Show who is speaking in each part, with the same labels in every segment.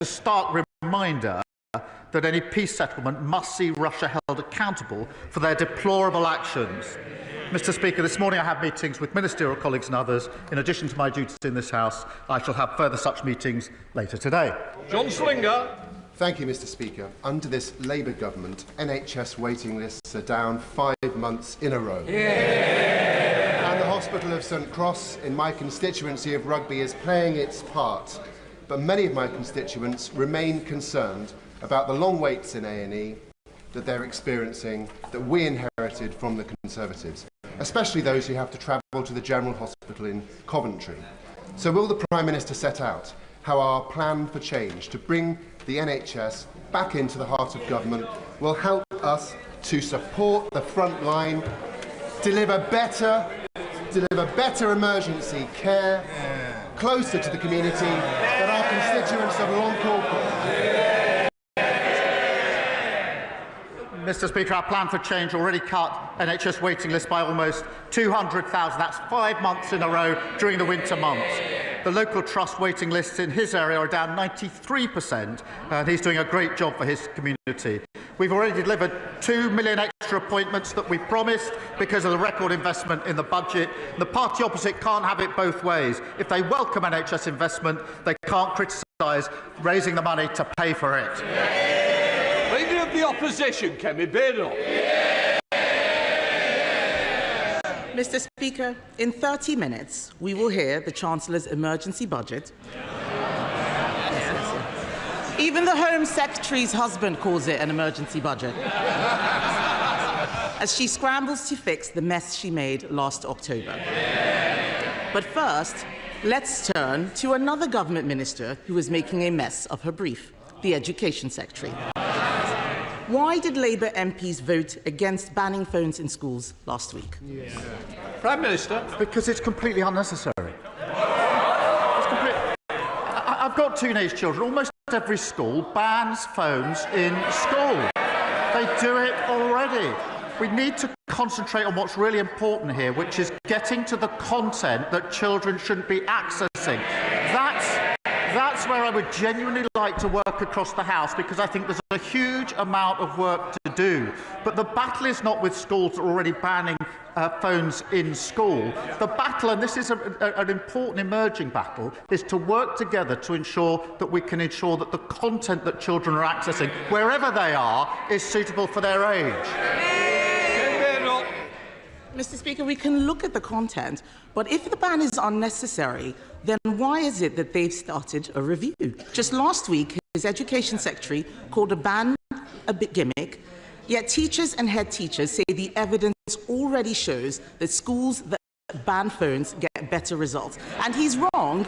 Speaker 1: a stark reminder that any peace settlement must see Russia held accountable for their deplorable actions. Mr. Speaker, this morning I have meetings with Ministerial colleagues and others. In addition to my duties in this House, I shall have further such meetings later today.
Speaker 2: John Slinger.
Speaker 3: Thank you, Mr. Speaker. Under this Labour government, NHS waiting lists are down 5 months in a row. Yeah. And the Hospital of St Cross in my constituency of Rugby is playing its part. But many of my constituents remain concerned about the long waits in A&E that they're experiencing, that we inherited from the Conservatives, especially those who have to travel to the General Hospital in Coventry. So will the Prime Minister set out how our plan for change to bring the NHS back into the heart of government will help us to support the front line, deliver better emergency care closer to the community that our constituents have long called for?
Speaker 1: Mr. Speaker, our plan for change already cut NHS waiting lists by almost 200,000. That's 5 months in a row during the winter months. The local trust waiting lists in his area are down 93%, and he's doing a great job for his community. We've already delivered 2 million extra appointments that we promised because of the record investment in the budget. The party opposite can't have it both ways. If they welcome NHS investment, they can't criticise raising the money to pay for it.
Speaker 2: Leader of the Opposition, Kemi Badenoch.
Speaker 4: Mr. Speaker, in 30 minutes, we will hear the Chancellor's emergency budget. Even the Home Secretary's husband calls it an emergency budget, as she scrambles to fix the mess she made last October. But first, let's turn to another government minister who is making a mess of her brief, the Education Secretary. Why did Labour MPs vote against banning phones in schools last week?
Speaker 2: Prime Minister.
Speaker 1: Because it's completely unnecessary. I've got teenage children. Almost every school bans phones in school. They do it already. We need to concentrate on what's really important here, which is getting to the content that children shouldn't be accessing. That's where I would genuinely like to work across the House, because I think there's a huge amount of work to do. But the battle is not with schools that are already banning phones in school. The battle, and this is an important emerging battle, is to work together to ensure that we can ensure that the content that children are accessing, wherever they are, is suitable for their age.
Speaker 4: Mr. Speaker, we can look at the content, but if the ban is unnecessary, then why is it that they've started a review? Just last week, his Education Secretary called a ban a bit gimmick, yet teachers and head teachers say the evidence already shows that schools that ban phones get better results. And he's wrong.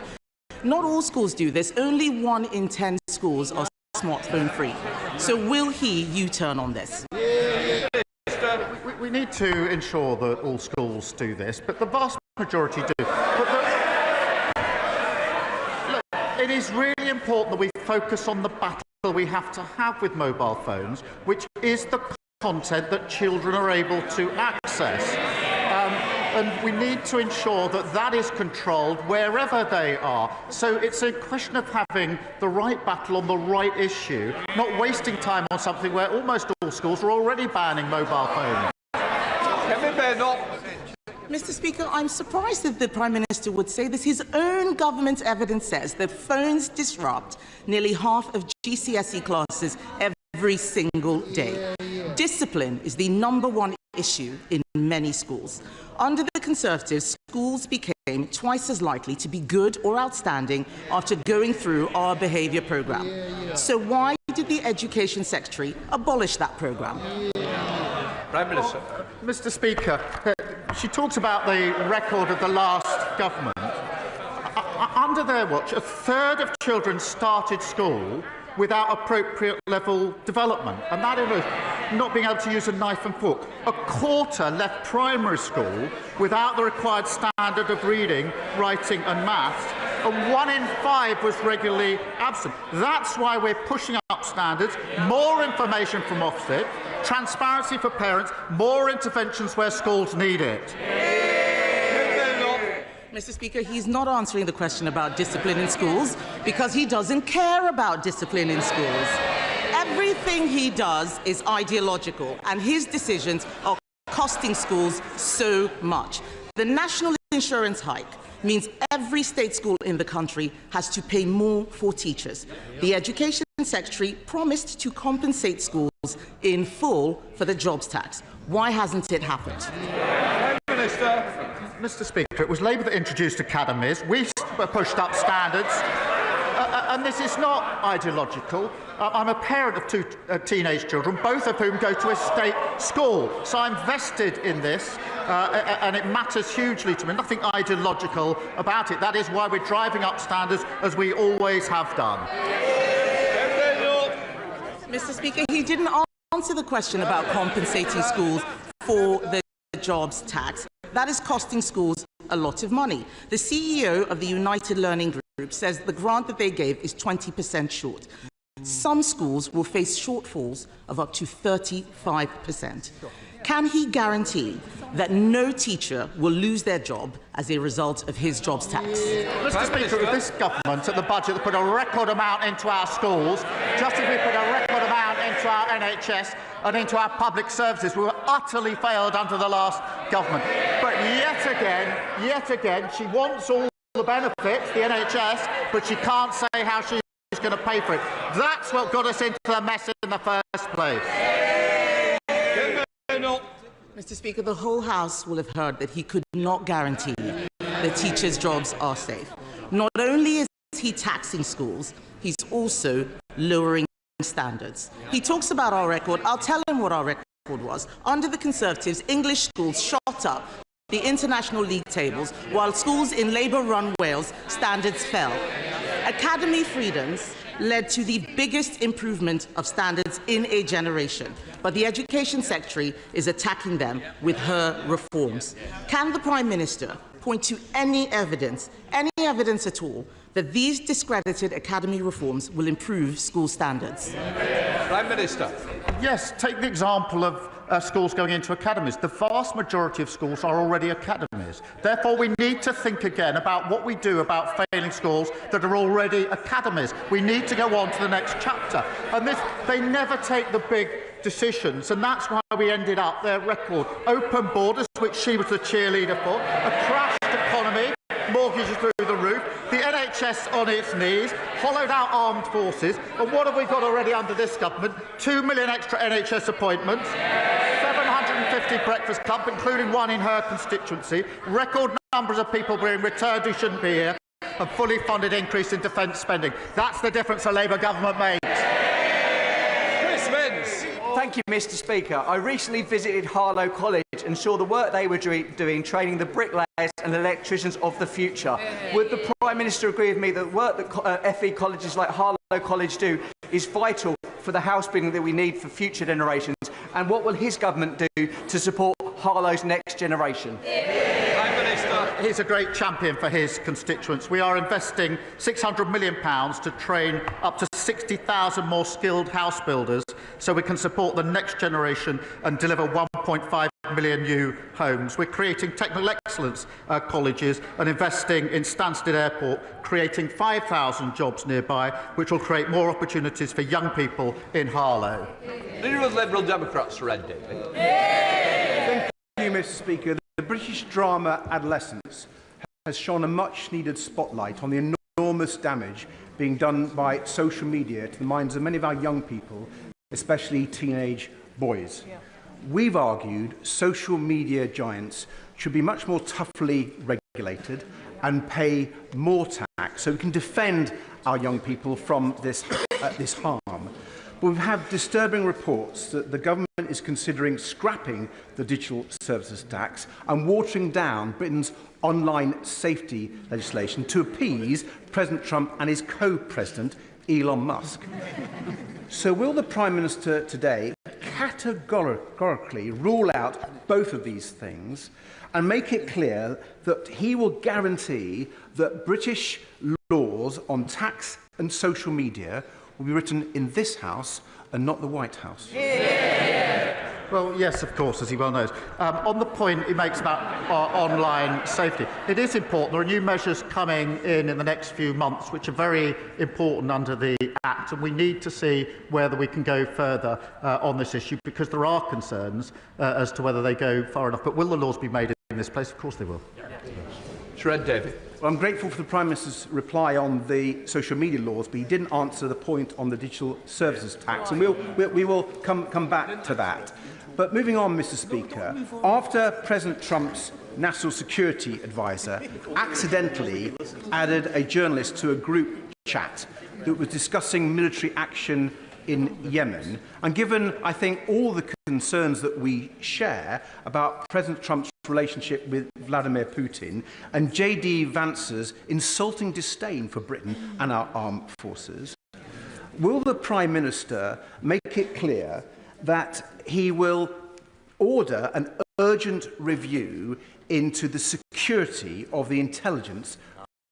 Speaker 4: Not all schools do this. Only 1 in 10 schools are smartphone-free. So will he U-turn on this?
Speaker 1: We need to ensure that all schools do this, but the vast majority do. Look, it is really important that we focus on the battle we have to have with mobile phones, which is the content that children are able to access. And we need to ensure that that is controlled wherever they are. So it's a question of having the right battle on the right issue, not wasting time on something where almost all schools are already banning mobile phones.
Speaker 4: Mr. Speaker, I'm surprised that the Prime Minister would say this. His own government evidence says that phones disrupt nearly half of GCSE classes every single day. Discipline is the #1 issue in many schools. Under the Conservatives, schools became twice as likely to be good or outstanding after going through our behaviour programme. So why did the Education Secretary abolish that programme?
Speaker 2: Prime Minister.
Speaker 1: Well, Mr. Speaker, she talks about the record of the last government. Under their watch, 1/3 of children started school without appropriate level development, and that is not being able to use a knife and fork. 1/4 left primary school without the required standard of reading, writing and maths, and 1 in 5 was regularly absent. That's why we're pushing up standards, more information from Ofsted, transparency for parents, more interventions where schools need it.
Speaker 4: Mr. Speaker, he's not answering the question about discipline in schools because he doesn't care about discipline in schools. Everything he does is ideological, and his decisions are costing schools so much. The national insurance hike means every state school in the country has to pay more for teachers. The Education Secretary promised to compensate schools in full for the jobs tax. Why hasn't it happened?
Speaker 2: Prime Minister.
Speaker 1: Mr. Speaker, it was Labour that introduced academies. We pushed up standards. And this is not ideological. I'm a parent of two teenage children, both of whom go to a state school. So I'm vested in this, and it matters hugely to me. Nothing ideological about it. That is why we're driving up standards, as we always have done.
Speaker 4: Mr. Speaker, he didn't answer the question about compensating schools for the jobs tax. That is costing schools a lot of money. The CEO of the United Learning Group says the grant that they gave is 20% short. Some schools will face shortfalls of up to 35%. Can he guarantee that no teacher will lose their job as a result of his jobs tax?
Speaker 1: Mr. Speaker, with this government at the budget that put a record amount into our schools, just as we put a record amount into our NHS and into our public services, we were utterly failed under the last government. But yet again, she wants all the benefits, the NHS, but she can't say how she's going to pay for it. That's what got us into the mess in the first place.
Speaker 4: Mr. Speaker, the whole House will have heard that he could not guarantee that teachers' jobs are safe. Not only is he taxing schools, he's also lowering standards. He talks about our record. I'll tell him what our record was. Under the Conservatives, English schools shot up the international league tables, while schools in Labour-run Wales, standards fell. Academy freedoms led to the biggest improvement of standards in a generation, but the Education Secretary is attacking them with her reforms. Can the Prime Minister point to any evidence at all, that these discredited academy reforms will improve school standards?
Speaker 2: Prime Minister.
Speaker 1: Yes, take the example of schools going into academies. The vast majority of schools are already academies. Therefore, we need to think again about what we do about failing schools that are already academies. We need to go on to the next chapter. And they never take the big decisions, and that's why we ended up their record. Open borders, which she was the cheerleader for, a crashed economy, mortgages through the roof, the NHS on its knees, hollowed out armed forces, and what have we got already under this government? 2 million extra NHS appointments, 750 breakfast clubs, including one in her constituency, record numbers of people being returned who shouldn't be here, and fully funded increase in defence spending. That's the difference a Labour government makes.
Speaker 5: Thank you, Mr. Speaker. I recently visited Harlow College and saw the work they were doing training the bricklayers and electricians of the future. Would the Prime Minister agree with me that the work that FE colleges like Harlow College do is vital for the house building that we need for future generations? And what will his government do to support Harlow's next generation?
Speaker 1: He's a great champion for his constituents. We are investing £600 million to train up to 60,000 more skilled house builders so we can support the next generation and deliver 1.5 million new homes. We're creating technical excellence colleges and investing in Stansted Airport, creating 5,000 jobs nearby, which will create more opportunities for young people in Harlow.
Speaker 2: Leader of the Liberal Democrats, Red David.
Speaker 6: Thank you, Mr. Speaker. The British drama Adolescence has shone a much-needed spotlight on the enormous damage being done by social media to the minds of many of our young people, especially teenage boys. We've argued social media giants should be much more toughly regulated and pay more tax so we can defend our young people from this harm. But we've had disturbing reports that the government is considering scrapping the digital services tax and watering down Britain's online safety legislation to appease President Trump and his co-president, Elon Musk. So will the Prime Minister today categorically rule out both of these things and make it clear that he will guarantee that British laws on tax and social media will be written in this House and not the White House?
Speaker 1: Well, yes, of course, as he well knows. On the point he makes about online safety, it is important. There are new measures coming in the next few months which are very important under the Act, and we need to see whether we can go further on this issue, because there are concerns as to whether they go far enough. But will the laws be made in this place? Of course they will.
Speaker 2: Shred David.
Speaker 6: Well, I'm grateful for the Prime Minister's reply on the social media laws, but he didn't answer the point on the digital services tax, and we will come back to that. But moving on, Mr. Speaker, after President Trump's national security advisor accidentally added a journalist to a group chat that was discussing military action in Yemen, and given, I think, all the concerns that we share about President Trump's relationship with Vladimir Putin and J.D. Vance's insulting disdain for Britain and our armed forces, will the Prime Minister make it clear that he will order an urgent review into the security of the intelligence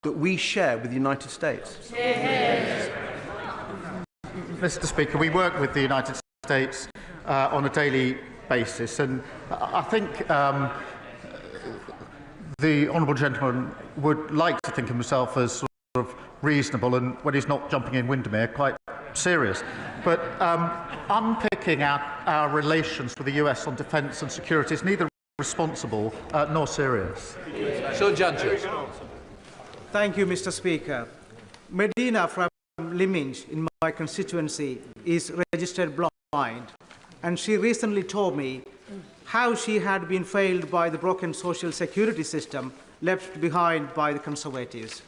Speaker 6: that we share with the United States?
Speaker 1: Yes. Mr. Speaker, we work with the United States on a daily basis, and I think the honourable gentleman would like to think of himself as sort of reasonable, and when he's not jumping in Windermere, quite serious. But unpicking our relations with the US on defence and security is neither responsible nor serious.
Speaker 2: So, judges.
Speaker 7: Thank you, Mr. Speaker. Medina from Lyminge in my constituency is registered blind, and she recently told me how she had been failed by the broken social security system left behind by the Conservatives.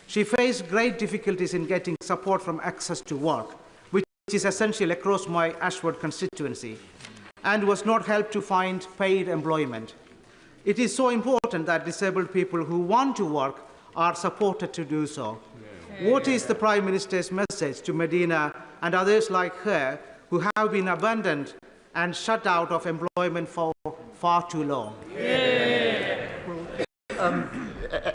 Speaker 7: She faced great difficulties in getting support from access to work, which is essential across my Ashford constituency, and was not helped to find paid employment. It is so important that disabled people who want to work are supported to do so. What is the Prime Minister's message to Medina and others like her who have been abandoned and shut out of employment for far too long?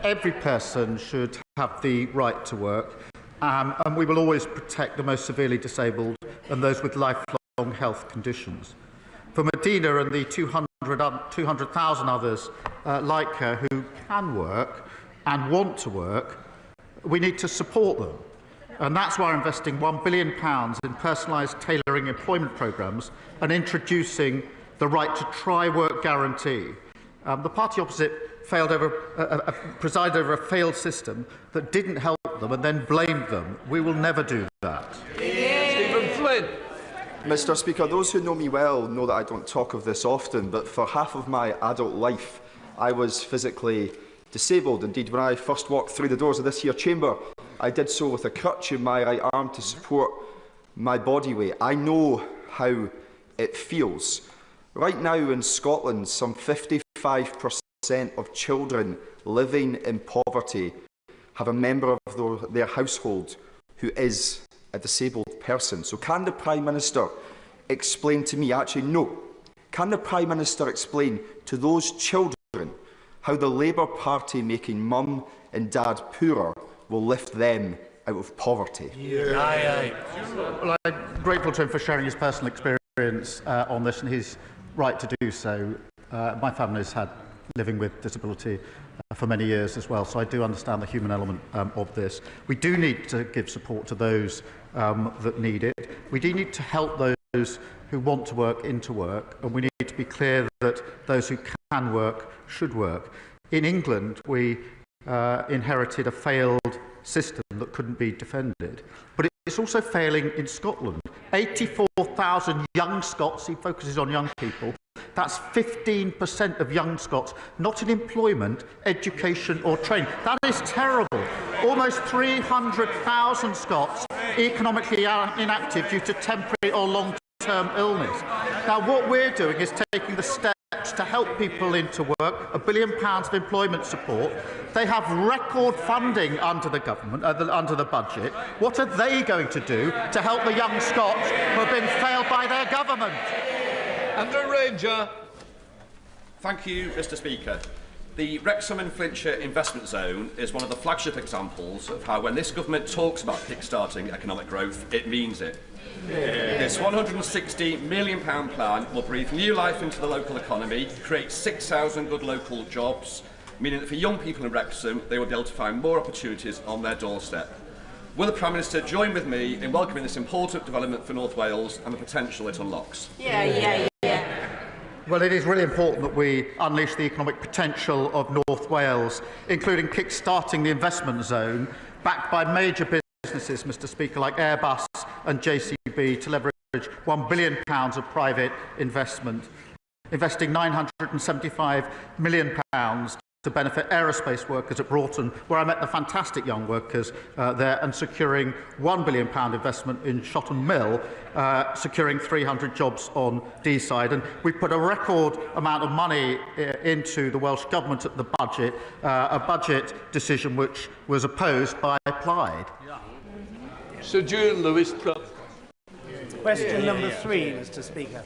Speaker 1: Every person should have the right to work, and we will always protect the most severely disabled and those with lifelong health conditions. For Medina and the 200,000 others like her who can work and want to work, we need to support them. And that's why we're investing £1 billion in personalised tailoring employment programmes and introducing the right to try work guarantee. The party opposite presided over a failed system that didn't help them and then blamed them. We will never do that.
Speaker 2: Stephen Flynn.
Speaker 8: Mr. Speaker, those who know me well know that I don't talk of this often, but for half of my adult life I was physically disabled. Indeed, when I first walked through the doors of this here chamber, I did so with a crutch in my right arm to support my body weight. I know how it feels. Right now in Scotland, some 55% of children living in poverty have a member of their household who is a disabled person. So can the Prime Minister explain to me, actually no, can the Prime Minister explain to those children how the Labour Party making mum and dad poorer will lift them out of poverty?
Speaker 1: Well, I'm grateful to him for sharing his personal experience on this, and he's right to do so. My family has had living with disability for many years as well, so I do understand the human element of this. We do need to give support to those that need it. We do need to help those who want to work into work, and we need to be clear that those who can work should work. In England, we inherited a failed system that couldn't be defended, but it's also failing in Scotland. 84,000 young Scots, he focuses on young people, that's 15% of young Scots not in employment, education or training. That is terrible. Almost 300,000 Scots economically inactive due to temporary or long-term illness. Now, what we're doing is taking the steps to help people into work, £1 billion of employment support. They have record funding under the government, under the budget. What are they going to do to help the young Scots who have been failed by their government?
Speaker 2: Andrew Ranger.
Speaker 9: Thank you, Mr. Speaker. The Wrexham and Flintshire Investment Zone is one of the flagship examples of how when this government talks about kick-starting economic growth, it means it. This £160 million plan will breathe new life into the local economy, create 6,000 good local jobs, meaning that for young people in Wrexham, they will be able to find more opportunities on their doorstep. Will the Prime Minister join with me in welcoming this important development for North Wales and the potential it unlocks?
Speaker 10: Yeah.
Speaker 1: Well, it is really important that we unleash the economic potential of North Wales, including kick-starting the investment zone, backed by major businesses, Mr Speaker, like Airbus and JCB, to leverage £1 billion of private investment, investing £975 million to benefit aerospace workers at Broughton, where I met the fantastic young workers there, and securing £1 billion investment in Shotton Mill, securing 300 jobs on Deeside. And we put a record amount of money into the Welsh Government at the budget, a budget decision which was opposed by Plaid.
Speaker 2: Sir Julian Lewis.
Speaker 7: Question number 3, Mr Speaker.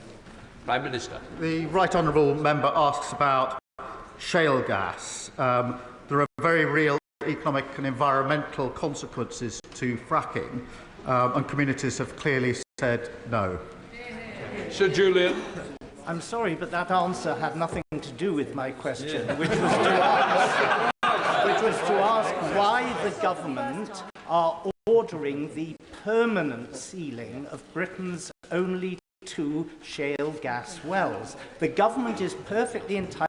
Speaker 2: Prime Minister.
Speaker 1: The Right Honourable Member asks about shale gas. There are very real economic and environmental consequences to fracking, and communities have clearly said no.
Speaker 2: Sir Julian.
Speaker 7: I'm sorry, but that answer had nothing to do with my question, which was to ask why the government are ordering the permanent sealing of Britain's only 2 shale gas wells. The government is perfectly entitled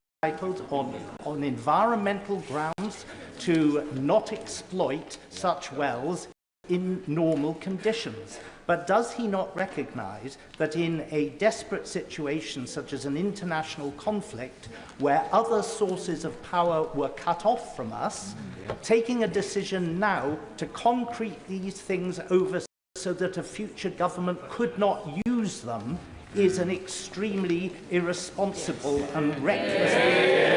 Speaker 7: on environmental grounds to not exploit such wells in normal conditions. But does he not recognise that in a desperate situation such as an international conflict where other sources of power were cut off from us, taking a decision now to concrete these things over so that a future government could not use them is an extremely irresponsible and reckless behaviour?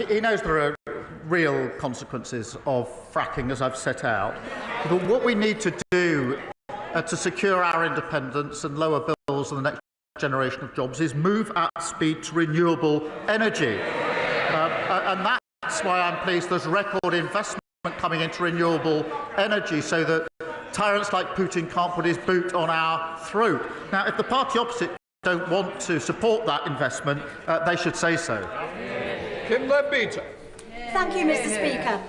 Speaker 1: He knows there are real consequences of fracking, as I've set out. But what we need to do to secure our independence and lower bills and the next generation of jobs is move at speed to renewable energy. And that's why I'm pleased there's record investment coming into renewable energy so that tyrants like Putin can't put his boot on our throat. Now, if the party opposite don't want to support that investment, they should say so.
Speaker 10: Thank you, Mr Speaker.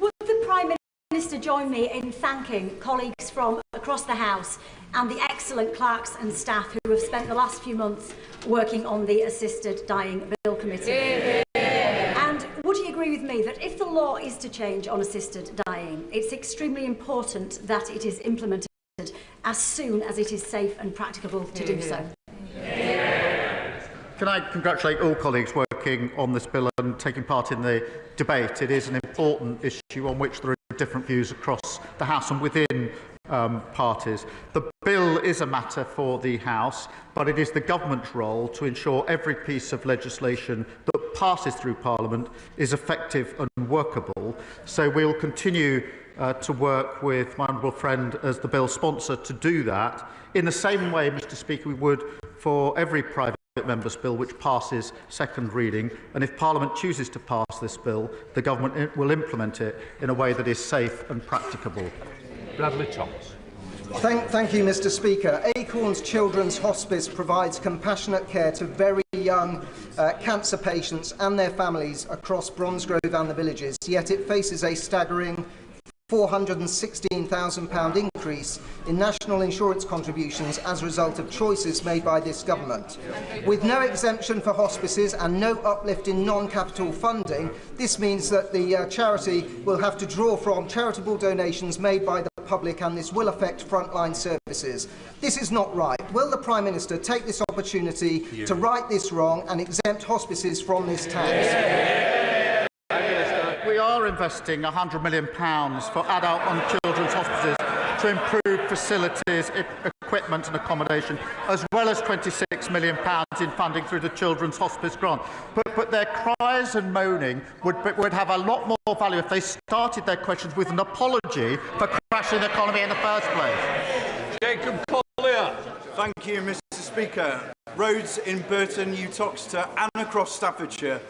Speaker 10: Would the Prime Minister join me in thanking colleagues from across the House and the excellent clerks and staff who have spent the last few months working on the Assisted Dying Bill Committee? And would he agree with me that if the law is to change on assisted dying, it's extremely important that it is implemented as soon as it is safe and practicable to do so?
Speaker 1: Can I congratulate all colleagues working on this bill and taking part in the debate? It is an important issue on which there are different views across the House and within parties. The bill is a matter for the House, but it is the government's role to ensure every piece of legislation that passes through Parliament is effective and workable. So we will continue to work with my honourable friend as the bill sponsor to do that, in the same way, Mr Speaker, we would for every private Member's bill which passes second reading, and if Parliament chooses to pass this bill, the government will implement it in a way that is safe and practicable.
Speaker 2: Bradley Thomas.
Speaker 11: Thank you, Mr Speaker. Acorns Children's Hospice provides compassionate care to very young cancer patients and their families across Bromsgrove and the villages, yet it faces a staggering £416,000 increase in national insurance contributions as a result of choices made by this government. With no exemption for hospices and no uplift in non-capital funding, this means that the charity will have to draw from charitable donations made by the public, and this will affect frontline services. This is not right. Will the Prime Minister take this opportunity to right this wrong and exempt hospices from this tax?
Speaker 1: We are investing £100 million for adult and children's hospices to improve facilities, equipment and accommodation, as well as £26 million in funding through the Children's Hospice Grant. But their cries and moaning would have a lot more value if they started their questions with an apology for crashing the economy in the first place.
Speaker 2: Jacob Collier.
Speaker 12: Thank you, Mr Speaker.
Speaker 6: roads in Burton, Uttoxeter and across Staffordshire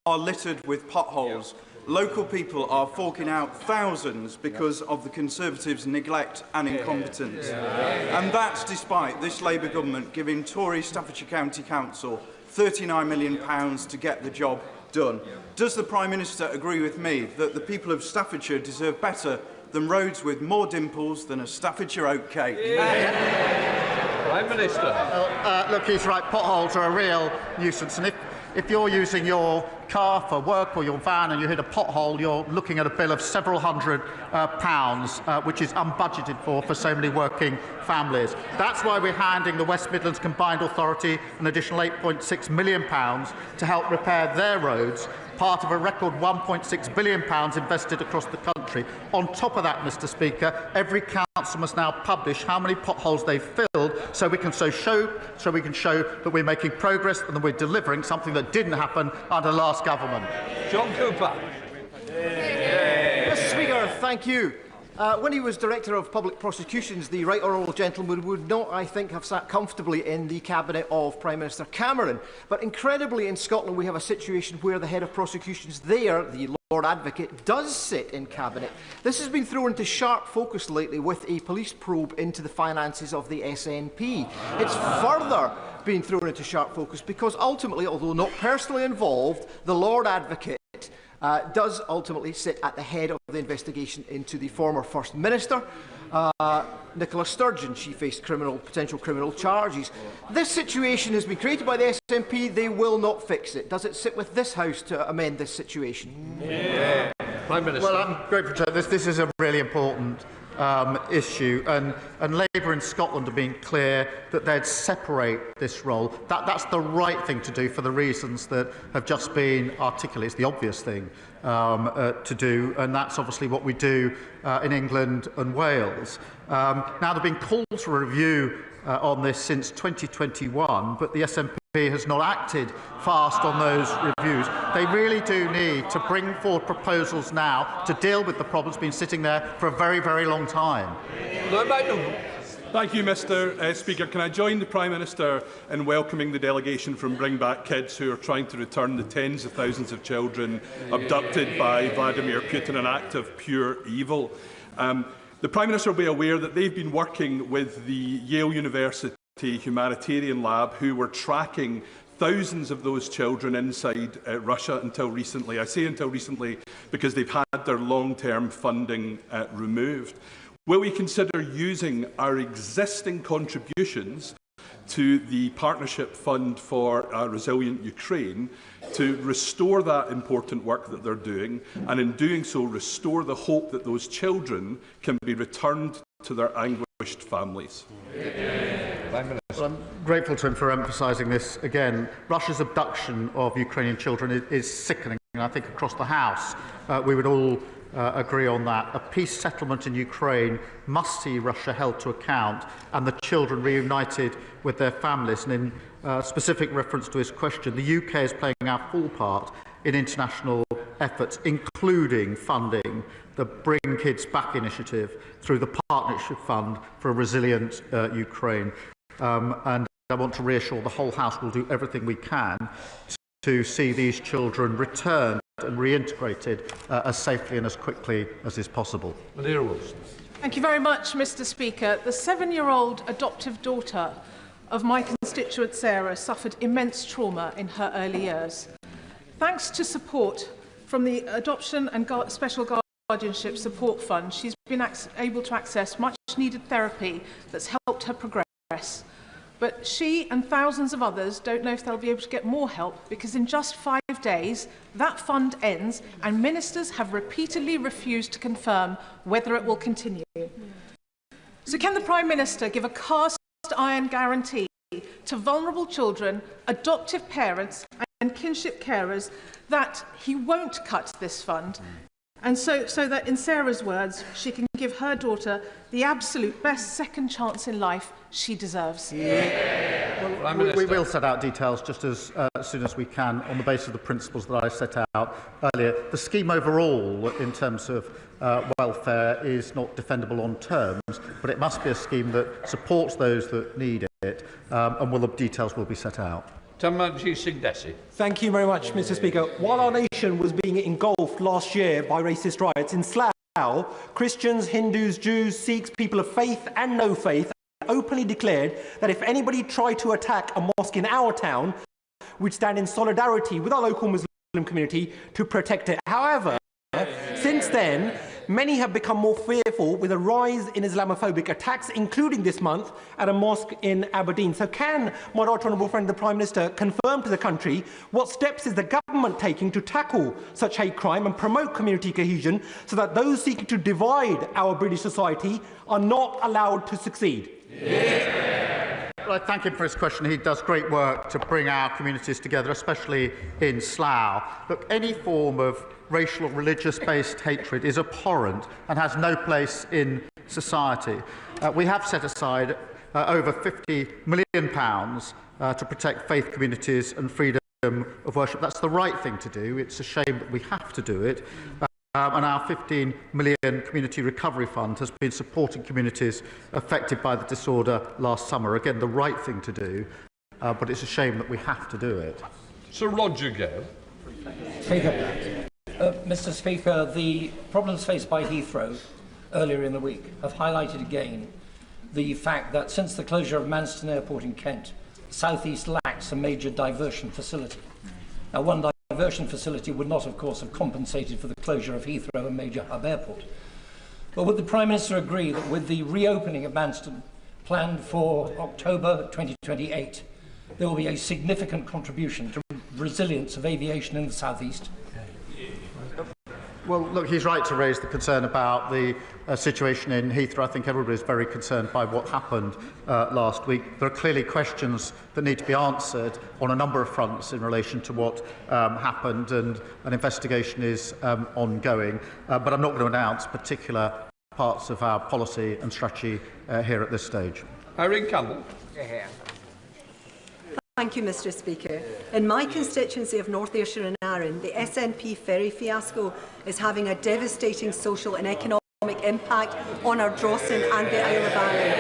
Speaker 6: are littered with potholes. Local people are forking out thousands because of the Conservatives' neglect and incompetence. And that's despite this Labour government giving Tory Staffordshire County Council £39 million to get the job done. Does the Prime Minister agree with me that the people of Staffordshire deserve better than roads with more dimples than a Staffordshire oat cake?
Speaker 2: Prime Minister.
Speaker 1: Look, he's right. Potholes are a real nuisance. And if you're using your car for work or your van and you hit a pothole, you're looking at a bill of several hundred pounds, which is unbudgeted for so many working families. That's why we're handing the West Midlands Combined Authority an additional £8.6 million to help repair their roads, part of a record £1.6 billion invested across the country. On top of that, Mr Speaker, every council must now publish how many potholes they've filled so we can show that we're making progress and that we're delivering something that didn't happen under last government.
Speaker 2: John Cooper.
Speaker 12: Mr Speaker, thank you. When he was Director of Public Prosecutions, the Right Honourable Gentleman would not, I think, have sat comfortably in the cabinet of Prime Minister Cameron. But incredibly, in Scotland, we have a situation where the head of prosecutions there, the Lord Advocate, does sit in cabinet. This has been thrown into sharp focus lately with a police probe into the finances of the SNP. It's further been thrown into sharp focus because ultimately, although not personally involved, the Lord Advocate does ultimately sit at the head of the investigation into the former First Minister, Nicola Sturgeon. She faced potential criminal charges. This situation has been created by the SNP. They will not fix it. Does it sit with this House to amend this situation?
Speaker 2: Yeah. Prime Minister.
Speaker 1: Well, I'm grateful to this is a really important issue, and Labour in Scotland have been clear that they'd separate this role. That's the right thing to do for the reasons that have just been articulated. It's the obvious thing to do, and that's obviously what we do in England and Wales. Now, there have been calls for a review on this since 2021, but the SNP has not acted fast on those reviews. They really do need to bring forward proposals now to deal with the problems been sitting there for a very, very long time.
Speaker 13: Thank you, Mr Speaker. Can I join the Prime Minister in welcoming the delegation from Bring Back Kids, who are trying to return the tens of thousands of children abducted by Vladimir Putin, an act of pure evil. The Prime Minister will be aware that they've been working with the Yale University Humanitarian Lab, who were tracking thousands of those children inside Russia until recently. I say until recently because they've had their long-term funding removed. Will we consider using our existing contributions to the Partnership Fund for a Resilient Ukraine to restore that important work that they're doing, and in doing so restore the hope that those children can be returned to their anguished families?
Speaker 1: Well, I'm grateful to him for emphasising this again. Russia's abduction of Ukrainian children is sickening, and I think across the House we would all agree on that. A peace settlement in Ukraine must see Russia held to account and the children reunited with their families. And in specific reference to his question, the UK is playing our full part in international efforts, including funding the Bring Kids Back initiative through the Partnership Fund for a Resilient Ukraine. And I want to reassure the whole House will do everything we can to see these children returned and reintegrated as safely and as quickly as is possible.
Speaker 14: Thank you very much, Mr Speaker. The 7-year-old adoptive daughter of my constituent Sarah suffered immense trauma in her early years. Thanks to support from the Adoption and Special Guardianship Support Fund, she's been able to access much-needed therapy that's helped her progress. But she and thousands of others don't know if they'll be able to get more help, because in just 5 days, that fund ends and ministers have repeatedly refused to confirm whether it will continue. So can the Prime Minister give a cast-iron guarantee to vulnerable children, adoptive parents and kinship carers that he won't cut this fund, and so that, in Sarah's words, she can give her daughter the absolute best second chance in life she deserves?
Speaker 1: Well, we will set out details just as soon as we can on the basis of the principles that I set out earlier. The scheme overall, in terms of welfare, is not defendable on terms, but it must be a scheme that supports those that need it, and the details will be set out.
Speaker 15: Thank you very much, Mr. Speaker. While our nation was being engulfed last year by racist riots in Slough, Christians, Hindus, Jews, Sikhs, people of faith and no faith openly declared that if anybody tried to attack a mosque in our town, we'd stand in solidarity with our local Muslim community to protect it. However, since then, many have become more fearful with a rise in Islamophobic attacks, including this month at a mosque in Aberdeen. So can my right honourable friend the Prime Minister confirm to the country what steps is the government taking to tackle such hate crime and promote community cohesion so that those seeking to divide our British society are not allowed to succeed?
Speaker 1: Well, I thank him for his question. He does great work to bring our communities together, especially in Slough. Look, any form of racial or religious-based hatred is abhorrent and has no place in society. We have set aside over £50 million to protect faith communities and freedom of worship. That's the right thing to do. It's a shame that we have to do it. And our £15 million Community Recovery Fund has been supporting communities affected by the disorder last summer. Again, the right thing to do, but it's a shame that we have to do it.
Speaker 2: Sir Roger Gale.
Speaker 16: Mr. Speaker, the problems faced by Heathrow earlier in the week have highlighted again the fact that since the closure of Manston Airport in Kent, South East lacks a major diversion facility. Now, one diversion facility would not, of course, have compensated for the closure of Heathrow, a major hub airport. But would the Prime Minister agree that with the reopening of Manston planned for October 2028, there will be a significant contribution to resilience of aviation in the South East?
Speaker 1: Well, look, he's right to raise the concern about the situation in Heathrow. I think everybody is very concerned by what happened last week. There are clearly questions that need to be answered on a number of fronts in relation to what happened, and an investigation is ongoing. But I'm not going to announce particular parts of our policy and strategy here at this stage.
Speaker 2: Irene Campbell.
Speaker 17: Thank you, Mr. Speaker. In my constituency of North Ayrshire and Arran, the SNP ferry fiasco is having a devastating social and economic impact on our Drawson and the Isle of Arran.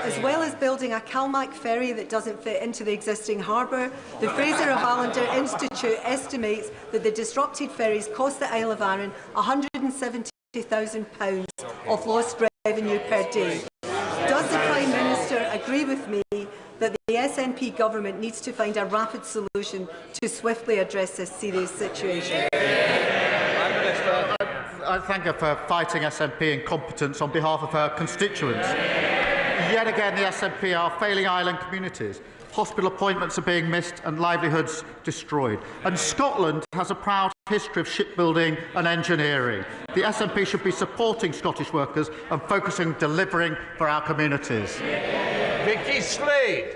Speaker 17: As well as building a Calmac ferry that doesn't fit into the existing harbour, the Fraser of Allender Institute estimates that the disrupted ferries cost the Isle of Arran £170,000 of lost revenue per day. Does the Prime Minister agree with me that the SNP government needs to find a rapid solution to swiftly address this serious situation?
Speaker 1: I thank her for fighting SNP incompetence on behalf of her constituents. Yet again, the SNP are failing island communities. Hospital appointments are being missed and livelihoods destroyed. And Scotland has a proud history of shipbuilding and engineering. The SNP should be supporting Scottish workers and focusing on delivering for our communities.
Speaker 2: Vicky Slade.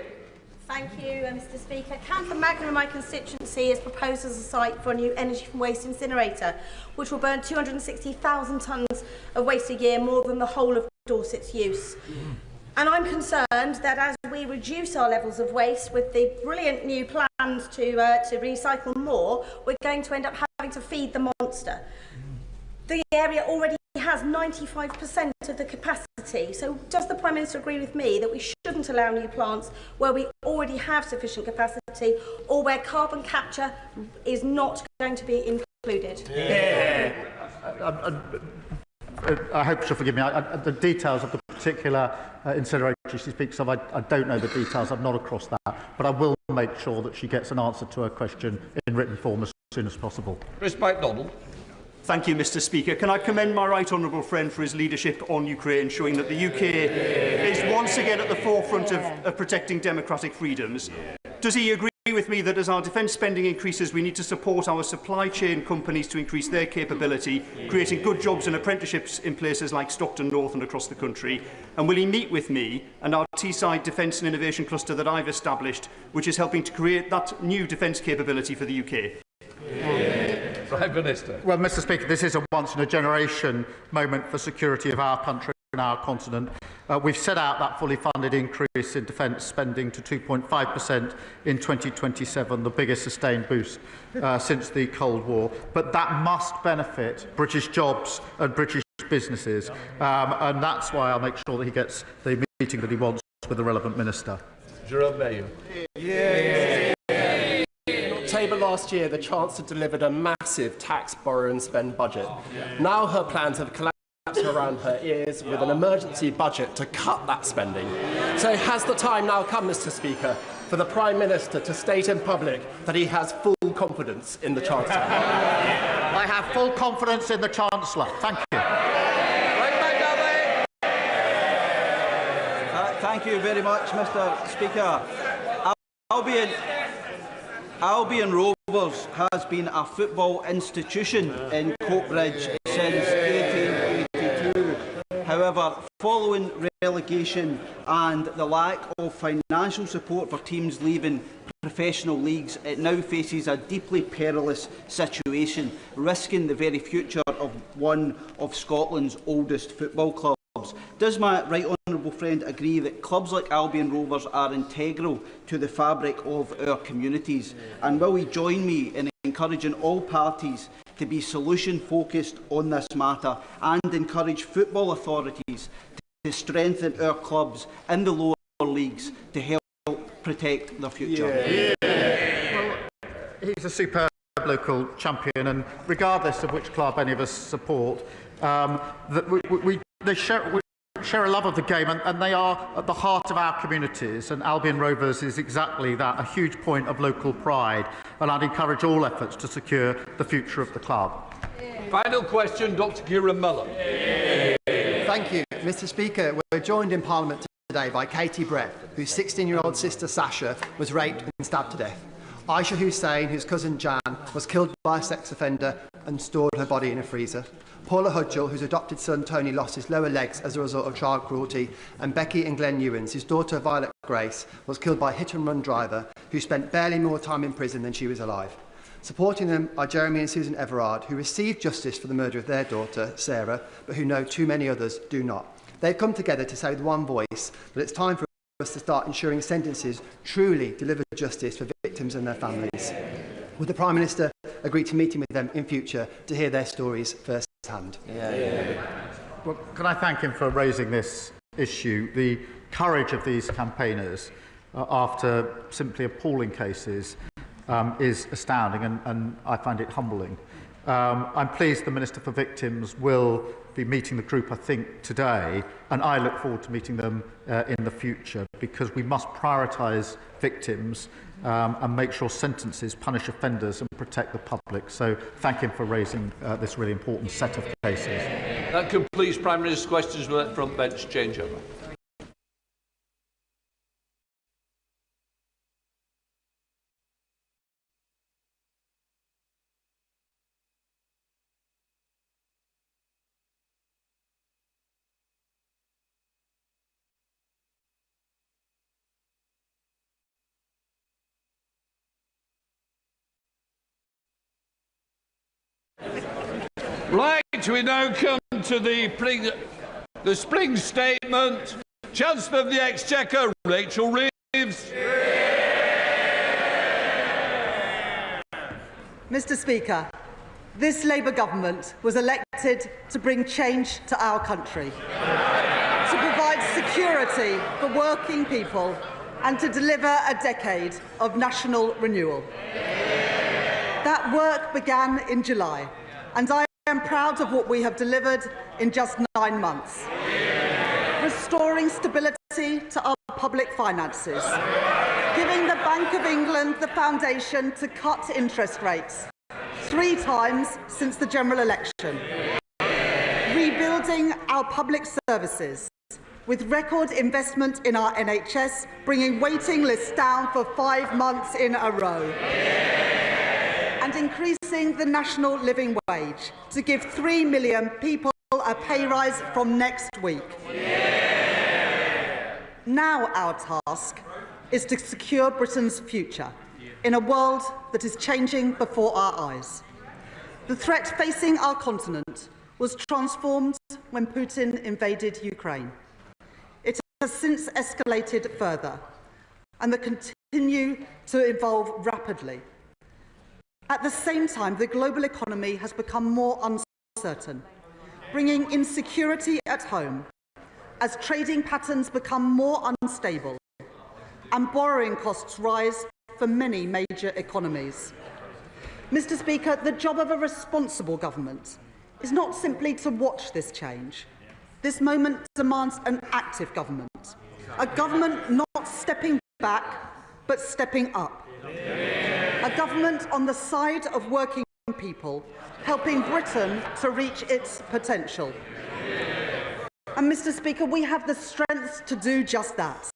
Speaker 18: Thank you, Mr. Speaker. Camphor Magna in my constituency is proposed as a site for a new energy from waste incinerator, which will burn 260,000 tonnes of waste a year, more than the whole of Dorset's use. And I'm concerned that as we reduce our levels of waste with the brilliant new plans to recycle more, we're going to end up having to feed the monster. The area already has 95% of the capacity. So does the Prime Minister agree with me that we shouldn't allow new plants where we already have sufficient capacity, or where carbon capture is not going to be included?
Speaker 1: I hope she'll forgive me. The details of the particular incinerator she speaks of, I don't know the details. I'm not across that. But I will make sure that she gets an answer to her question in written form as soon as possible.
Speaker 2: Chris MacDonald.
Speaker 6: Thank you, Mr. Speaker. Can I commend my right honourable friend for his leadership on Ukraine, showing that the UK is once again at the forefront of protecting democratic freedoms. Does he agree with me that as our defence spending increases, we need to support our supply chain companies to increase their capability, creating good jobs and apprenticeships in places like Stockton North and across the country? And will he meet with me and our Teesside Defence and Innovation Cluster that I've established, which is helping to create that new defence capability for the UK?
Speaker 2: Prime Minister.
Speaker 1: Well, Mr. Speaker, this is a once-in-a-generation moment for security of our country and our continent. We've set out that fully funded increase in defence spending to 2.5% in 2027, the biggest sustained boost since the Cold War. But that must benefit British jobs and British businesses, and that's why I'll make sure that he gets the meeting that he wants with the relevant minister.
Speaker 2: Jerome Mayo.
Speaker 19: In October last year, the Chancellor delivered a massive tax, borrow and spend budget. Now her plans have collapsed around her ears with an emergency budget to cut that spending. So has the time now come, Mr. Speaker, for the Prime Minister to state in public that he has full confidence in the Chancellor?
Speaker 1: I have full confidence in the Chancellor. Thank you.
Speaker 20: Thank you very much, Mr. Speaker. Albion Rovers has been a football institution in Coatbridge since 1882. However, following relegation and the lack of financial support for teams leaving professional leagues, it now faces a deeply perilous situation, risking the very future of one of Scotland's oldest football clubs. Does my right honourable friend agree that clubs like Albion Rovers are integral to the fabric of our communities? And will he join me in encouraging all parties to be solution-focused on this matter and encourage football authorities to strengthen our clubs in the lower leagues to help protect their future?
Speaker 1: Well, he's a superb local champion, and regardless of which club any of us support, they share a love of the game, and they are at the heart of our communities, and Albion Rovers is exactly that, a huge point of local pride, and I'd encourage all efforts to secure the future of the club.
Speaker 2: Final question, Dr. Keir Muller.
Speaker 21: Thank you, Mr. Speaker. We're joined in Parliament today by Katie Brett, whose 16-year-old sister Sasha was raped and stabbed to death. Aisha Hussain, whose cousin Jan, was killed by a sex offender and stored her body in a freezer. Paula Hudgell, whose adopted son Tony lost his lower legs as a result of child cruelty, and Becky and Glenn Ewins, whose daughter Violet Grace was killed by a hit-and-run driver who spent barely more time in prison than she was alive. Supporting them are Jeremy and Susan Everard, who received justice for the murder of their daughter, Sarah, but who know too many others do not. They've come together to say with one voice that it's time for us to start ensuring sentences truly deliver justice for victims and their families. Would the Prime Minister agree to meeting with them in future to hear their stories firsthand?
Speaker 1: Well, can I thank him for raising this issue? The courage of these campaigners after simply appalling cases is astounding, and I find it humbling. I'm pleased the Minister for Victims will be meeting the group, I think, today, and I look forward to meeting them in the future, because we must prioritise victims and make sure sentences punish offenders and protect the public. So thank him for raising this really important set of cases.
Speaker 2: That completes Prime Minister's questions with that front bench changeover. Right, we now come to the spring statement. Chancellor of the Exchequer, Rachel Reeves.
Speaker 22: Mr. Speaker, this Labour government was elected to bring change to our country, to provide security for working people and to deliver a decade of national renewal. That work began in July, and I am proud of what we have delivered in just 9 months. Restoring stability to our public finances, giving the Bank of England the foundation to cut interest rates 3 times since the general election, rebuilding our public services with record investment in our NHS, bringing waiting lists down for 5 months in a row, and increasing the national living wage to give 3 million people a pay rise from next week. Now our task is to secure Britain's future in a world that is changing before our eyes. The threat facing our continent was transformed when Putin invaded Ukraine. It has since escalated further and will continue to evolve rapidly. At the same time, the global economy has become more uncertain, bringing insecurity at home as trading patterns become more unstable and borrowing costs rise for many major economies. Mr. Speaker, the job of a responsible government is not simply to watch this change. This moment demands an active government, a government not stepping back but stepping up, a government on the side of working people, helping Britain to reach its potential. And Mr. Speaker, we have the strength to do just that.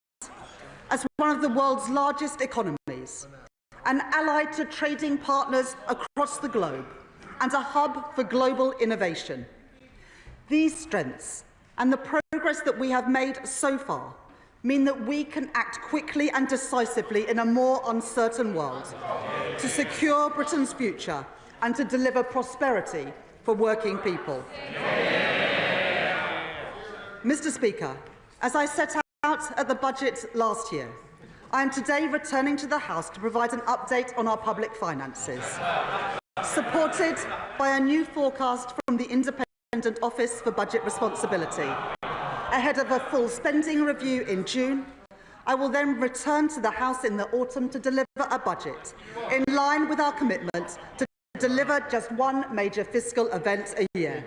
Speaker 22: As one of the world's largest economies, an ally to trading partners across the globe, and a hub for global innovation. These strengths and the progress that we have made so far mean that we can act quickly and decisively in a more uncertain world to secure Britain's future and to deliver prosperity for working people. Mr. Speaker, as I set out at the budget last year, I am today returning to the House to provide an update on our public finances, supported by a new forecast from the Independent Office for Budget Responsibility. Ahead of a full spending review in June, I will then return to the House in the autumn to deliver a budget in line with our commitment to deliver just one major fiscal event a year.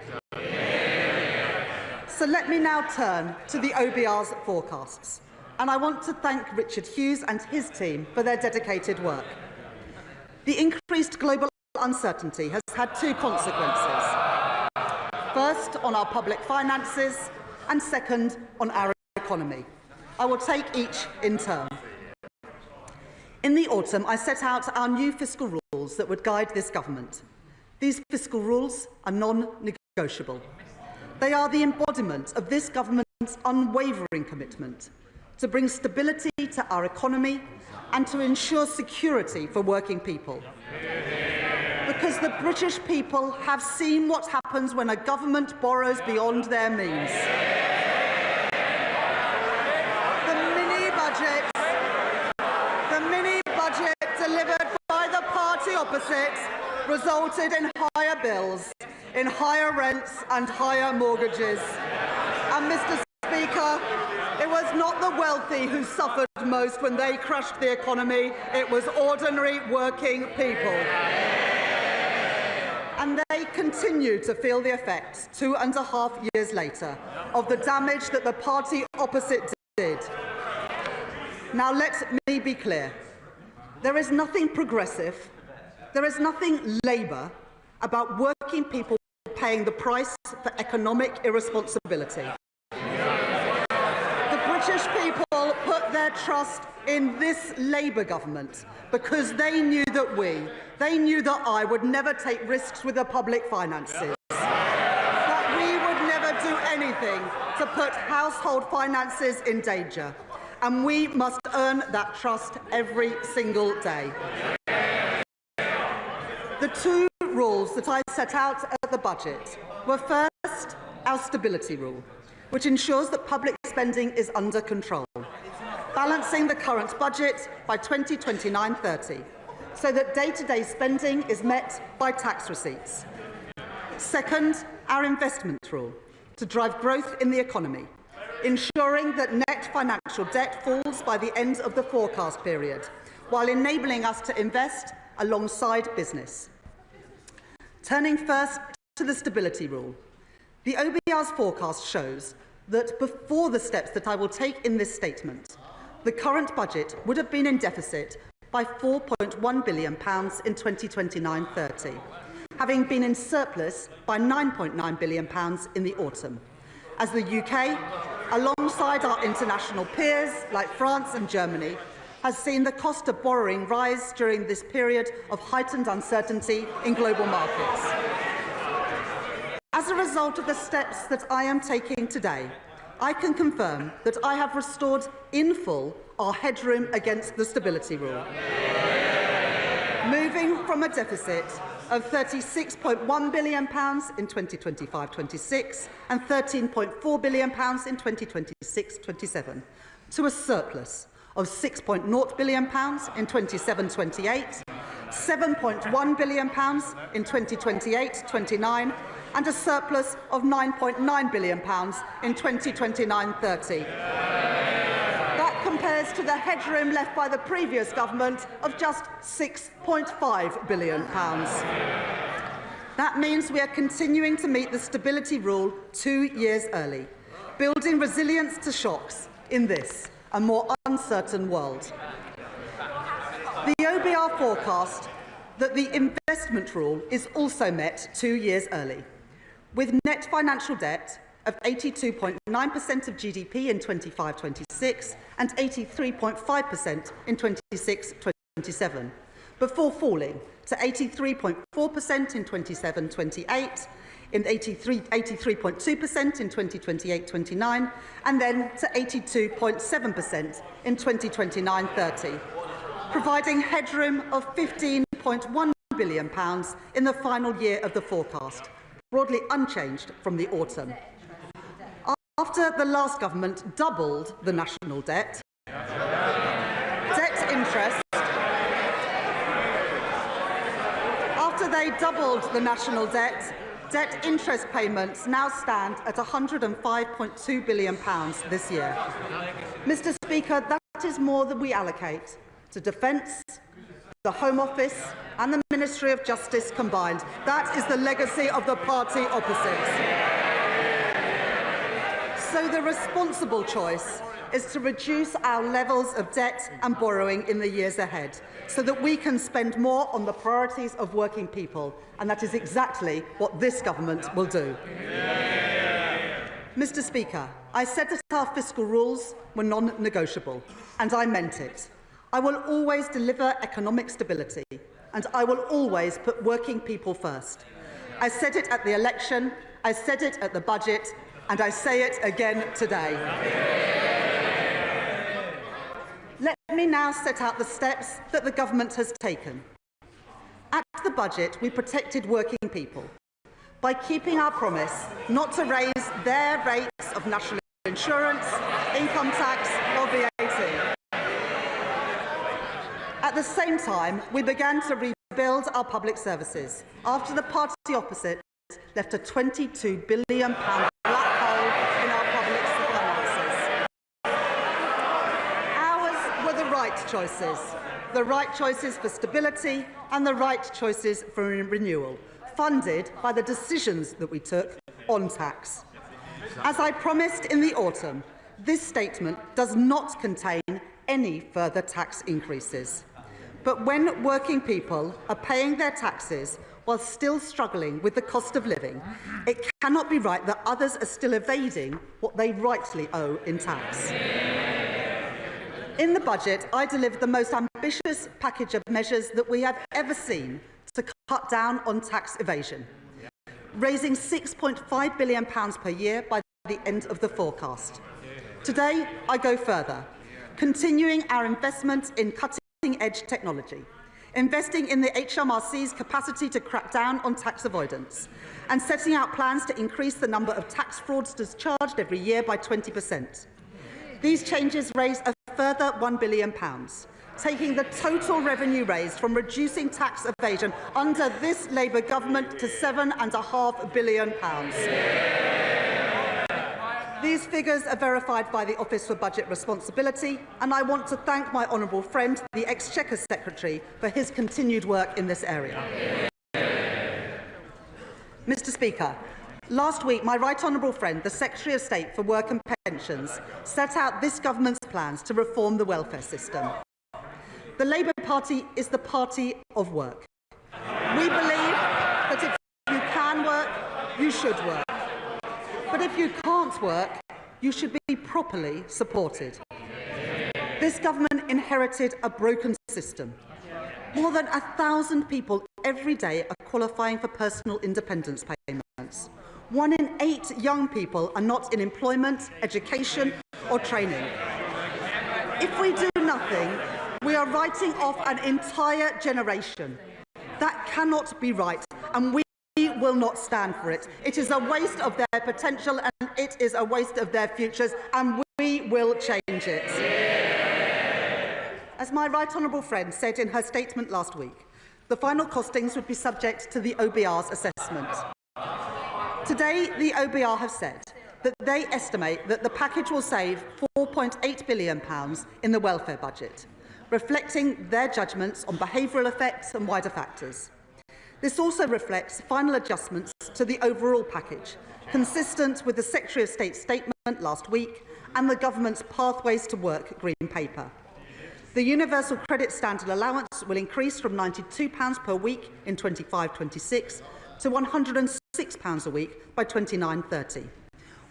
Speaker 22: So let me now turn to the OBR's forecasts, and I want to thank Richard Hughes and his team for their dedicated work. The increased global uncertainty has had two consequences. First, on our public finances, and second, on our economy. I will take each in turn. In the autumn, I set out our new fiscal rules that would guide this government. These fiscal rules are non-negotiable. They are the embodiment of this government's unwavering commitment to bring stability to our economy and to ensure security for working people. Because the British people have seen what happens when a government borrows beyond their means. The mini-budget delivered by the party opposite resulted in higher bills, in higher rents and higher mortgages. And Mr. Speaker, it was not the wealthy who suffered most when they crushed the economy, it was ordinary working people. And they continue to feel the effects 2.5 years later of the damage that the party opposite did. Now let me be clear. There is nothing progressive, there is nothing Labour about working people paying the price for economic irresponsibility. The British people put their trust in this Labour government because they knew that I would never take risks with the public finances, that we would never do anything to put household finances in danger, and we must earn that trust every single day. The two rules that I set out at the budget were first, our stability rule, which ensures that public spending is under control, balancing the current budget by 2029-30, so that day-to-day spending is met by tax receipts. Second, our investment rule, to drive growth in the economy, ensuring that net financial debt falls by the end of the forecast period, while enabling us to invest alongside business. Turning first to the stability rule, the OBR's forecast shows that before the steps that I will take in this statement, the current budget would have been in deficit by £4.1 billion in 2029-30, having been in surplus by £9.9 billion in the autumn, as the UK, alongside our international peers like France and Germany, has seen the cost of borrowing rise during this period of heightened uncertainty in global markets. As a result of the steps that I am taking today, I can confirm that I have restored in full our headroom against the stability rule, moving from a deficit of £36.1 billion in 2025-26 and £13.4 billion in 2026-27 to a surplus of £6.0 billion in 27-28, £7.1 billion in 2028-29 and a surplus of £9.9 billion in 2029-30. That compares to the headroom left by the previous government of just £6.5 billion. That means we are continuing to meet the stability rule 2 years early, building resilience to shocks in this, a more uncertain world. The OBR forecast that the investment rule is also met 2 years early, with net financial debt of 82.9% of GDP in 25-26 and 83.5% in 26-27, before falling to 83.4% in 27-28, in 83.2% in 2028-29, and then to 82.7% in 2029-30, providing headroom of £15.1 billion in the final year of the forecast, broadly unchanged from the autumn. After the last government doubled the national debt, debt interest payments now stand at £105.2 billion this year. Mr. Speaker, that is more than we allocate to defence, the Home Office and the Ministry of Justice combined. That is the legacy of the party opposites. So the responsible choice is to reduce our levels of debt and borrowing in the years ahead, so that we can spend more on the priorities of working people, and that is exactly what this government will do. Mr. Speaker, I said that our fiscal rules were non-negotiable, and I meant it. I will always deliver economic stability, and I will always put working people first. I said it at the election, I said it at the budget, and I say it again today. Let me now set out the steps that the government has taken. At the budget, we protected working people by keeping our promise not to raise their rates of national insurance, income tax or VAT. At the same time, we began to rebuild our public services after the party opposite left a £22 billion black hole in our public finances. Ours were the right choices for stability and the right choices for renewal, funded by the decisions that we took on tax. As I promised in the autumn, this statement does not contain any further tax increases. But when working people are paying their taxes while still struggling with the cost of living, it cannot be right that others are still evading what they rightly owe in tax. In the budget, I delivered the most ambitious package of measures that we have ever seen to cut down on tax evasion, raising £6.5 billion per year by the end of the forecast. Today, I go further, continuing our investment in cutting-edge technology, investing in the HMRC's capacity to crack down on tax avoidance, and setting out plans to increase the number of tax fraudsters charged every year by 20%. These changes raise a further £1 billion, taking the total revenue raised from reducing tax evasion under this Labour government to £7.5 billion. These figures are verified by the Office for Budget Responsibility, and I want to thank my honourable friend, the Exchequer Secretary, for his continued work in this area. Mr. Speaker, last week, my right honourable friend, the Secretary of State for Work and Pensions, set out this government's plans to reform the welfare system. The Labour Party is the party of work. We believe that if you can work, you should work. But if you can't work, you should be properly supported. This government inherited a broken system. More than 1,000 people every day are qualifying for personal independence payments. 1 in 8 young people are not in employment, education or training. If we do nothing, we are writing off an entire generation. That cannot be right, and we will not stand for it. It is a waste of their potential and it is a waste of their futures, and we will change it. As my right honourable friend said in her statement last week, the final costings would be subject to the OBR's assessment. Today, the OBR have said that they estimate that the package will save £4.8 billion in the welfare budget, reflecting their judgments on behavioural effects and wider factors. This also reflects final adjustments to the overall package, consistent with the Secretary of State's statement last week and the Government's Pathways to Work Green Paper. The Universal Credit Standard Allowance will increase from £92 per week in 25-26 to £106 a week by 29-30,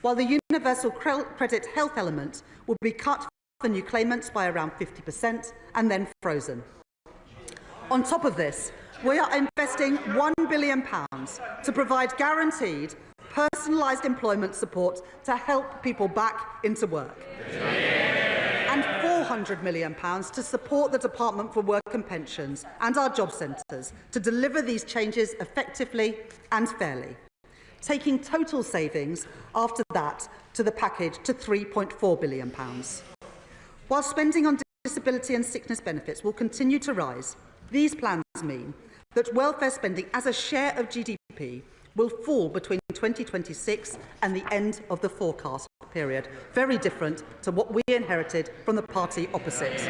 Speaker 22: while the Universal Credit Health element will be cut for new claimants by around 50% and then frozen. On top of this, we are investing £1 billion to provide guaranteed, personalised employment support to help people back into work, and £400 million to support the Department for Work and Pensions and our job centres to deliver these changes effectively and fairly, taking total savings after that to the package to £3.4 billion. While spending on disability and sickness benefits will continue to rise, these plans mean that welfare spending as a share of GDP will fall between 2026 and the end of the forecast period, very different to what we inherited from the party opposite.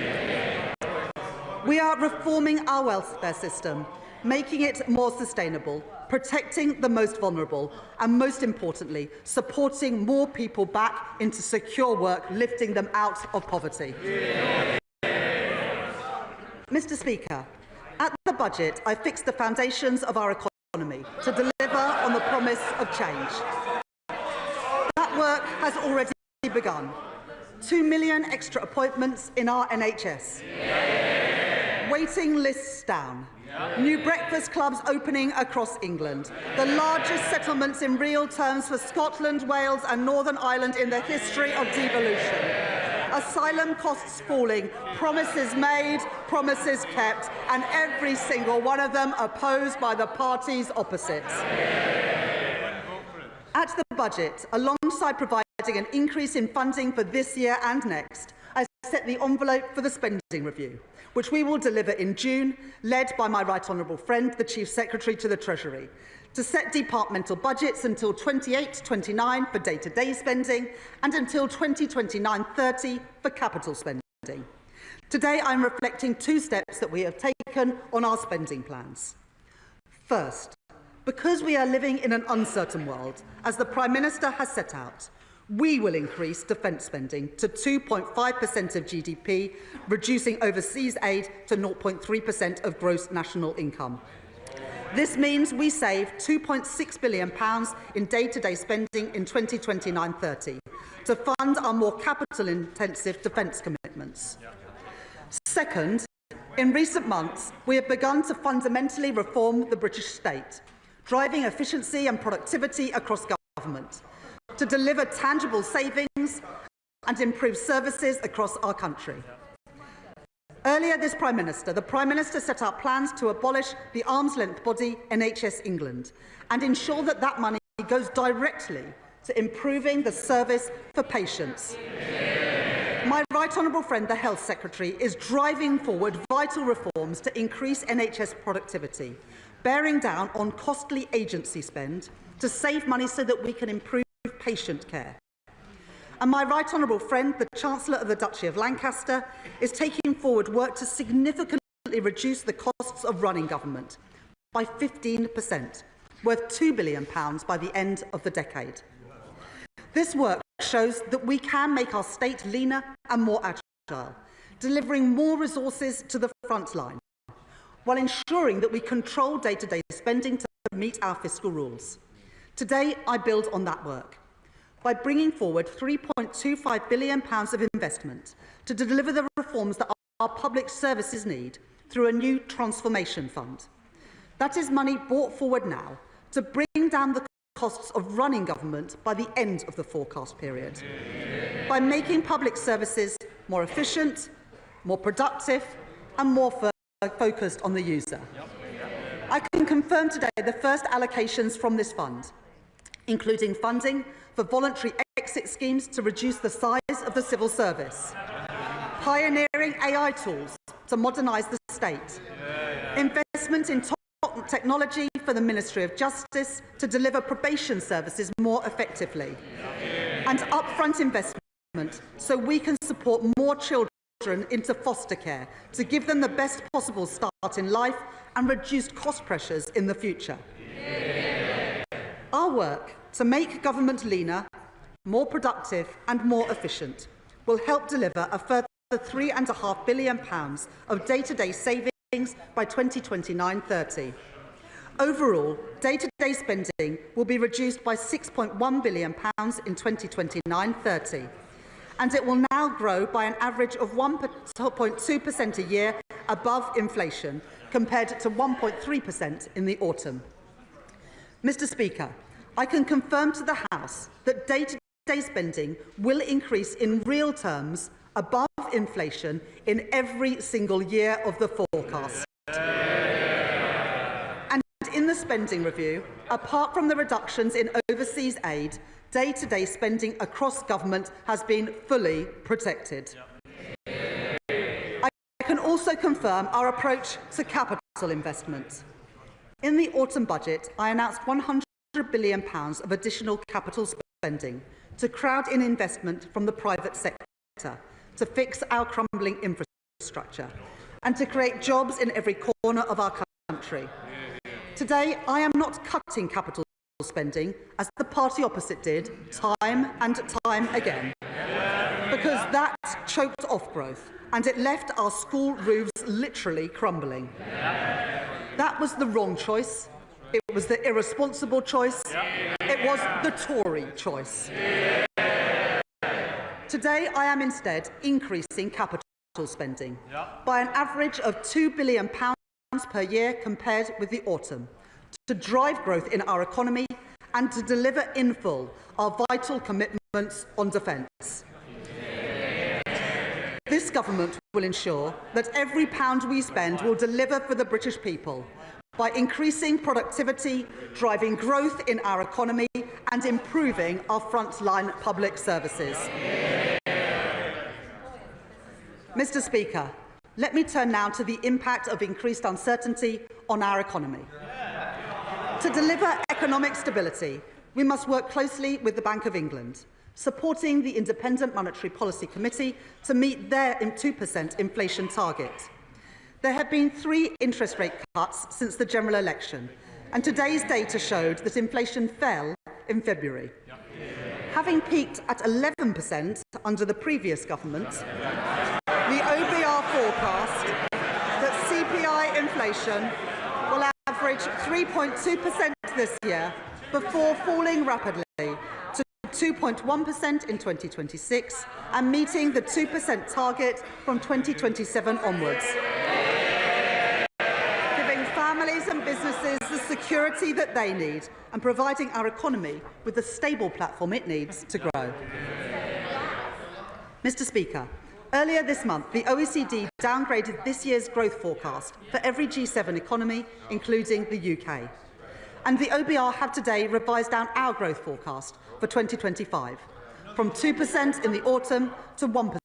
Speaker 22: We are reforming our welfare system, making it more sustainable, protecting the most vulnerable and, most importantly, supporting more people back into secure work, lifting them out of poverty. Mr. Speaker, at the budget, I fixed the foundations of our economy to deliver on the promise of change. That work has already begun. 2 million extra appointments in our NHS. Waiting lists down. New breakfast clubs opening across England. The largest settlements in real terms for Scotland, Wales and Northern Ireland in the history of devolution. Asylum costs falling, promises made, promises kept, and every single one of them opposed by the parties opposite. At the budget, alongside providing an increase in funding for this year and next, I set the envelope for the spending review, which we will deliver in June, led by my right honourable friend, the Chief Secretary to the Treasury, to set departmental budgets until 28-29 for day-to-day spending and until 2029-30 for capital spending. Today, I'm reflecting two steps that we have taken on our spending plans. First, because we are living in an uncertain world, as the Prime Minister has set out, we will increase defence spending to 2.5% of GDP, reducing overseas aid to 0.3% of gross national income. This means we save £2.6 billion in day-to-day spending in 2029-30 to fund our more capital-intensive defence commitments. Second, in recent months, we have begun to fundamentally reform the British state, driving efficiency and productivity across government, to deliver tangible savings and improve services across our country. Earlier the Prime Minister set out plans to abolish the arm's-length body NHS England and ensure that that money goes directly to improving the service for patients. My right honourable friend, the Health Secretary, is driving forward vital reforms to increase NHS productivity, bearing down on costly agency spend to save money so that we can improve patient care. And my right honourable friend, the Chancellor of the Duchy of Lancaster, is taking forward work to significantly reduce the costs of running government by 15%, worth £2 billion by the end of the decade. This work shows that we can make our state leaner and more agile, delivering more resources to the front line, while ensuring that we control day-to-day spending to meet our fiscal rules. Today, I build on that work by bringing forward £3.25 billion of investment to deliver the reforms that our public services need through a new transformation fund. That is money brought forward now to bring down the costs of running government by the end of the forecast period, by making public services more efficient, more productive and more focused on the user. I can confirm today the first allocations from this fund, including funding for voluntary exit schemes to reduce the size of the civil service, pioneering AI tools to modernise the state, investment in technology for the Ministry of Justice to deliver probation services more effectively, and upfront investment so we can support more children into foster care to give them the best possible start in life and reduce cost pressures in the future. Our work to make government leaner, more productive and more efficient will help deliver a further £3.5 billion of day-to-day savings by 2029-30. Overall, day-to-day spending will be reduced by £6.1 billion in 2029-30. And it will now grow by an average of 1.2% a year above inflation, compared to 1.3% in the autumn. Mr. Speaker, I can confirm to the House that day-to-day spending will increase in real terms above inflation in every single year of the forecast. And in the spending review, apart from the reductions in overseas aid, day-to-day spending across government has been fully protected. I can also confirm our approach to capital investment. In the autumn budget, I announced £100 billion of additional capital spending to crowd in investment from the private sector, to fix our crumbling infrastructure, and to create jobs in every corner of our country. Today, I am not cutting capital spending, as the party opposite did time and time again, because that choked off growth and it left our school roofs literally crumbling. That was the wrong choice. It was the irresponsible choice. It was the Tory choice. Today, I am instead increasing capital spending by an average of £2 billion per year compared with the autumn, to drive growth in our economy and to deliver in full our vital commitments on defence. This government will ensure that every pound we spend will deliver for the British people by increasing productivity, driving growth in our economy and improving our frontline public services. Mr. Speaker, let me turn now to the impact of increased uncertainty on our economy. To deliver economic stability, we must work closely with the Bank of England, supporting the Independent Monetary Policy Committee to meet their 2% inflation target. There have been 3 interest rate cuts since the general election, and today's data showed that inflation fell in February. Having peaked at 11% under the previous government, the OBR forecast that CPI inflation will average 3.2% this year before falling rapidly to 2.1% in 2026 and meeting the 2% target from 2027 onwards, giving families and businesses the security that they need and providing our economy with the stable platform it needs to grow. Mr. Speaker, earlier this month, the OECD downgraded this year's growth forecast for every G7 economy, including the UK. And the OBR have today revised down our growth forecast for 2025, from 2% in the autumn to 1%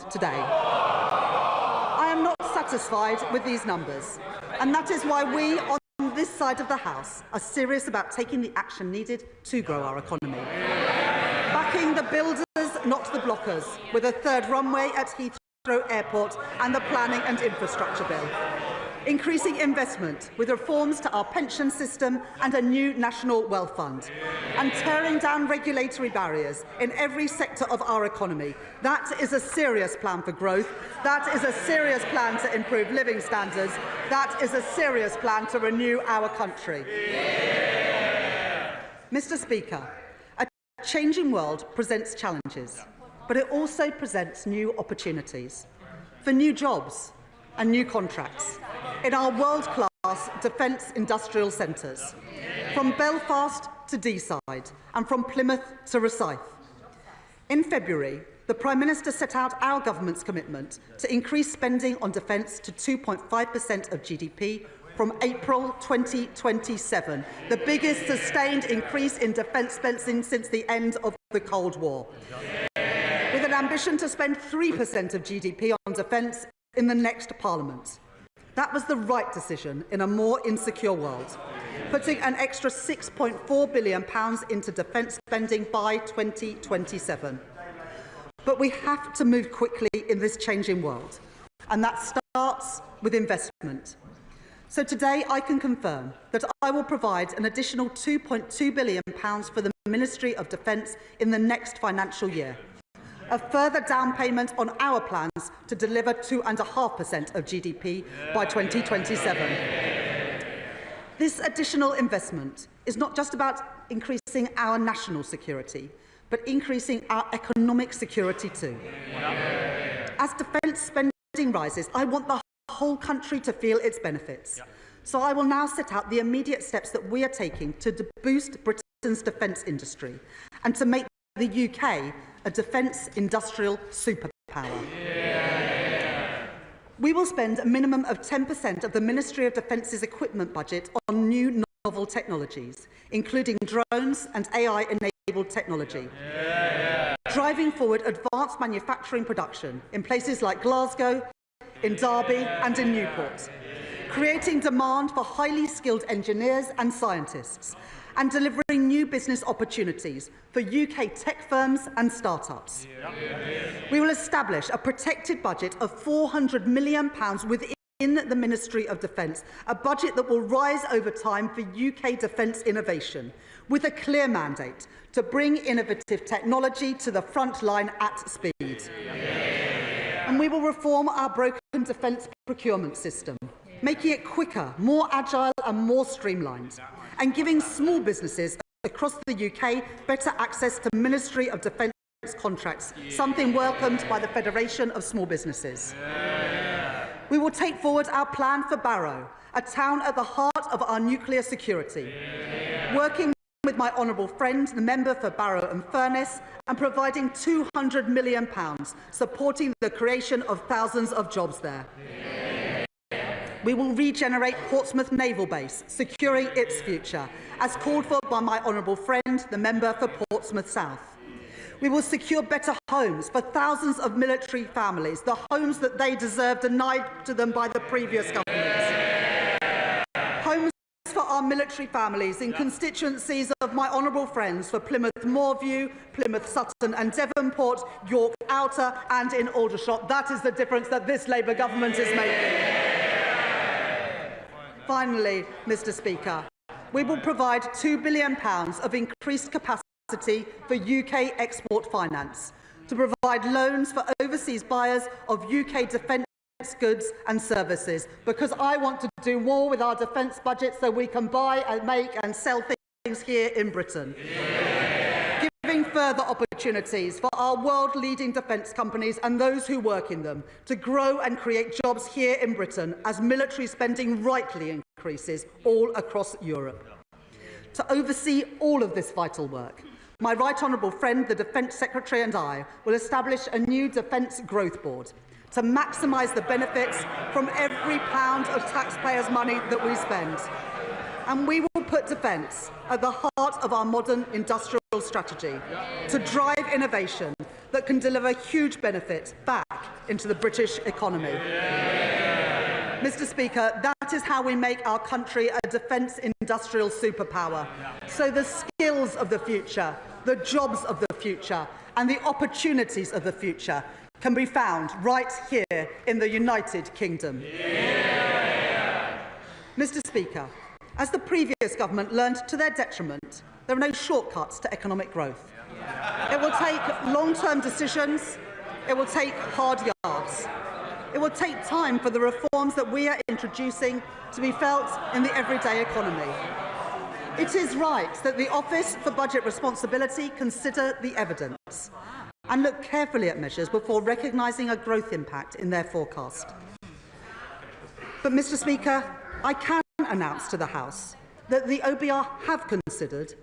Speaker 22: today. I am not satisfied with these numbers, and that is why we on this side of the House are serious about taking the action needed to grow our economy. Backing the builders, not the blockers, with a 3rd runway at Heathrow Airport and the Planning and Infrastructure Bill. Increasing investment with reforms to our pension system and a new national wealth fund. And tearing down regulatory barriers in every sector of our economy. That is a serious plan for growth. That is a serious plan to improve living standards. That is a serious plan to renew our country. Mr. Speaker, a changing world presents challenges, but it also presents new opportunities for new jobs and new contracts in our world-class defence industrial centres, from Belfast to Deeside and from Plymouth to Rosyth. In February, the Prime Minister set out our government's commitment to increase spending on defence to 2.5% of GDP from April 2027, the biggest sustained increase in defence spending since the end of the Cold War, with an ambition to spend 3% of GDP on defence in the next Parliament. That was the right decision in a more insecure world, putting an extra £6.4 billion into defence spending by 2027. But we have to move quickly in this changing world, and that starts with investment. So today I can confirm that I will provide an additional £2.2 billion for the Ministry of Defence in the next financial year, a further down payment on our plans to deliver 2.5% of GDP by 2027. This additional investment is not just about increasing our national security, but increasing our economic security too. As defence spending rises, I want the whole country to feel its benefits. So I will now set out the immediate steps that we are taking to boost Britain's defence industry and to make the UK a defence industrial superpower. We will spend a minimum of 10% of the Ministry of Defence's equipment budget on new novel technologies, including drones and AI-enabled technology, driving forward advanced manufacturing production in places like Glasgow, in Derby and in Newport, creating demand for highly skilled engineers and scientists, and delivering new business opportunities for UK tech firms and start-ups. We will establish a protected budget of £400 million within the Ministry of Defence, a budget that will rise over time for UK defence innovation, with a clear mandate to bring innovative technology to the front line at speed. And we will reform our broken defence procurement system, making it quicker, more agile and more streamlined, and giving small businesses across the UK better access to Ministry of Defence contracts, something welcomed by the Federation of Small Businesses. We will take forward our plan for Barrow, a town at the heart of our nuclear security, working with my honourable friend, the member for Barrow and Furness, and providing £200 million, supporting the creation of thousands of jobs there. We will regenerate Portsmouth Naval Base, securing its future, as called for by my honourable friend, the member for Portsmouth South. We will secure better homes for thousands of military families, the homes that they deserve, denied to them by the previous government. Homes for our military families in constituencies of my honourable friends for Plymouth Moorview, Plymouth Sutton and Devonport, York Outer and in Aldershot. That is the difference that this Labour government is making. Finally, Mr Speaker, we will provide £2 billion of increased capacity for UK export finance, to provide loans for overseas buyers of UK defence goods and services, because I want to do more with our defence budget so we can buy and make and sell things here in Britain. Giving further opportunities for our world-leading defence companies and those who work in them to grow and create jobs here in Britain as military spending rightly increases all across Europe. To oversee all of this vital work, my right honourable friend, the Defence Secretary, and I will establish a new Defence Growth Board to maximise the benefits from every pound of taxpayers' money that we spend. And we will put defence at the heart of our modern industrial strategy to drive innovation that can deliver huge benefits back into the British economy. Mr Speaker, that is how we make our country a defence industrial superpower. So the skills of the future, the jobs of the future and the opportunities of the future can be found right here in the United Kingdom. Mr Speaker, as the previous government learned to their detriment, there are no shortcuts to economic growth. It will take long-term decisions. It will take hard yards. It will take time for the reforms that we are introducing to be felt in the everyday economy. It is right that the Office for Budget Responsibility consider the evidence and look carefully at measures before recognising a growth impact in their forecast. But, Mr Speaker, I can announce to the House that the OBR have considered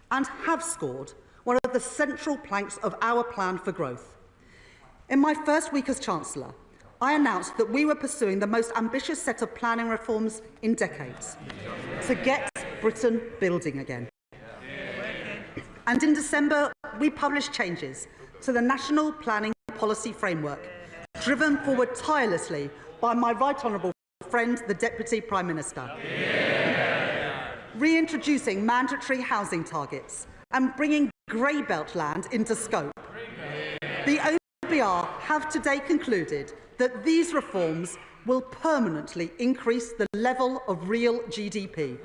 Speaker 22: and have scored one of the central planks of our plan for growth. In my first week as Chancellor, I announced that we were pursuing the most ambitious set of planning reforms in decades to get Britain building again. And in December, we published changes to the National Planning Policy Framework, driven forward tirelessly by my right honourable friend, the Deputy Prime Minister. Reintroducing mandatory housing targets and bringing grey belt land into scope. The OBR have today concluded that these reforms will permanently increase the level of real GDP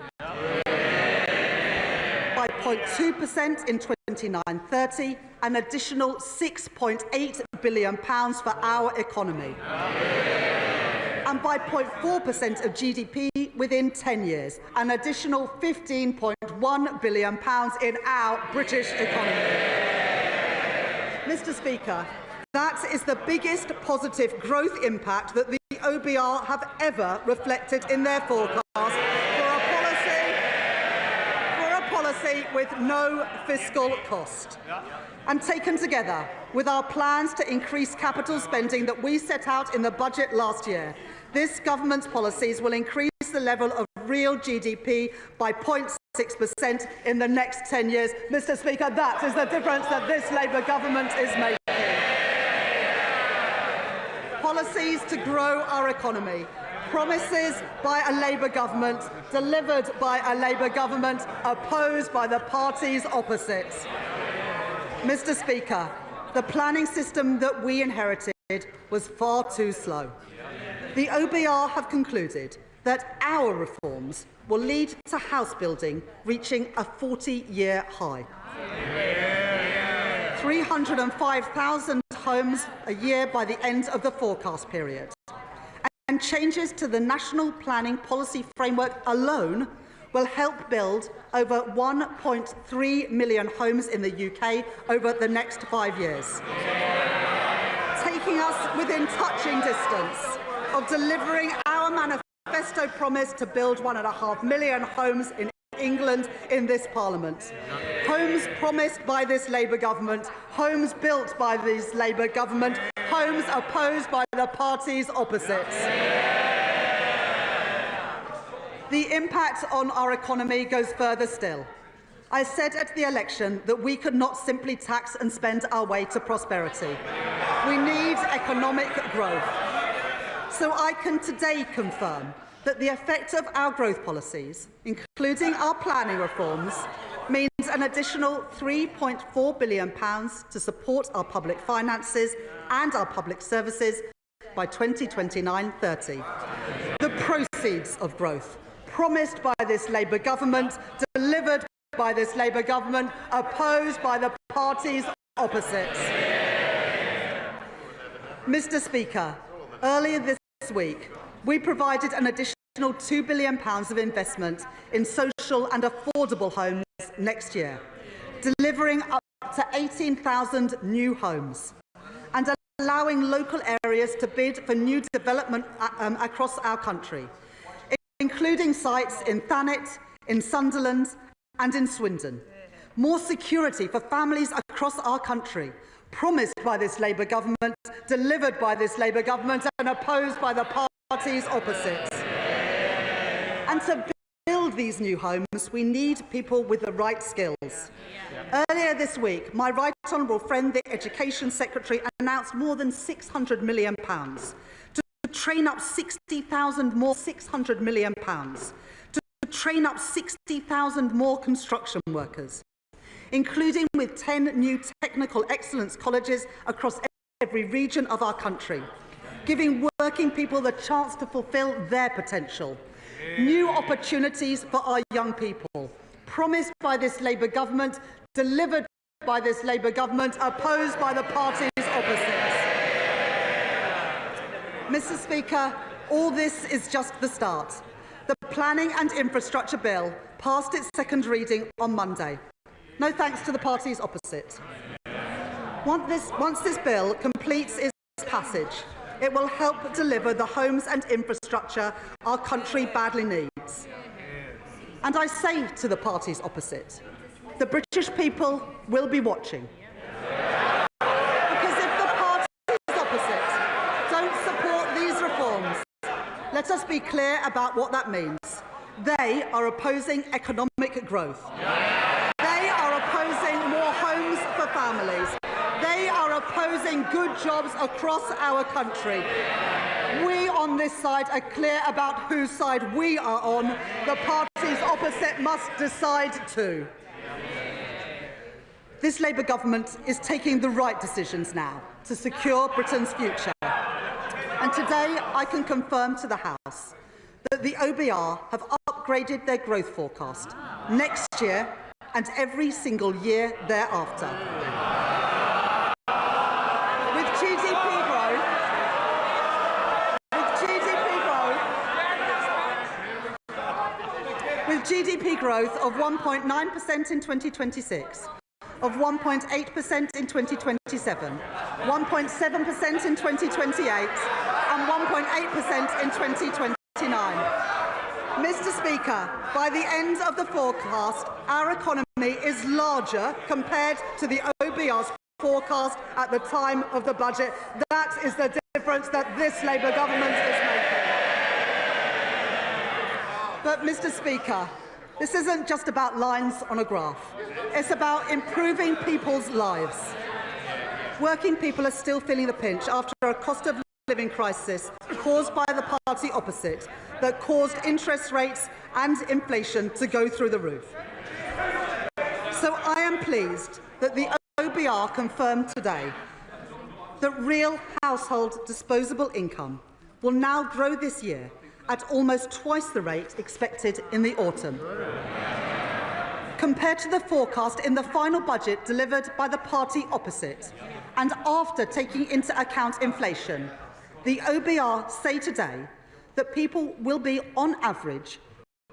Speaker 22: by 0.2% in 29-30, an additional £6.8 billion for our economy, and by 0.4% of GDP within 10 years, an additional £15.1 billion in our British economy. Mr. Speaker, that is the biggest positive growth impact that the OBR have ever reflected in their forecast for a policy with no fiscal cost. And taken together with our plans to increase capital spending that we set out in the budget last year, this government's policies will increase the level of real GDP by 0.6% in the next 10 years. Mr. Speaker, that is the difference that this Labour government is making. Policies to grow our economy. Promises by a Labour government, delivered by a Labour government, opposed by the parties opposite. Mr. Speaker, the planning system that we inherited was far too slow. The OBR have concluded that our reforms will lead to house building reaching a 40-year high. 305,000 homes a year by the end of the forecast period. And changes to the National Planning Policy Framework alone will help build over 1.3 million homes in the UK over the next 5 years, taking us within touching distance of delivering our manifesto promise to build 1.5 million homes in England in this Parliament. Homes promised by this Labour government, homes built by this Labour government, homes opposed by the parties opposite. The impact on our economy goes further still. I said at the election that we could not simply tax and spend our way to prosperity. We need economic growth. So I can today confirm that the effect of our growth policies, including our planning reforms, means an additional £3.4 billion to support our public finances and our public services by 2029-30. The proceeds of growth, promised by this Labour government, delivered by this Labour government, opposed by the parties opposite. Mr. Speaker, earlier this week, we provided an additional £2 billion of investment in social and affordable homes next year, delivering up to 18,000 new homes and allowing local areas to bid for new development across our country, including sites in Thanet, in Sunderland and in Swindon. More security for families across our country, promised by this Labour government, delivered by this Labour government and opposed by the parties opposite. And to build these new homes, we need people with the right skills. Earlier this week, my right honourable friend, the Education Secretary, announced more than £600 million to train up 60,000 more, £600 million to train up 60,000 more construction workers, including with 10 new technical excellence colleges across every region of our country, giving working people the chance to fulfil their potential. New opportunities for our young people, promised by this Labour government, delivered by this Labour government, opposed by the parties opposite. Mr. Speaker, all this is just the start. The Planning and Infrastructure Bill passed its second reading on Monday. No thanks to the parties opposite. Once this bill completes its passage, it will help deliver the homes and infrastructure our country badly needs. And I say to the parties opposite, the British people will be watching. Because if the parties opposite don't support these reforms, let us be clear about what that means. They are opposing economic growth. They are opposing more homes for families. They are opposing good jobs across our country. We on this side are clear about whose side we are on. The parties opposite must decide too. This Labour government is taking the right decisions now to secure Britain's future. And today I can confirm to the House that the OBR have upgraded their growth forecast next year and every single year thereafter. With GDP growth of 1.9% in 2026, of 1.8% in 2027, 1.7% in 2028 and 1.8% in 2029. Mr. Speaker, by the end of the forecast, our economy is larger compared to the OBR's forecast at the time of the budget. That is the difference that this Labour government is making. But, Mr. Speaker, this isn't just about lines on a graph. It's about improving people's lives. Working people are still feeling the pinch after a cost of living crisis caused by the party opposite that caused interest rates and inflation to go through the roof. So I am pleased that the OBR confirmed today that real household disposable income will now grow this year at almost twice the rate expected in the autumn. Compared to the forecast in the final budget delivered by the party opposite, and after taking into account inflation, the OBR say today that people will be, on average,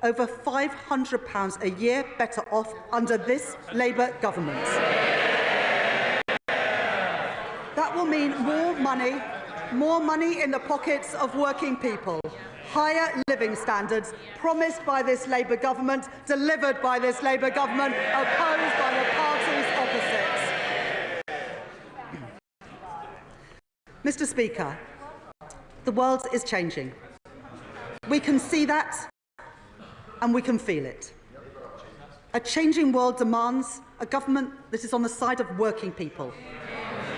Speaker 22: over £500 a year better off under this Labour government. That will mean more money in the pockets of working people, higher living standards promised by this Labour government, delivered by this Labour government, opposed by the parties opposite. Mr. Speaker, the world is changing. We can see that and we can feel it. A changing world demands a government that is on the side of working people,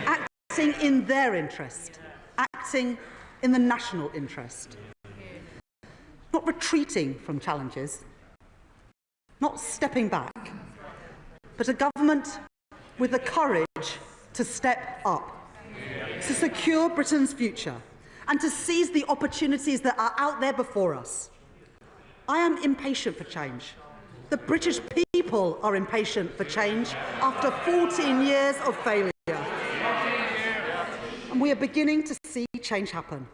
Speaker 22: acting in their interest, acting in the national interest. Not retreating from challenges, not stepping back, but a government with the courage to step up, to secure Britain's future and to seize the opportunities that are out there before us. I am impatient for change. The British people are impatient for change after 14 years of failure. And we are beginning to see change happen.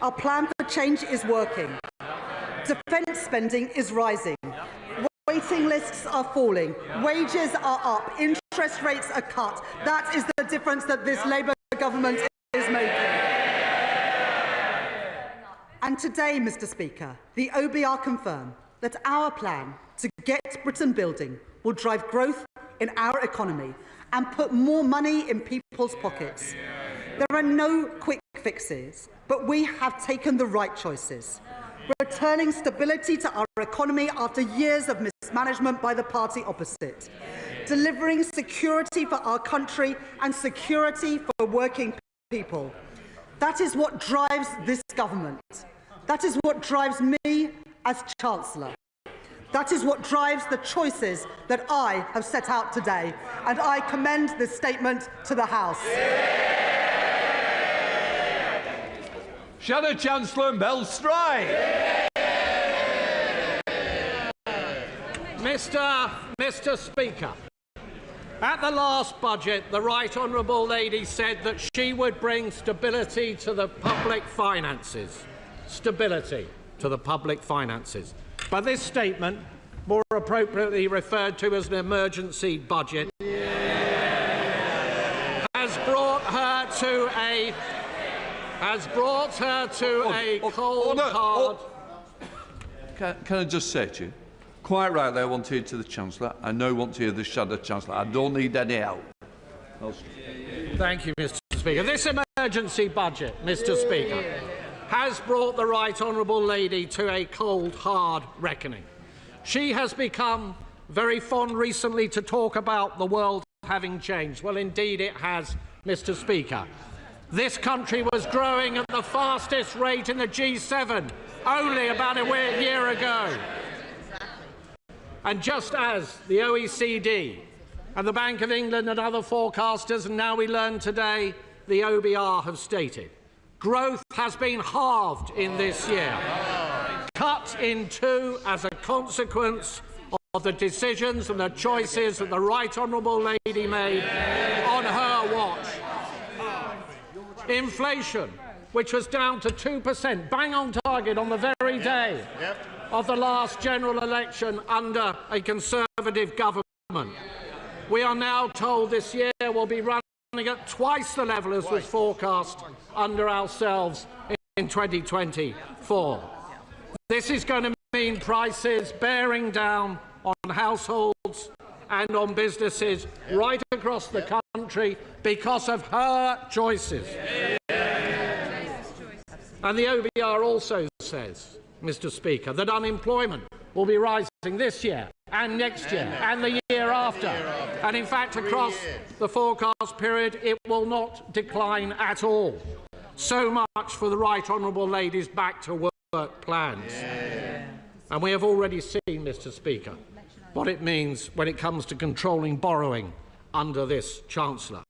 Speaker 22: Our plan for change is working. Defence spending is rising. Waiting lists are falling. Wages are up. Interest rates are cut. That is the difference that this Labour government is making. And today, Mr. Speaker, the OBR confirm that our plan to get Britain building will drive growth in our economy and put more money in people's pockets. There are no quick fixes, but we have taken the right choices, returning stability to our economy after years of mismanagement by the party opposite, delivering security for our country and security for working people. That is what drives this government. That is what drives me as Chancellor. That is what drives the choices that I have set out today. And I commend this statement to the House.
Speaker 2: Shadow Chancellor Mel Stride.
Speaker 3: Mr. Speaker, at the last budget, the Right Honourable Lady said that she would bring stability to the public finances. Stability to the public finances. But this statement, more appropriately referred to as an emergency budget, has brought her to a cold, hard...
Speaker 2: Can I just say to you, quite rightly I want to hear to the Chancellor. I now want to hear the Shadow Chancellor. I don't need any help.
Speaker 3: Thank you, Mr. Speaker. This emergency budget, Mr. Speaker, has brought the Right Honourable Lady to a cold, hard reckoning. She has become very fond recently to talk about the world having changed. Well, indeed it has, Mr. Speaker. This country was growing at the fastest rate in the G7 only about a year ago. And just as the OECD and the Bank of England and other forecasters, and now we learn today, the OBR have stated, growth has been halved in this year, cut in two as a consequence of the decisions and the choices that the Right Honourable Lady made on her watch. Inflation, which was down to 2%, bang on target on the very day of the last general election under a Conservative government. We are now told this year will be running at twice the level as was forecast under ourselves in 2024. This is going to mean prices bearing down on households and on businesses right across the country because of her choices. And the OBR also says, Mr. Speaker, that unemployment will be rising this year and next year and the year after. And in fact, across the forecast period, it will not decline at all. So much for the Right Honourable Lady's back-to-work plans. And we have already seen, Mr. Speaker, what it means when it comes to controlling borrowing under this Chancellor.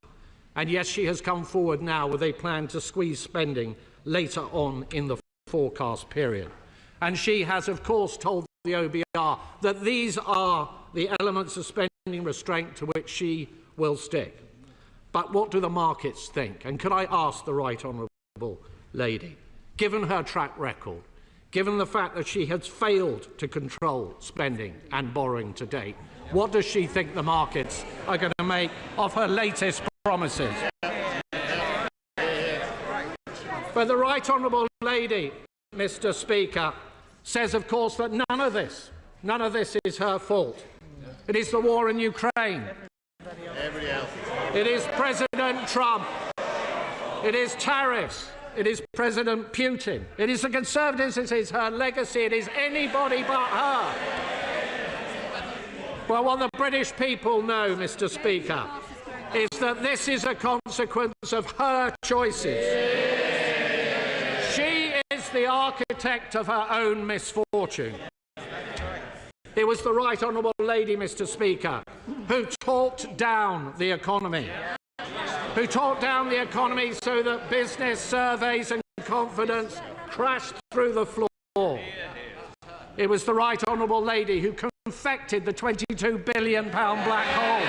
Speaker 3: And yes, she has come forward now with a plan to squeeze spending later on in the forecast period. And she has, of course, told the OBR that these are the elements of spending restraint to which she will stick. But what do the markets think? And could I ask the Right Honourable Lady, given her track record, given the fact that she has failed to control spending and borrowing to date, what does she think the markets are going to make of her latest promises? But the Right Honourable Lady, Mr. Speaker, says, of course, that none of this is her fault. It is the war in Ukraine. It is President Trump. It is tariffs. It is President Putin. It is the Conservatives. It is her legacy. It is anybody but her. Well, what the British people know, Mr. Speaker, is that this is a consequence of her choices. She is the architect of her own misfortune. It was the Right Honourable Lady, Mr. Speaker, who talked down the economy. Who talked down the economy so that business surveys and confidence crashed through the floor. It was the Right Honourable Lady who confected the £22 billion black hole.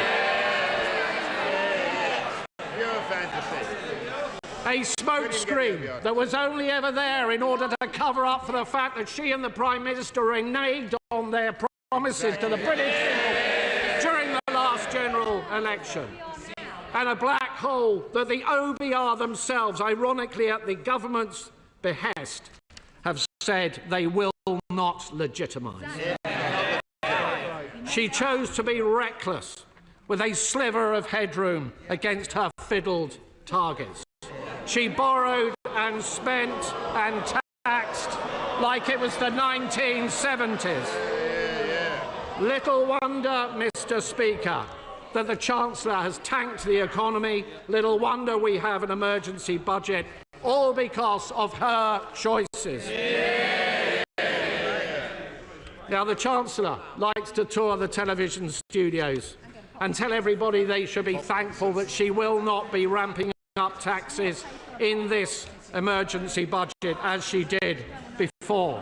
Speaker 3: A smokescreen that was only ever there in order to cover up for the fact that she and the Prime Minister reneged on their promises to the British people during the last general election. And a black hole that the OBR themselves, ironically at the government's behest, have said they will not legitimise. She chose to be reckless with a sliver of headroom against her fiddled targets. She borrowed and spent and taxed like it was the 1970s. Little wonder, Mr. Speaker, that the Chancellor has tanked the economy. Little wonder we have an emergency budget, all because of her choices. Now, the Chancellor likes to tour the television studios and tell everybody they should be thankful that she will not be ramping up taxes in this emergency budget as she did before.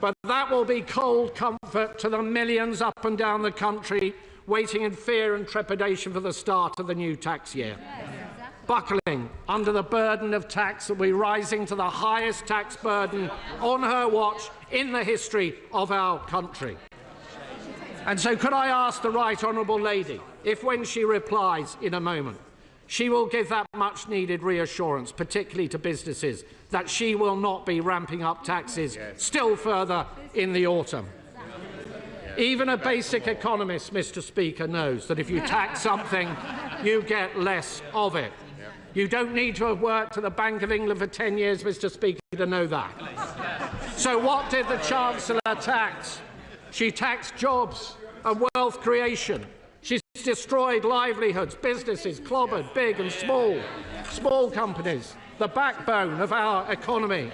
Speaker 3: But that will be cold comfort to the millions up and down the country waiting in fear and trepidation for the start of the new tax year. Buckling under the burden of tax that will be rising to the highest tax burden on her watch in the history of our country. And so could I ask the Right Honourable Lady if, when she replies in a moment, she will give that much-needed reassurance, particularly to businesses, that she will not be ramping up taxes still further in the autumn. Even a basic economist, Mr. Speaker, knows that if you tax something, you get less of it. You don't need to have worked at the Bank of England for 10 years, Mr. Speaker, to know that. So what did the Chancellor tax? She taxed jobs and wealth creation. She's destroyed livelihoods, businesses, clobbered, big and small. Small companies, the backbone of our economy.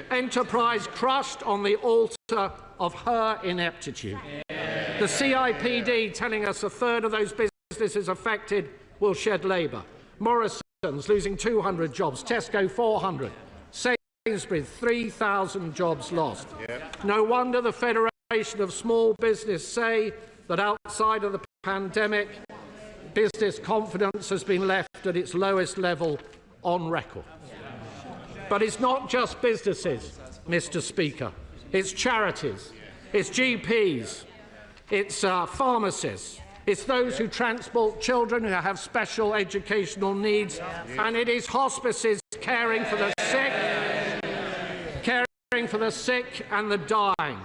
Speaker 3: Enterprise crushed on the altar of her ineptitude. The CIPD telling us a third of those businesses affected will shed labour. Morrison's losing 200 jobs, Tesco 400, Sainsbury's 3,000 jobs lost. No wonder the Federation of Small Business say that outside of the pandemic, business confidence has been left at its lowest level on record. But it's not just businesses, Mr. Speaker. It's charities, it's GPs, it's pharmacists, it's those who transport children who have special educational needs, and it is hospices caring for the sick and the dying.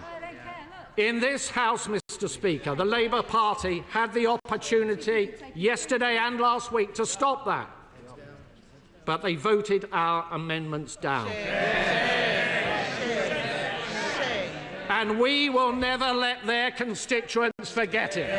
Speaker 3: In this House, Mr. Speaker, the Labour Party had the opportunity yesterday and last week to stop that, but they voted our amendments down. And we will never let their constituents forget it.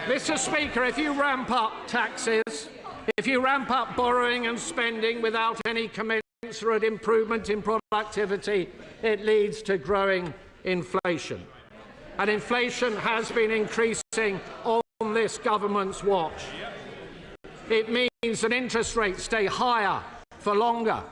Speaker 3: Mr. Speaker, if you ramp up taxes, if you ramp up borrowing and spending without any commensurate improvement in productivity, it leads to growing inflation. And inflation has been increasing on this government's watch. It means that interest rates stay higher for longer.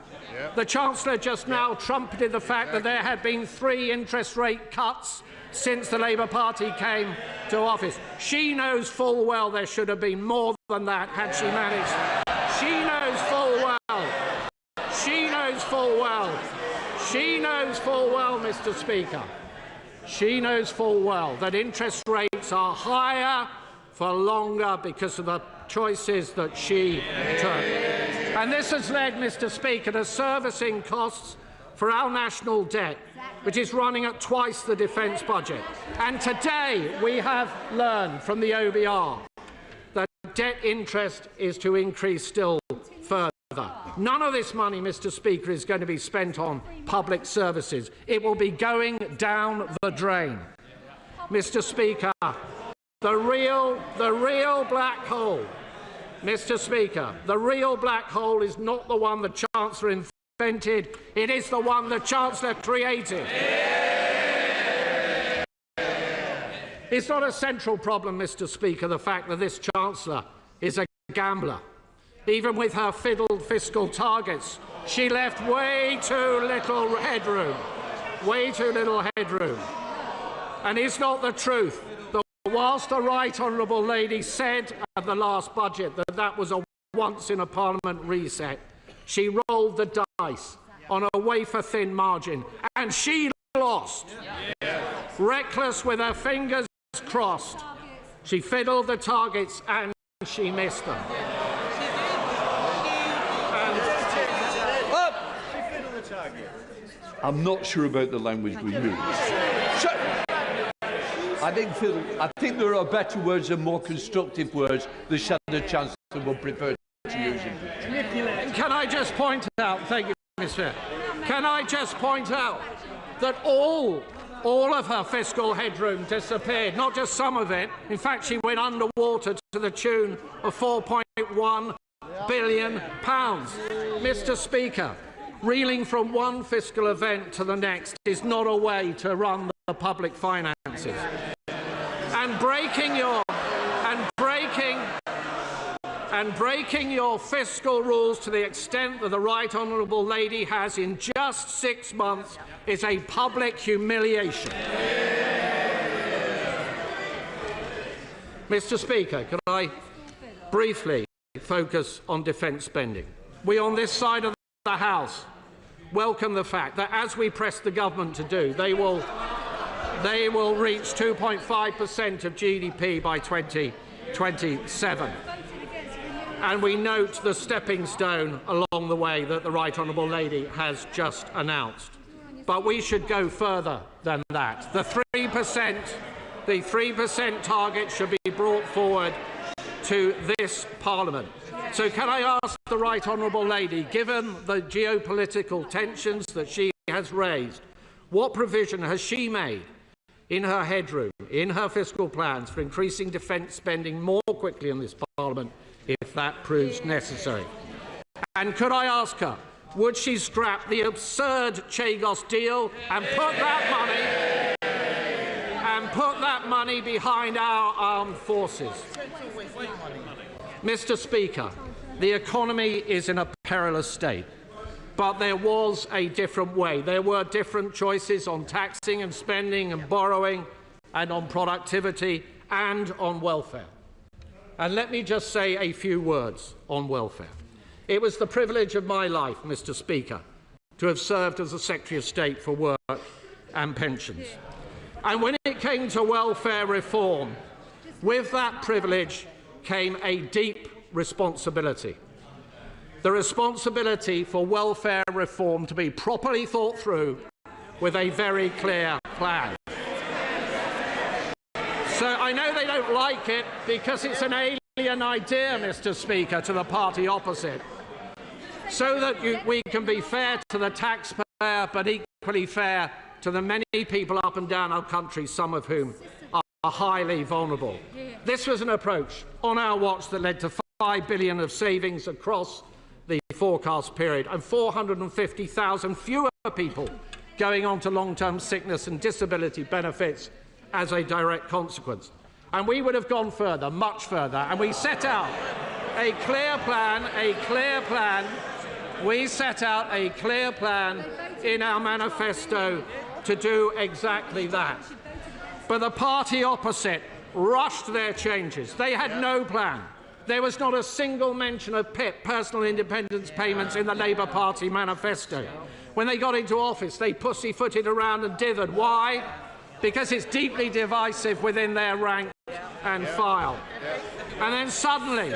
Speaker 3: The Chancellor just now trumpeted the fact that there had been 3 interest rate cuts since the Labour Party came to office. She knows full well there should have been more than that had she managed. She knows full well. She knows full well. She knows full well, Mr. Speaker. She knows full well that interest rates are higher for longer because of the choices that she took. And this has led, Mr. Speaker, to servicing costs for our national debt, which is running at twice the defence budget. And today we have learned from the OBR that debt interest is to increase still further. None of this money, Mr. Speaker, is going to be spent on public services. It will be going down the drain. Mr. Speaker, the real black hole, Mr. Speaker, the real black hole is not the one the Chancellor invented, it is the one the Chancellor created. It's not a central problem, Mr. Speaker, the fact that this Chancellor is a gambler. Even with her fiddled fiscal targets, she left way too little headroom. Way too little headroom. And it's not the truth that whilst the Right Honourable Lady said at the last budget that that was a once-in-a-Parliament reset, she rolled the dice on a wafer-thin margin, and she lost. Reckless with her fingers crossed, she fiddled the targets and she missed them.
Speaker 2: I'm not sure about the language we use. I think there are better words and more constructive words the Shadow Chancellor would prefer to use.
Speaker 3: Can I just point out, thank you, Mr. Can I just point out that all of her fiscal headroom disappeared, not just some of it. In fact, she went underwater to the tune of £4.1 billion. Mr. Speaker, reeling from one fiscal event to the next is not a way to run the public finances. And breaking your fiscal rules to the extent that the Right Honourable Lady has in just 6 months is a public humiliation. Mr. Speaker, can I briefly focus on defence spending? We on this side of the House welcome the fact that, as we press the government to do, they will reach 2.5% of GDP by 2027. And we note the stepping stone along the way that the Right Honourable Lady has just announced. But we should go further than that. The 3% target should be brought forward to this Parliament. So can I ask the Right Honourable Lady, given the geopolitical tensions that she has raised, what provision has she made in her headroom, in her fiscal plans, for increasing defence spending more quickly in this Parliament if that proves necessary. And could I ask her, would she scrap the absurd Chagos deal and put that money behind our armed forces? Mr. Speaker, the economy is in a perilous state, but there was a different way. There were different choices on taxing and spending and borrowing and on productivity and on welfare. And let me just say a few words on welfare. It was the privilege of my life, Mr. Speaker, to have served as the Secretary of State for Work and Pensions. And when it came to welfare reform, with that privilege came a deep responsibility. The responsibility for welfare reform to be properly thought through with a very clear plan. So I know they don't like it because it's an alien idea, Mr. Speaker, to the party opposite, so that we can be fair to the taxpayer but equally fair to the many people up and down our country, some of whom are highly vulnerable. This was an approach on our watch that led to $5 billion of savings across the forecast period and 450,000 fewer people going on to long-term sickness and disability benefits as a direct consequence. And we would have gone further, much further, and we set out a clear plan, we set out a clear plan in our manifesto to do exactly that. But the party opposite rushed their changes. They had no plan. There was not a single mention of PIP, personal independence payments, in the Labour Party manifesto. When they got into office, they pussyfooted around and dithered. Why? Because it's deeply divisive within their rank and file. And then suddenly,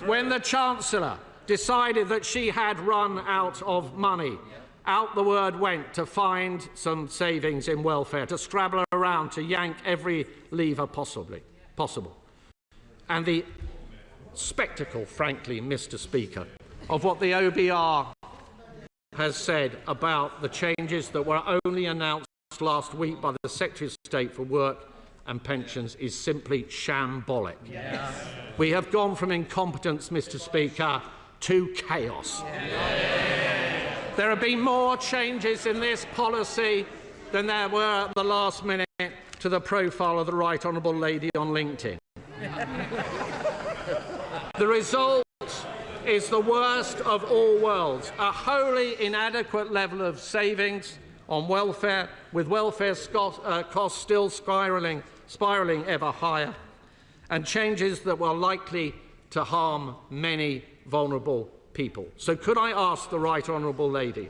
Speaker 3: when the Chancellor decided that she had run out of money, out the word went to find some savings in welfare, to scrabble around, to yank every lever possible. And the spectacle, frankly, Mr. Speaker, of what the OBR has said about the changes that were only announced last week by the Secretary of State for Work and Pensions is simply shambolic. Yeah. We have gone from incompetence, Mr. Speaker, to chaos. Yeah. There have been more changes in this policy than there were at the last minute to the profile of the Right Honourable Lady on LinkedIn. The result is the worst of all worlds, a wholly inadequate level of savings on welfare, with welfare costs still spiralling ever higher, and changes that were likely to harm many vulnerable people. So could I ask the Right Honourable Lady,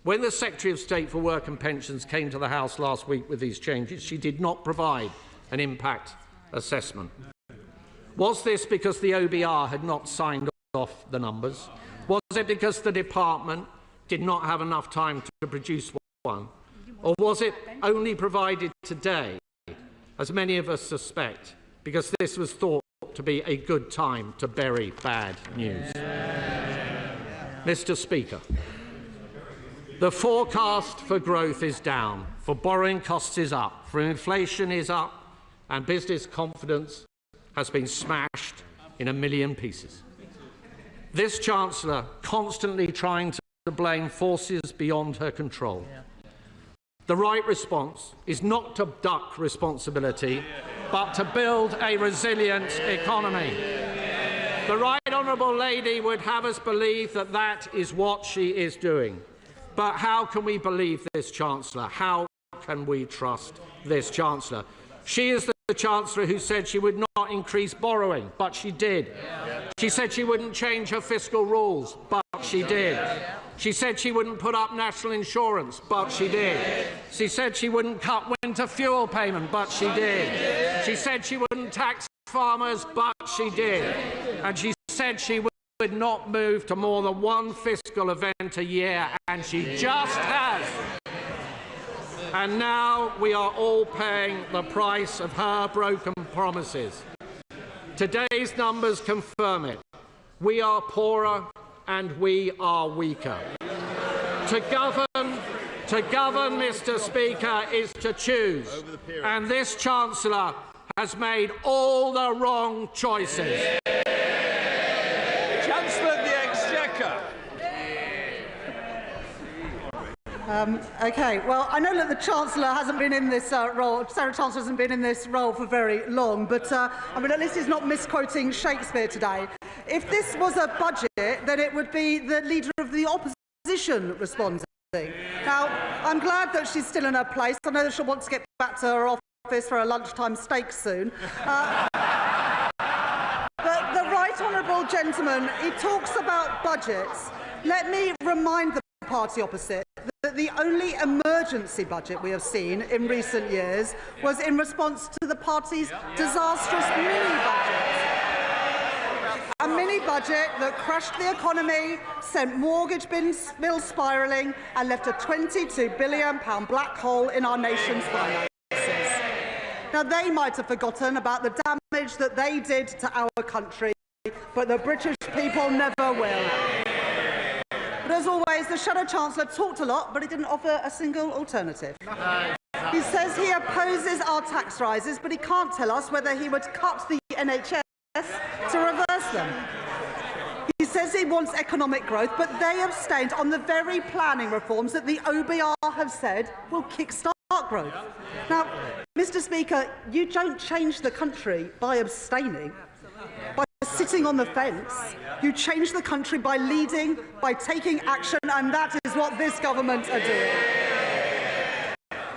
Speaker 3: when the Secretary of State for Work and Pensions came to the House last week with these changes, she did not provide an impact assessment. Was this because the OBR had not signed off the numbers? Was it because the department did not have enough time to produce one? Or was it only provided today, as many of us suspect, because this was thought to be a good time to bury bad news? Mr. Speaker, the forecast for growth is down, for borrowing costs is up, for inflation is up, and business confidence has been smashed in a million pieces. This Chancellor constantly trying to blame forces beyond her control. The right response is not to duck responsibility, but to build a resilient economy. The Right Honourable Lady would have us believe that that is what she is doing. But how can we believe this Chancellor? How can we trust this Chancellor? She is the Chancellor who said she would not increase borrowing, but she did. She said she wouldn't change her fiscal rules, but she did. She said she wouldn't put up national insurance, but she did. She said she wouldn't cut winter fuel payment, but she did. She said she wouldn't tax farmers, but she did. And she said she would not move to more than one fiscal event a year, and she just has. And now we are all paying the price of her broken promises. Today's numbers confirm it. We are poorer and we are weaker. To govern, Mr. Speaker, is to choose. And this Chancellor has made all the wrong choices.
Speaker 22: Okay, well, I know that the Chancellor hasn't been in this role, Sarah Chancellor hasn't been in this role for very long, but I mean, at least he's not misquoting Shakespeare today. If this was a budget, then it would be the Leader of the Opposition responding. Now, I'm glad that she's still in her place. I know that she'll want to get back to her office for a lunchtime steak soon. But the right honourable gentleman, he talks about budgets. Let me remind the party opposite that the only emergency budget we have seen in recent years was in response to the party's disastrous mini-budget. A mini-budget that crushed the economy, sent mortgage bills spiralling and left a £22 billion black hole in our nation's finances. Now, they might have forgotten about the damage that they did to our country, but the British people never will. But as always, the Shadow Chancellor talked a lot, but he didn't offer a single alternative. He says he opposes our tax rises, but he can't tell us whether he would cut the NHS to reverse them. He says he wants economic growth, but they abstained on the very planning reforms that the OBR have said will kickstart growth. Now, Mr. Speaker, you don't change the country by abstaining, by sitting on the fence. You change the country by leading, by taking action, and that is what this government are doing.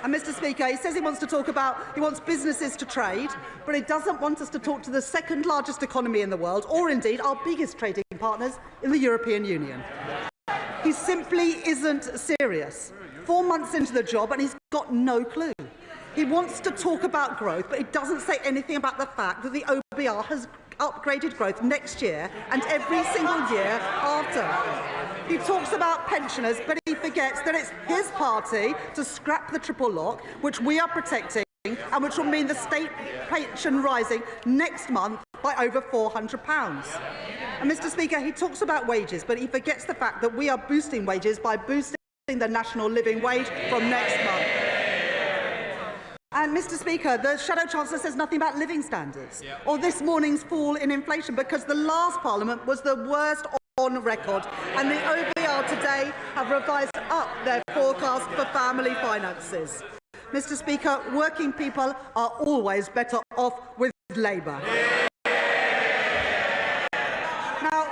Speaker 22: And Mr. Speaker, he says he wants businesses to trade, but he doesn't want us to talk to the second largest economy in the world, or indeed our biggest trading partners in the European Union. He simply isn't serious. 4 months into the job and he's got no clue. He wants to talk about growth, but he doesn't say anything about the fact that the OBR has upgraded growth next year and every single year after. He talks about pensioners, but he forgets that it's his party to scrap the triple lock, which we are protecting, and which will mean the state pension rising next month by over £400. And Mr. Speaker, he talks about wages, but he forgets the fact that we are boosting wages by boosting the national living wage from next month. And, Mr. Speaker, the Shadow Chancellor says nothing about living standards or this morning's fall in inflation, because the last Parliament was the worst on record, and the OBR today have revised up their forecast for family finances. Mr. Speaker, working people are always better off with Labour. Now,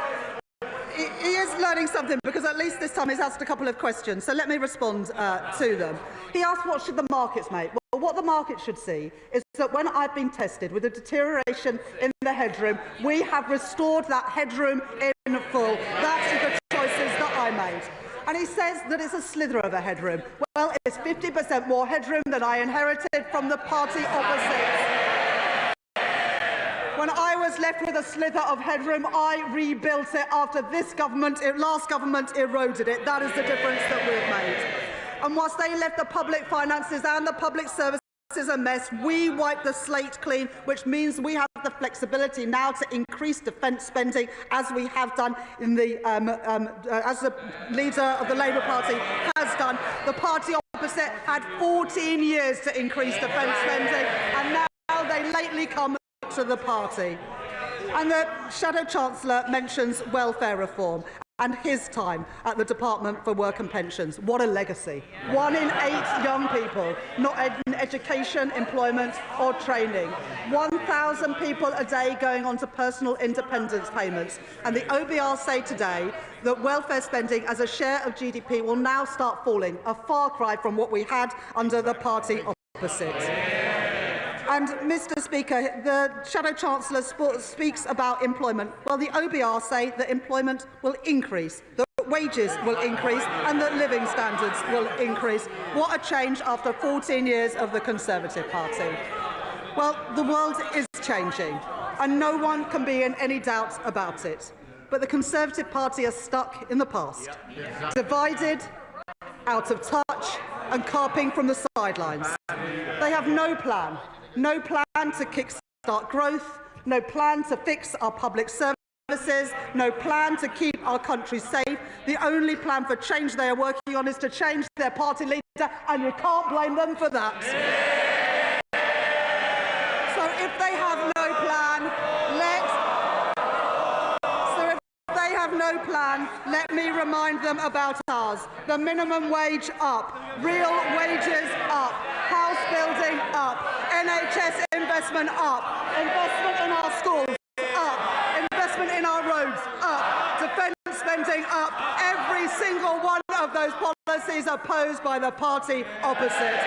Speaker 22: he is learning something, because at least this time he's asked a couple of questions, so let me respond to them. He asked what should the markets make. Well, what the market should see is that when I've been tested with a deterioration in the headroom, we have restored that headroom in full. That's the choices that I made. And he says that it's a slither of a headroom. Well, it's 50% more headroom than I inherited from the party opposite. When I was left with a slither of headroom, I rebuilt it after this government, last government, eroded it. That is the difference that we've made. And whilst they left the public finances and the public services a mess, we wiped the slate clean, which means we have the flexibility now to increase defence spending, as we have done in the as the leader of the Labour Party has done. The party opposite had 14 years to increase defence spending, and now they lately come to the party. And the Shadow Chancellor mentions welfare reform and his time at the Department for Work and Pensions. What a legacy. 1 in 8 young people not in education, employment or training. 1,000 people a day going on to personal independence payments. And the OBR say today that welfare spending as a share of GDP will now start falling, a far cry from what we had under the party opposite. And, Mr. Speaker, the Shadow Chancellor speaks about employment. Well, the OBR say that employment will increase, that wages will increase and that living standards will increase. What a change after 14 years of the Conservative Party. Well, the world is changing, and no one can be in any doubt about it. But the Conservative Party are stuck in the past, divided, out of touch and carping from the sidelines. They have no plan. No plan to kick-start growth, no plan to fix our public services, no plan to keep our country safe. The only plan for change they are working on is to change their party leader, and you can't blame them for that. So if they have no plan, let me remind them about ours. The minimum wage up, real wages up, house building up, NHS investment up, investment in our schools up, investment in our roads up, defence spending up. Every single one of those policies opposed by the party opposite.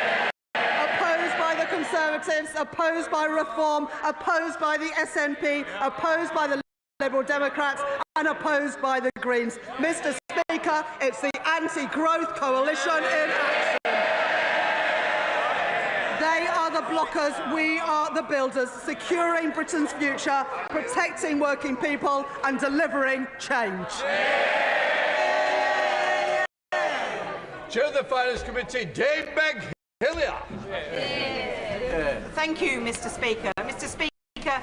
Speaker 22: Opposed by the Conservatives, opposed by Reform, opposed by the SNP, opposed by the Liberal Democrats and opposed by the Greens. Mr Speaker, it's the anti-growth coalition in action. They are the blockers, we are the builders, securing Britain's future, protecting working people and delivering change.
Speaker 2: Chair of the Finance Committee, Dame Meg Hillier.
Speaker 4: Thank you, Mr Speaker. Mr Speaker,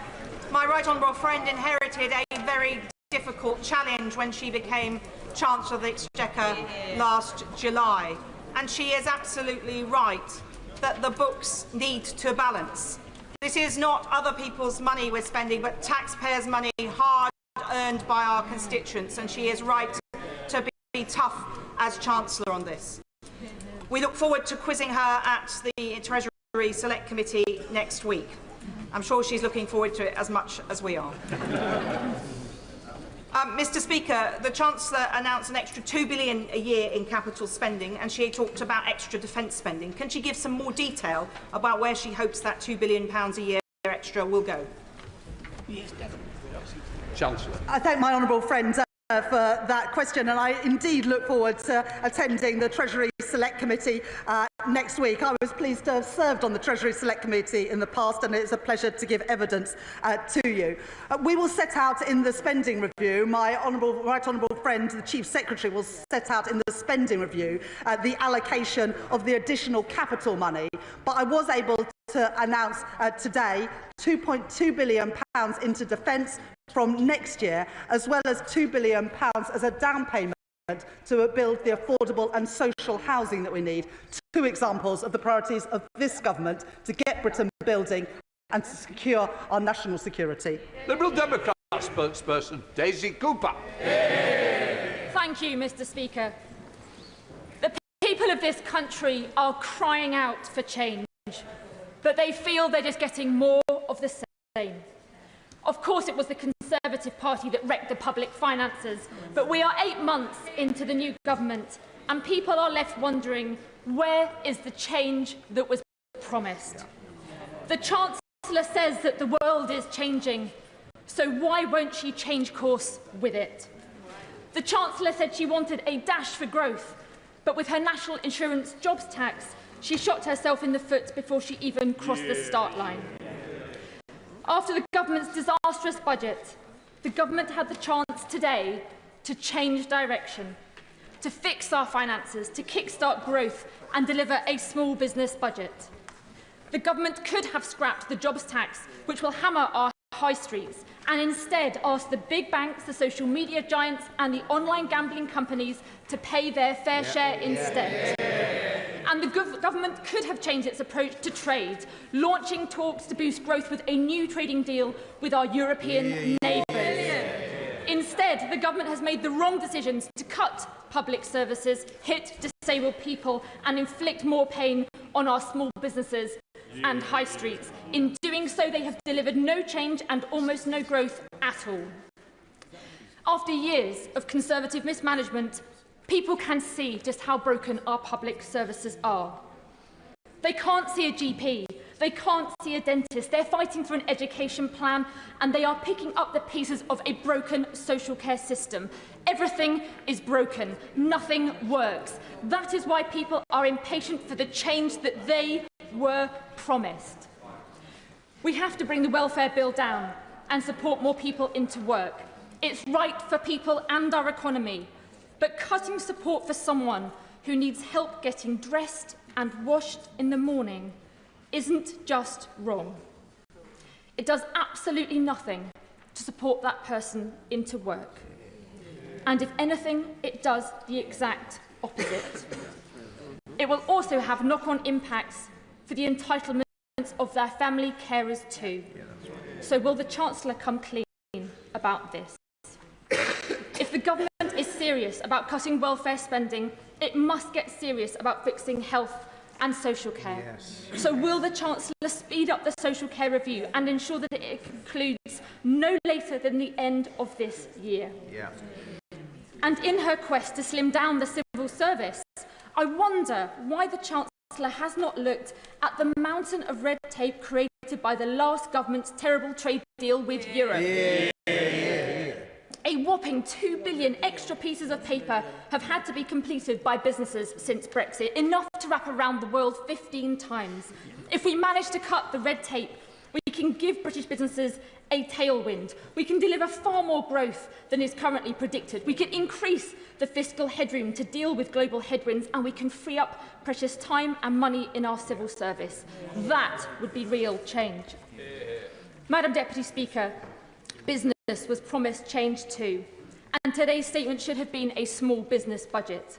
Speaker 4: my right honourable friend inherited a very difficult challenge when she became Chancellor of the Exchequer last July. And she is absolutely right that the books need to balance. This is not other people's money we're spending, but taxpayers' money hard earned by our constituents. And she is right to be tough as Chancellor on this. We look forward to quizzing her at the Treasury Select Committee next week. I'm sure she's looking forward to it as much as we are. Mr Speaker, the Chancellor announced an extra £2 billion a year in capital spending, and she talked about extra defence spending. Can she give some more detail about where she hopes that £2 billion a year extra will go?
Speaker 2: Chancellor.
Speaker 22: I thank my honourable friend for that question, and I indeed look forward to attending the Treasury Select Committee next week. I was pleased to have served on the Treasury Select Committee in the past, and it's a pleasure to give evidence to you. We will set out in the spending review, my right honourable friend, the Chief Secretary, will set out in the spending review the allocation of the additional capital money, but I was able to announce today £2.2 billion into defence from next year, as well as £2 billion as a down payment to build the affordable and social housing that we need. Two examples of the priorities of this government to get Britain building and to secure our national security.
Speaker 2: Liberal Democrat spokesperson Daisy Cooper.
Speaker 5: Thank you, Mr Speaker. The people of this country are crying out for change, but they feel they're just getting more of the same. Of course, it was the Conservative Party that wrecked the public finances, but we are 8 months into the new government, and people are left wondering, where is the change that was promised? The Chancellor says that the world is changing, so why won't she change course with it? The Chancellor said she wanted a dash for growth, but with her national insurance jobs tax, she shot herself in the foot before she even crossed the start line. After the government's disastrous budget, the government had the chance today to change direction, to fix our finances, to kickstart growth and deliver a small business budget. The government could have scrapped the jobs tax, which will hammer our high streets, and instead ask the big banks, the social media giants and the online gambling companies to pay their fair share instead. And the government could have changed its approach to trade, launching talks to boost growth with a new trading deal with our European neighbours. Instead, the government has made the wrong decisions to cut public services, hit disabled people and inflict more pain on our small businesses and high streets. In doing so, they have delivered no change and almost no growth at all. After years of Conservative mismanagement, people can see just how broken our public services are. They can't see a GP, they can't see a dentist, they're fighting for an education plan, and they are picking up the pieces of a broken social care system. Everything is broken, nothing works. That is why people are impatient for the change that they were promised. We have to bring the welfare bill down and support more people into work. It's right for people and our economy. But cutting support for someone who needs help getting dressed and washed in the morning isn't just wrong. It does absolutely nothing to support that person into work. And if anything, it does the exact opposite. It will also have knock-on impacts for the entitlements of their family carers too. So will the Chancellor come clean about this? If the government government is serious about cutting welfare spending, it must get serious about fixing health and social care. Yes. So will the Chancellor speed up the social care review and ensure that it concludes no later than the end of this year? Yeah. And in her quest to slim down the civil service, I wonder why the Chancellor has not looked at the mountain of red tape created by the last government's terrible trade deal with Europe. A whopping 2 billion extra pieces of paper have had to be completed by businesses since Brexit, enough to wrap around the world 15 times. If we manage to cut the red tape, we can give British businesses a tailwind. We can deliver far more growth than is currently predicted. We can increase the fiscal headroom to deal with global headwinds, and we can free up precious time and money in our civil service. That would be real change. Madam Deputy Speaker, business was promised change too, and today's statement should have been a small business budget.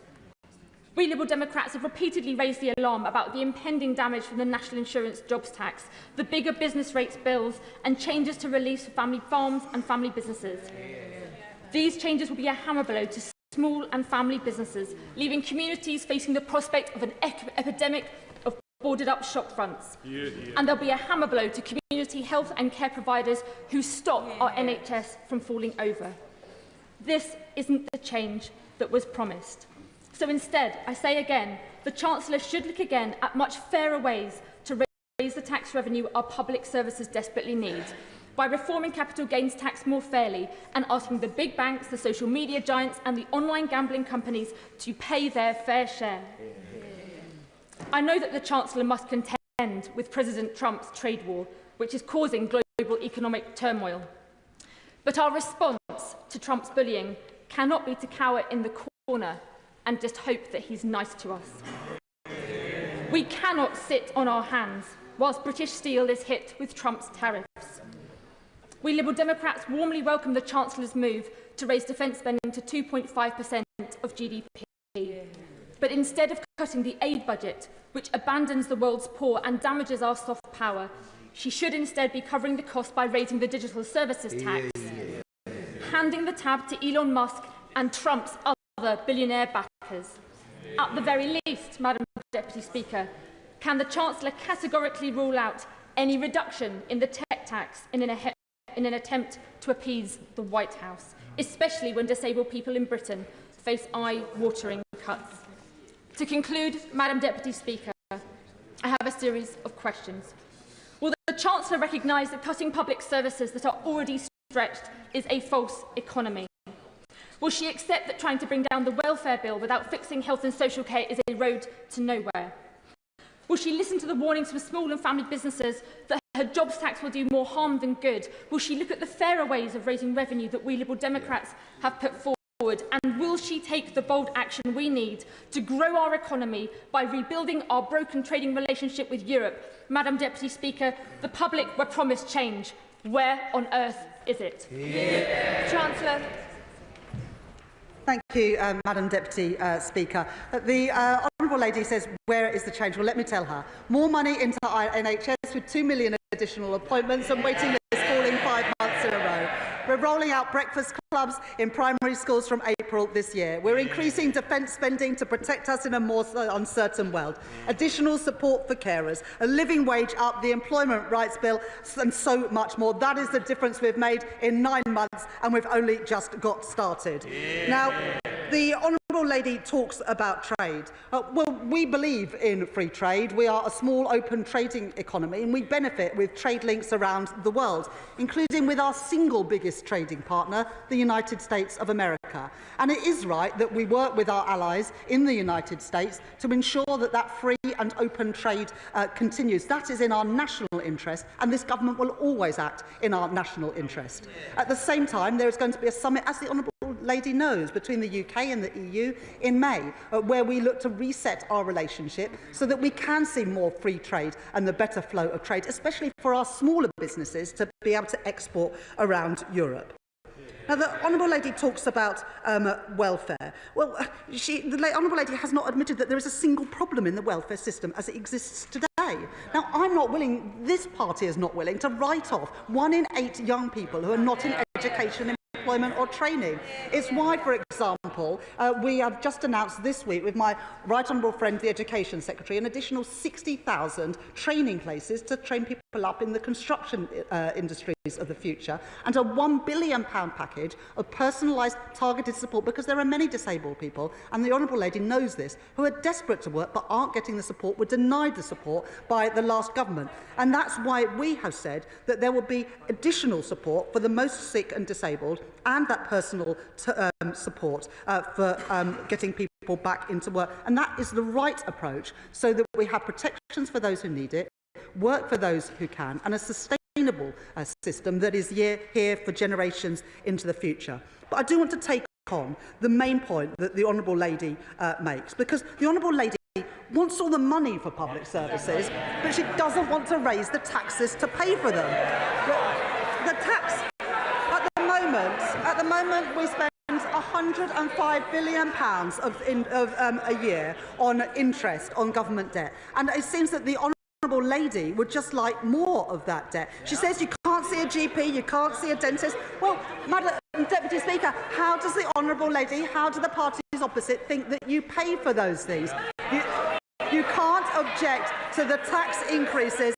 Speaker 5: We Liberal Democrats have repeatedly raised the alarm about the impending damage from the National Insurance Jobs Tax, the bigger business rates bills and changes to reliefs for family farms and family businesses. These changes will be a hammer blow to small and family businesses, leaving communities facing the prospect of an epidemic of boarded-up shop fronts. And there'll be a hammer blow to community health and care providers who stop our NHS from falling over. This isn't the change that was promised. So instead, I say again, the Chancellor should look again at much fairer ways to raise the tax revenue our public services desperately need, by reforming capital gains tax more fairly and asking the big banks, the social media giants and the online gambling companies to pay their fair share. I know that the Chancellor must contend with President Trump's trade war, which is causing global economic turmoil. But our response to Trump's bullying cannot be to cower in the corner and just hope that he's nice to us. We cannot sit on our hands whilst British steel is hit with Trump's tariffs. We Liberal Democrats warmly welcome the Chancellor's move to raise defence spending to 2.5% of GDP. But instead of cutting the aid budget, which abandons the world's poor and damages our soft power, she should instead be covering the cost by raising the digital services tax, handing the tab to Elon Musk and Trump's other billionaire backers. At the very least, Madam Deputy Speaker, can the Chancellor categorically rule out any reduction in the tech tax in an attempt to appease the White House, especially when disabled people in Britain face eye-watering cuts? To conclude, Madam Deputy Speaker, I have a series of questions. Will the Chancellor recognise that cutting public services that are already stretched is a false economy? Will she accept that trying to bring down the welfare bill without fixing health and social care is a road to nowhere? Will she listen to the warnings from small and family businesses that her jobs tax will do more harm than good? Will she look at the fairer ways of raising revenue that we Liberal Democrats have put forward? And will she take the bold action we need to grow our economy by rebuilding our broken trading relationship with Europe? Madam Deputy Speaker, the public were promised change. Where on earth is it? Chancellor.
Speaker 22: Thank you, Madam Deputy Speaker. The Honourable Lady says, where is the change? Well, let me tell her. More money into our NHS with 2 million additional appointments and waiting lists falling 5 months in a row. We're rolling out breakfast clubs in primary schools from April this year. We're increasing defence spending to protect us in a more uncertain world. Additional support for carers, a living wage up, the Employment Rights Bill, and so much more. That is the difference we've made in 9 months, and we've only just got started. Now, the Honourable Lady talks about trade. Well, we believe in free trade. We are a small, open trading economy, and we benefit with trade links around the world, including with our single biggest trading partner, the United States of America. And it is right that we work with our allies in the United States to ensure that that free and open trade continues. That is in our national interest, and this government will always act in our national interest. At the same time, there is going to be a summit, as the Honourable Lady knows, between the UK and the EU in May, where we look to reset our relationship so that we can see more free trade and the better flow of trade, especially for our smaller businesses to be able to export around Europe. Now, the Honourable Lady talks about welfare. Well, the Honourable Lady has not admitted that there is a single problem in the welfare system as it exists today. Now, I'm not willing, this party is not willing, to write off 1 in 8 young people who are not in education employment or training. It's why, for example, we have just announced this week with my right honourable friend, the Education Secretary, an additional 60,000 training places to train people up in the construction industries of the future, and a £1 billion package of personalised targeted support, because there are many disabled people, and the Honourable Lady knows this, who are desperate to work but aren't getting the support, were denied the support by the last government. And that's why we have said that there will be additional support for the most sick and disabled, and that personal support for getting people back into work. And that is the right approach, so that we have protections for those who need it, work for those who can, and a sustainable system that is here for generations into the future. But I do want to take on the main point that the Honourable Lady makes, because the Honourable Lady wants all the money for public services, but she doesn't want to raise the taxes to pay for them. The tax, at the moment we spend £105 billion a year on interest on government debt, and it seems that the Honourable Lady would just like more of that debt. She says you can't see a GP, you can't see a dentist. Well, Madam Deputy Speaker, how does the Honourable Lady, how do the parties opposite think that you pay for those things? You can't object to the tax increases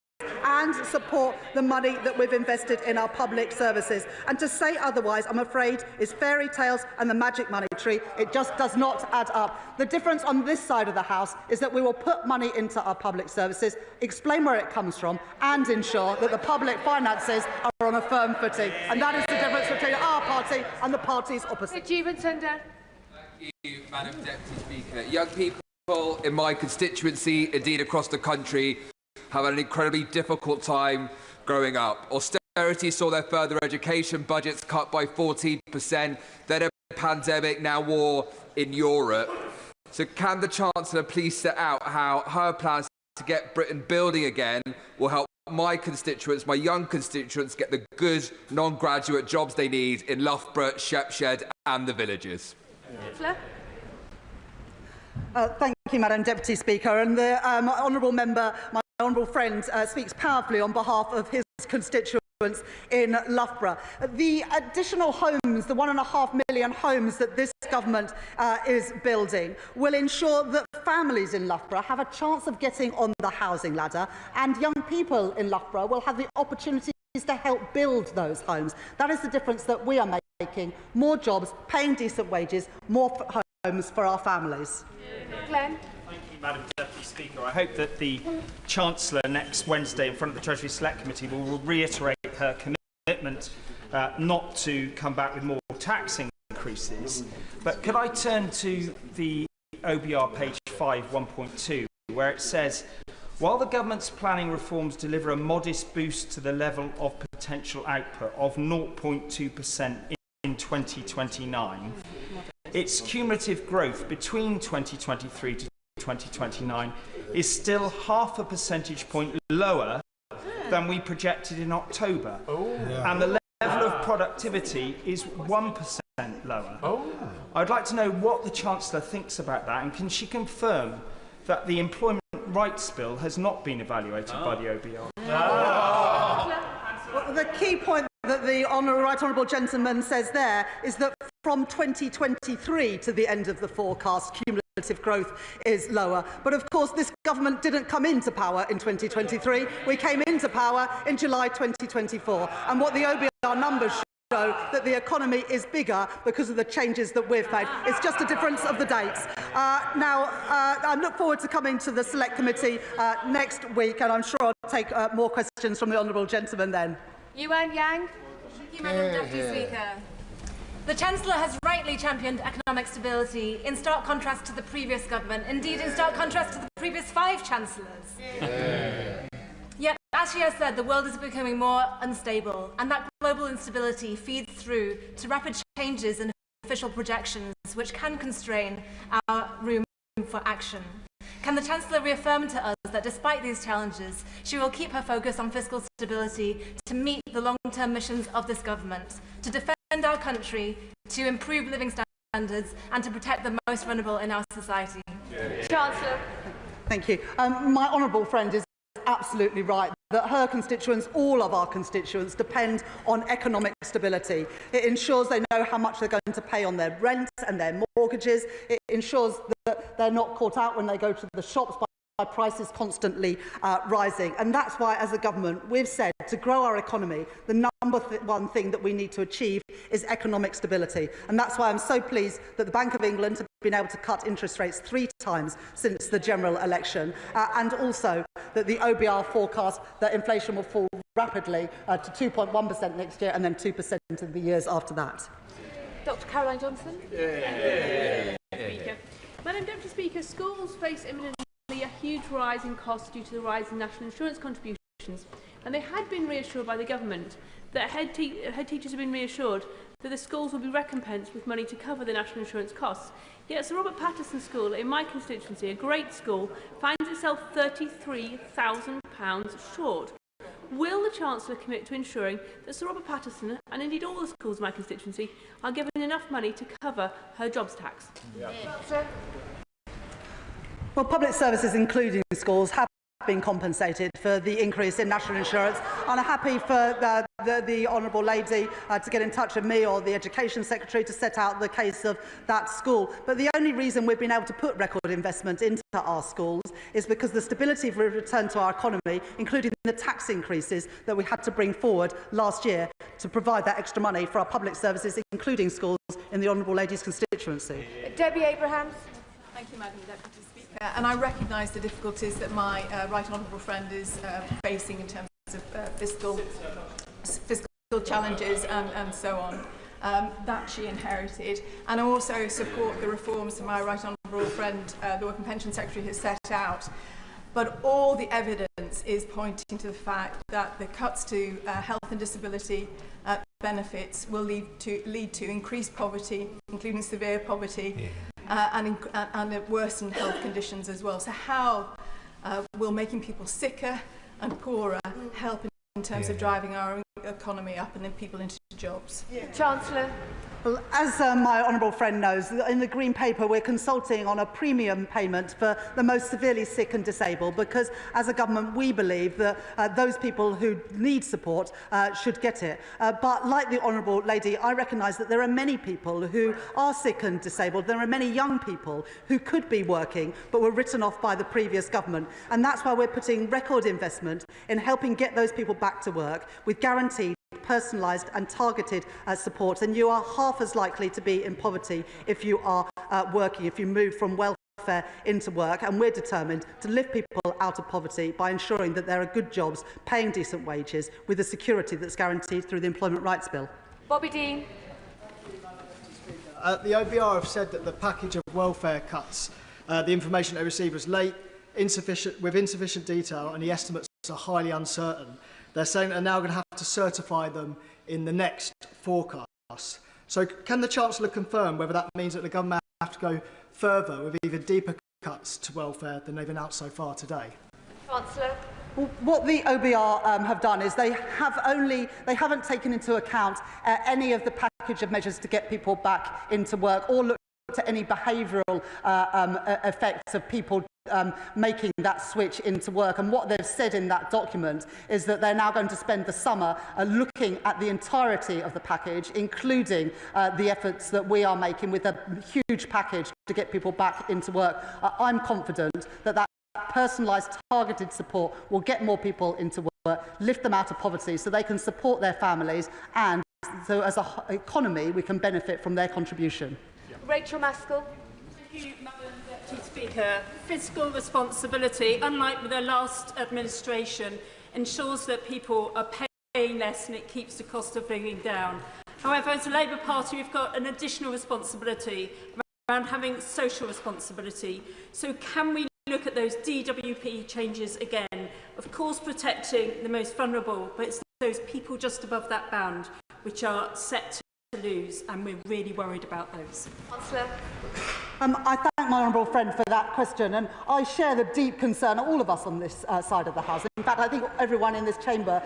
Speaker 22: and support the money that we've invested in our public services. And to say otherwise, I'm afraid, is fairy tales and the magic money tree. It just does not add up. The difference on this side of the House is that we will put money into our public services, explain where it comes from, and ensure that the public finances are on a firm footing. And that is the difference between our party and the parties opposite.
Speaker 8: Thank you, Madam Deputy Speaker. Young people in my constituency, indeed across the country, have had an incredibly difficult time growing up. Austerity saw their further education budgets cut by 14%, then a pandemic, now war in Europe. So can the Chancellor please set out how her plans to get Britain building again will help my constituents, my young constituents, get the good non-graduate jobs they need in Loughborough, Shepshed and the villages?
Speaker 22: Thank you, Madam Deputy Speaker. And the honourable member, my honourable friend, speaks powerfully on behalf of his constituents in Loughborough. The additional homes, the 1.5 million homes that this government is building, will ensure that families in Loughborough have a chance of getting on the housing ladder, and young people in Loughborough will have the opportunities to help build those homes. That is the difference that we are making. More jobs, paying decent wages, more homes for our families.
Speaker 8: Glenn.
Speaker 9: Thank you, Madam Deputy Speaker. I hope that the Chancellor next Wednesday in front of the Treasury Select Committee will reiterate her commitment not to come back with more tax increases. But could I turn to the OBR page 5, 1.2, where it says, while the government's planning reforms deliver a modest boost to the level of potential output of 0.2% in 2029, its cumulative growth between 2023 to 2029 is still 0.5 percentage point lower than we projected in October. And the level of productivity is 1% lower. I'd like to know what the Chancellor thinks about that, and can she confirm that the Employment Rights Bill has not been evaluated by the OBR?
Speaker 22: Well, the key point that the right honourable gentleman says there is that from 2023 to the end of the forecast, cumulative growth is lower. But of course, this government didn't come into power in 2023. We came into power in July 2024. And what the OBR numbers show that the economy is bigger because of the changes that we've made. It's just a difference of the dates. I look forward to coming to the Select Committee next week, and I'm sure I'll take more questions from the honourable gentleman then.
Speaker 8: Yuan Yang.
Speaker 23: Thank you, Madam Deputy Speaker. The Chancellor has rightly championed economic stability in stark contrast to the previous government, indeed in stark contrast to the previous 5 Chancellors. Yet, as she has said, the world is becoming more unstable, and that global instability feeds through to rapid changes in official projections, which can constrain our room for action. Can the Chancellor reaffirm to us that despite these challenges, she will keep her focus on fiscal stability to meet the long-term missions of this government, to defend our country, to improve living standards, and to protect the most vulnerable in our society?
Speaker 8: Chancellor.
Speaker 22: Thank you. My honourable friend is absolutely right that her constituents, all of our constituents, depend on economic stability. It ensures they know how much they're going to pay on their rent and their mortgages. It ensures that they're not caught out when they go to the shops by prices constantly rising. And that's why, as a government, we've said to grow our economy, the number one thing that we need to achieve is economic stability. And that's why I'm so pleased that the Bank of England have been able to cut interest rates 3 times since the general election, and also that the OBR forecast that inflation will fall rapidly to 2.1% next year and then 2% in the years after that.
Speaker 7: Dr. Caroline Johnson.
Speaker 10: Speaker. Madam Deputy Speaker, schools face imminently a huge rise in costs due to the rise in national insurance contributions, and they had been reassured by the government that head teachers have been reassured that the schools will be recompensed with money to cover the national insurance costs. Yet Sir Robert Patterson School in my constituency, a great school, finds itself £33,000 short. Will the Chancellor commit to ensuring that Sir Robert Patterson, and indeed all the schools in my constituency, are given enough money to cover her jobs tax?
Speaker 22: Well, public services, including schools, have been compensated for the increase in national insurance, and I'm happy for the Honourable Lady to get in touch with me or the Education Secretary to set out the case of that school. But the only reason we've been able to put record investment into our schools is because the stability of return to our economy, including the tax increases that we had to bring forward last year to provide that extra money for our public services, including schools, in the Honourable Lady's constituency.
Speaker 10: Debbie Abrahams.
Speaker 11: Thank you, Madam Deputy Speaker. And I recognise the difficulties that my right honourable friend is facing in terms of fiscal challenges and so on that she inherited. And I also support the reforms that my right honourable friend, the Work and Pension Secretary, has set out. But all the evidence is pointing to the fact that the cuts to health and disability benefits will lead to increased poverty, including severe poverty, and worsened health conditions as well. So how will making people sicker and poorer help in terms of driving our economy up and then people into jobs?
Speaker 10: Chancellor.
Speaker 22: Well, as my honourable friend knows, in the Green Paper we're consulting on a premium payment for the most severely sick and disabled, because as a government we believe that those people who need support should get it. But like the Honourable Lady, I recognise that there are many people who are sick and disabled. There are many young people who could be working but were written off by the previous government. And that's why we're putting record investment in helping get those people back to work with guaranteed, personalised and targeted support, and you are half as likely to be in poverty if you are working, if you move from welfare into work. And we're determined to lift people out of poverty by ensuring that there are good jobs, paying decent wages, with the security that's guaranteed through the Employment Rights Bill.
Speaker 10: Bobby Dean.
Speaker 12: The OBR have said that the package of welfare cuts, the information they received was late, with insufficient detail, and the estimates are highly uncertain. They're saying they're now going to have to certify them in the next forecast. So can the Chancellor confirm whether that means that the government have to go further with even deeper cuts to welfare than they've announced so far today?
Speaker 10: Chancellor.
Speaker 22: Well, what the OBR have done is they haven't taken into account any of the package of measures to get people back into work, or looked at any behavioural effects of people making that switch into work. And what they've said in that document is that they're now going to spend the summer looking at the entirety of the package, including the efforts that we are making with a huge package to get people back into work. I'm confident that that personalised, targeted support will get more people into work, lift them out of poverty so they can support their families, and so as an economy we can benefit from their contribution.
Speaker 10: Rachel Maskell.
Speaker 24: Thank you, Madam Deputy Speaker. Fiscal responsibility, unlike with the last administration, ensures that people are paying less and it keeps the cost of living down. However, as a Labour Party, we've got an additional responsibility around having social responsibility. So can we look at those DWP changes again? Of course, protecting the most vulnerable, but it's those people just above that bound which are set to lose, and we're really worried about those.
Speaker 10: Councillor.
Speaker 22: I thank thank my honourable friend for that question, and I share the deep concern, all of us on this side of the House. In fact, I think everyone in this chamber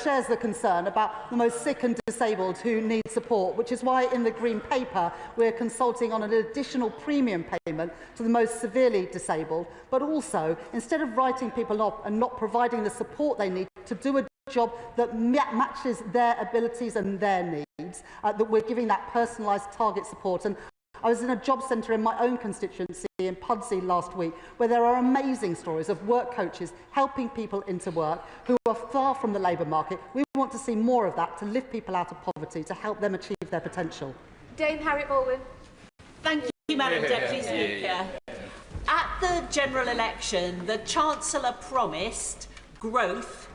Speaker 22: shares the concern about the most sick and disabled who need support, which is why in the Green Paper we're consulting on an additional premium payment to the most severely disabled, but also, instead of writing people off and not providing the support they need to do a job that matches their abilities and their needs, that we're giving that personalised target support. And I was in a job centre in my own constituency in Pudsey last week, where there are amazing stories of work coaches helping people into work who are far from the labour market. We want to see more of that to lift people out of poverty, to help them achieve their potential.
Speaker 7: Dame Harriet Baldwin.
Speaker 13: Thank you, Madam Deputy Speaker. At the general election, the Chancellor promised growth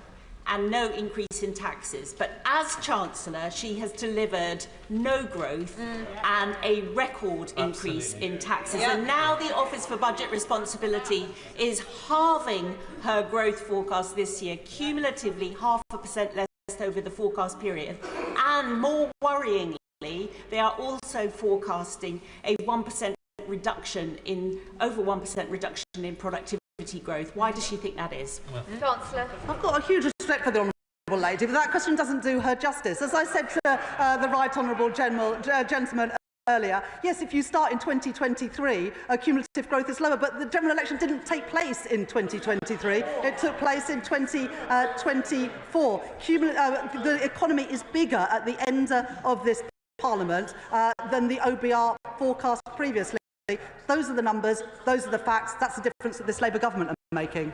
Speaker 13: and no increase in taxes. But as Chancellor, she has delivered no growth and a record increase in taxes. And now the Office for Budget Responsibility is halving her growth forecast this year, cumulatively 0.5% less over the forecast period. And more worryingly, they are also forecasting a 1% reduction in, over 1% reduction in productivity growth. Why does she think that is?
Speaker 7: Chancellor.
Speaker 22: I've got a huge respect for the honourable lady, but that question doesn't do her justice. As I said to the right honourable gentleman earlier, yes, if you start in 2023, cumulative growth is lower, but the general election didn't take place in 2023. It took place in 2024. The economy is bigger at the end of this Parliament than the OBR forecast previously. Those are the numbers, those are the facts, that's the difference that this Labour government are making.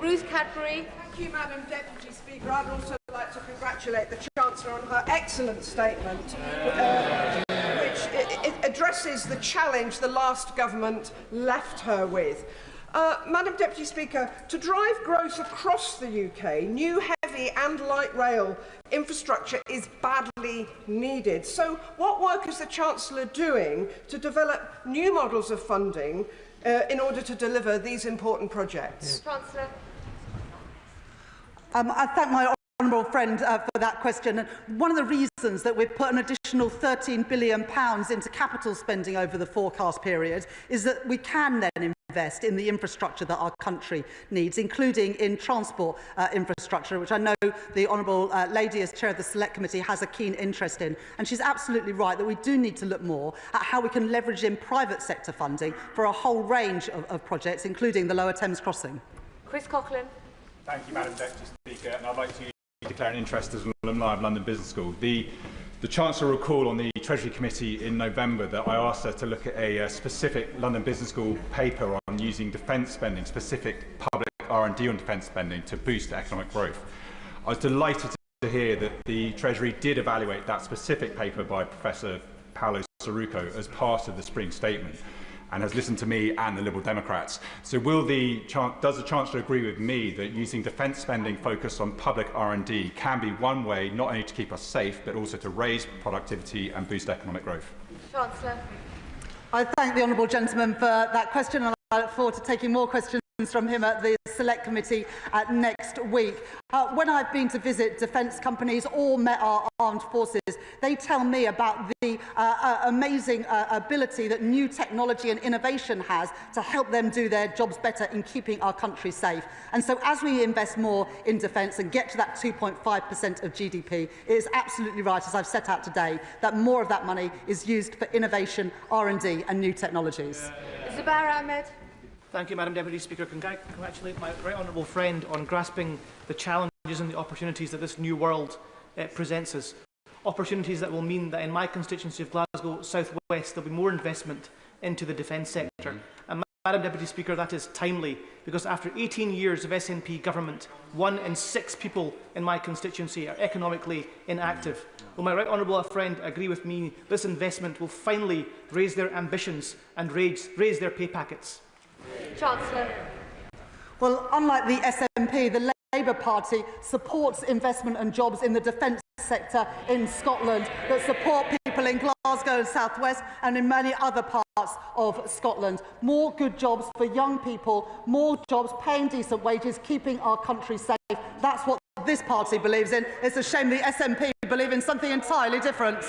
Speaker 7: Ruth Cadbury.
Speaker 14: Thank you, Madam Deputy Speaker. I'd also like to congratulate the Chancellor on her excellent statement, which it addresses the challenge the last government left her with. Madam Deputy Speaker, to drive growth across the UK, new heavy and light rail infrastructure is badly needed. So what work is the Chancellor doing to develop new models of funding in order to deliver these important projects?
Speaker 7: Chancellor.
Speaker 22: I thank my honourable friend for that question. And one of the reasons that we've put an additional £13 billion into capital spending over the forecast period is that we can then invest in the infrastructure that our country needs, including in transport infrastructure, which I know the honourable lady, as chair of the Select Committee, has a keen interest in. And she's absolutely right that we do need to look more at how we can leverage in private sector funding for a whole range of projects, including the Lower Thames Crossing.
Speaker 7: Chris Coughlin.
Speaker 15: Thank you, Madam Deputy Speaker. And I'd like to declare an interest as an alumni of London Business School. The Chancellor will call on the Treasury Committee in November that I asked her to look at a specific London Business School paper on using defence spending, specific public R&D on defence spending to boost economic growth. I was delighted to hear that the Treasury did evaluate that specific paper by Professor Paolo Saruco as part of the spring statement, and has listened to me and the Liberal Democrats. So does the Chancellor agree with me that using defence spending focused on public R&D can be one way not only to keep us safe, but also to raise productivity and boost economic growth?
Speaker 7: Chancellor.
Speaker 22: I thank the honourable gentleman for that question, and I look forward to taking more questions from him at the Select Committee next week. When I've been to visit defence companies or met our armed forces, they tell me about the amazing ability that new technology and innovation has to help them do their jobs better in keeping our country safe. And so as we invest more in defence and get to that 2.5% of GDP, it is absolutely right, as I've set out today, that more of that money is used for innovation, R&D and new technologies.
Speaker 7: Zubair Ahmed.
Speaker 16: Thank you, Madam Deputy Speaker. Congratulate my right honourable friend on grasping the challenges and the opportunities that this new world presents us. Opportunities that will mean that in my constituency of Glasgow South West there will be more investment into the defence sector. And Madam Deputy Speaker, that is timely, because after 18 years of SNP government, 1 in 6 people in my constituency are economically inactive. Will my right honourable friend agree with me this investment will finally raise their ambitions and raise their pay packets?
Speaker 7: Chancellor.
Speaker 22: Well, unlike the SNP, the Labour Party supports investment and jobs in the defence sector in Scotland that support people in Glasgow and South West and in many other parts of Scotland. More good jobs for young people, more jobs paying decent wages, keeping our country safe. That's what this party believes in. It's a shame the SNP believe in something entirely different.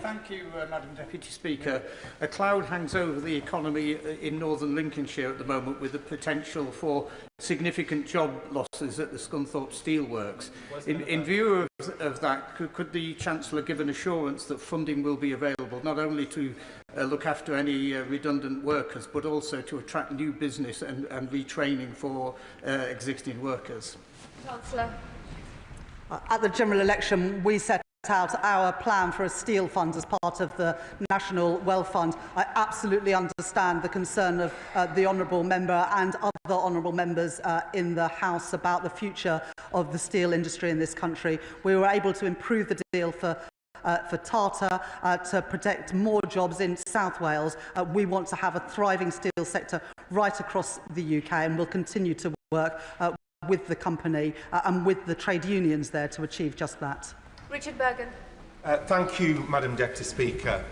Speaker 16: Thank you, Madam Deputy Speaker. A cloud hangs over the economy in northern Lincolnshire at the moment, with the potential for significant job losses at the Scunthorpe Steelworks. In view of that, could the Chancellor give an assurance that funding will be available not only to look after any redundant workers, but also to attract new business and retraining for existing workers?
Speaker 23: Chancellor.
Speaker 22: At the general election, we set out our plan for a steel fund as part of the National Wealth Fund. I absolutely understand the concern of the honourable member and other honourable members in the House about the future of the steel industry in this country. We were able to improve the deal for Tata to protect more jobs in South Wales. We want to have a thriving steel sector right across the UK, and we'll continue to work with the company and with the trade unions there to achieve just that.
Speaker 23: Richard Bergen.
Speaker 6: Thank you, Madam Deputy Speaker.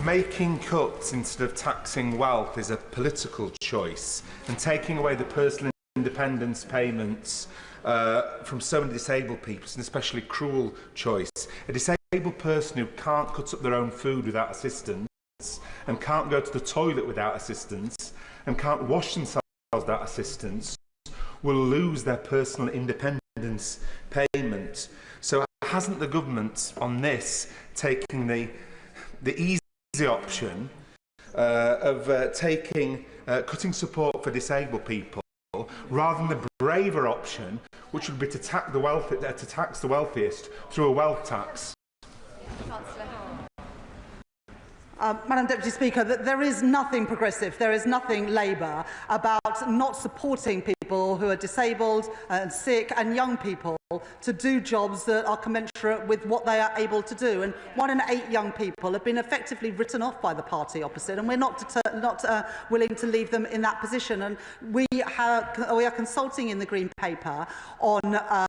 Speaker 6: Making cuts instead of taxing wealth is a political choice, and taking away the personal independence payments from so many disabled people is an especially cruel choice. A disabled person who can't cut up their own food without assistance, and can't go to the toilet without assistance, and can't wash themselves without assistance, will lose their personal independence payment. So hasn't the government on this taken the easy option of cutting support for disabled people, rather than the braver option, which would be to tax the wealthiest through a wealth tax?
Speaker 22: Madam Deputy Speaker, there is nothing progressive, there is nothing Labour about not supporting people who are disabled and sick and young people to do jobs that are commensurate with what they are able to do. And 1 in 8 young people have been effectively written off by the party opposite, and we're not willing to leave them in that position. And we are consulting in the Green Paper on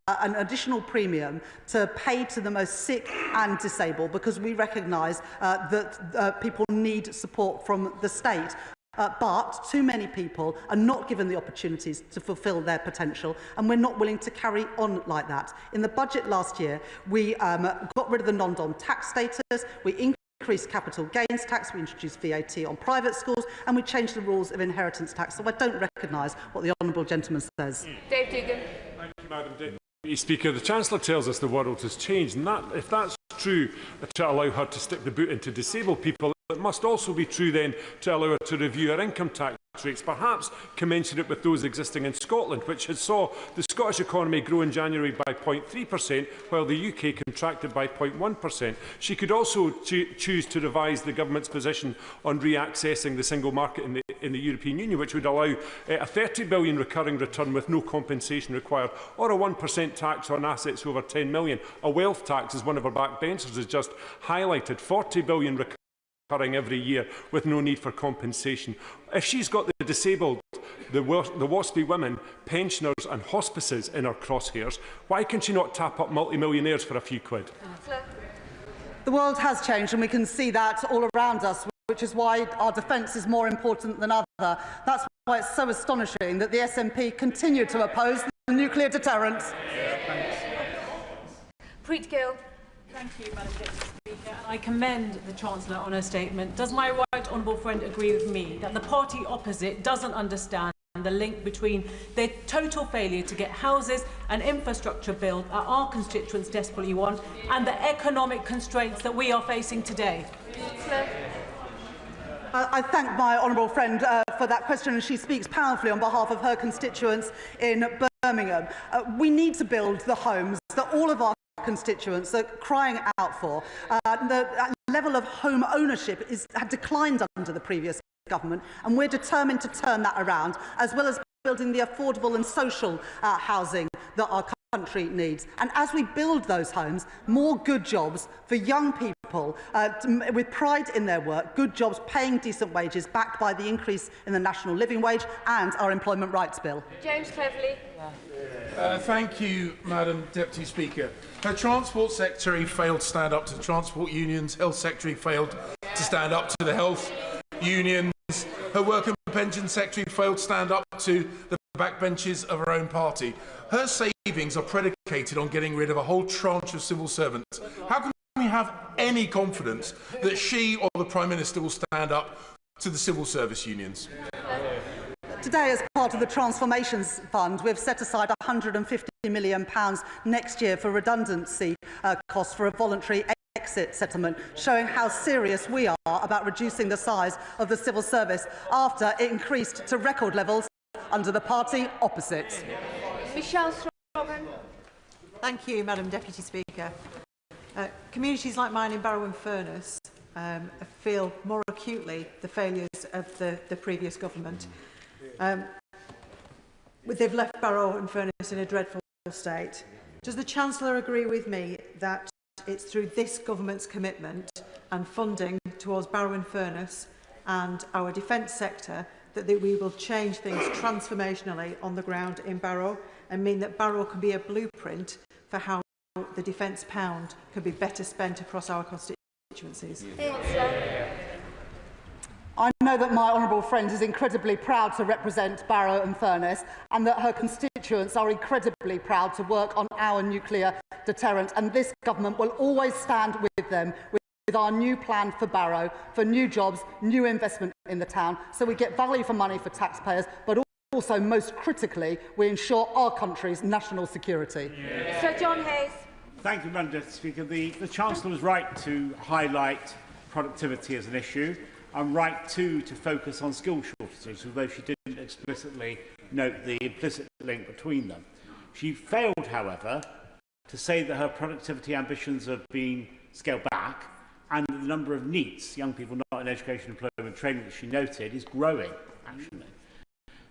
Speaker 22: an additional premium to pay to the most sick and disabled, because we recognise that people need support from the state. But too many people are not given the opportunities to fulfil their potential, and we're not willing to carry on like that. In the budget last year, we got rid of the non-dom tax status, we increased capital gains tax, we introduced VAT on private schools, and we changed the rules of inheritance tax. So I don't recognise what the honourable gentleman says.
Speaker 23: Dave Dugan.
Speaker 17: Thank you, Madam Deputy Speaker. The Chancellor tells us the world has changed, and if that's true, to allow her to stick the boot into disabled people, it must also be true then to allow her to review her income tax rates, perhaps commensurate with those existing in Scotland, which has saw the Scottish economy grow in January by 0.3%, while the UK contracted by 0.1%. She could also choose to revise the government's position on reaccessing the single market in the European Union, which would allow a 30 billion recurring return with no compensation required, or a 1% tax on assets over 10 million. A wealth tax, as one of our backbenchers has just highlighted, 40 billion recurring every year with no need for compensation. If she's got the disabled, the WASPy women, pensioners and hospices in her crosshairs, why can she not tap up multi-millionaires for a few quid?
Speaker 22: The world has changed, and we can see that all around us, which is why our defence is more important than other. That's why it's so astonishing that the SNP continue to oppose the nuclear deterrent.
Speaker 23: Preet Gill.
Speaker 18: Thank you, Madam Deputy Speaker. I commend the Chancellor on her statement. Does my right honourable friend agree with me that the party opposite doesn't understand the link between their total failure to get houses and infrastructure built that our constituents desperately want and the economic constraints that we are facing today?
Speaker 22: I thank my honourable friend for that question, and she speaks powerfully on behalf of her constituents in Birmingham. We need to build the homes that all of our constituents are crying out for. The level of home ownership had declined under the previous government, and we're determined to turn that around, as well as building the affordable and social housing that our country needs. And as we build those homes, more good jobs for young people with pride in their work, good jobs paying decent wages, backed by the increase in the national living wage and our employment rights bill.
Speaker 23: James Cleverly.
Speaker 19: Thank you, Madam Deputy Speaker. Her Transport Secretary failed to stand up to the transport unions. Health Secretary failed to stand up to the health unions. Her Work and Pension Secretary failed to stand up to the backbenches of her own party. Her savings are predicated on getting rid of a whole tranche of civil servants. How can we have any confidence that she or the Prime Minister will stand up to the civil service unions?
Speaker 22: Today, as part of the Transformations Fund, we've set aside £150 million next year for redundancy costs for a voluntary exit settlement, showing how serious we are about reducing the size of the civil service after it increased to record levels under the party opposite.
Speaker 7: Michelle Strobin.
Speaker 1: Thank you, Madam Deputy Speaker. Communities like mine in Barrow and Furness feel more acutely the failures of the previous government. They've left Barrow and Furness in a dreadful state. Does the Chancellor agree with me that it's through this government's commitment and funding towards Barrow and Furness and our defence sector that we will change things transformationally on the ground in Barrow and mean that Barrow can be a blueprint for how the defence pound can be better spent across our constituencies?
Speaker 22: I know that my honourable friend is incredibly proud to represent Barrow and Furness, and that her constituents are incredibly proud to work on our nuclear deterrent, and this government will always stand with them with our new plan for Barrow, for new jobs, new investment in the town, so we get value for money for taxpayers, but also, most critically, we ensure our country's national security.
Speaker 7: Sir John Hayes.
Speaker 3: Thank you, Madam Deputy Speaker. The Chancellor was right to highlight productivity as an issue, and right too to focus on skill shortages, although she didn't explicitly note the implicit link between them. She failed, however, to say that her productivity ambitions have been scaled back and that the number of NEETs, young people not in education, employment, training, that she noted is growing, actually.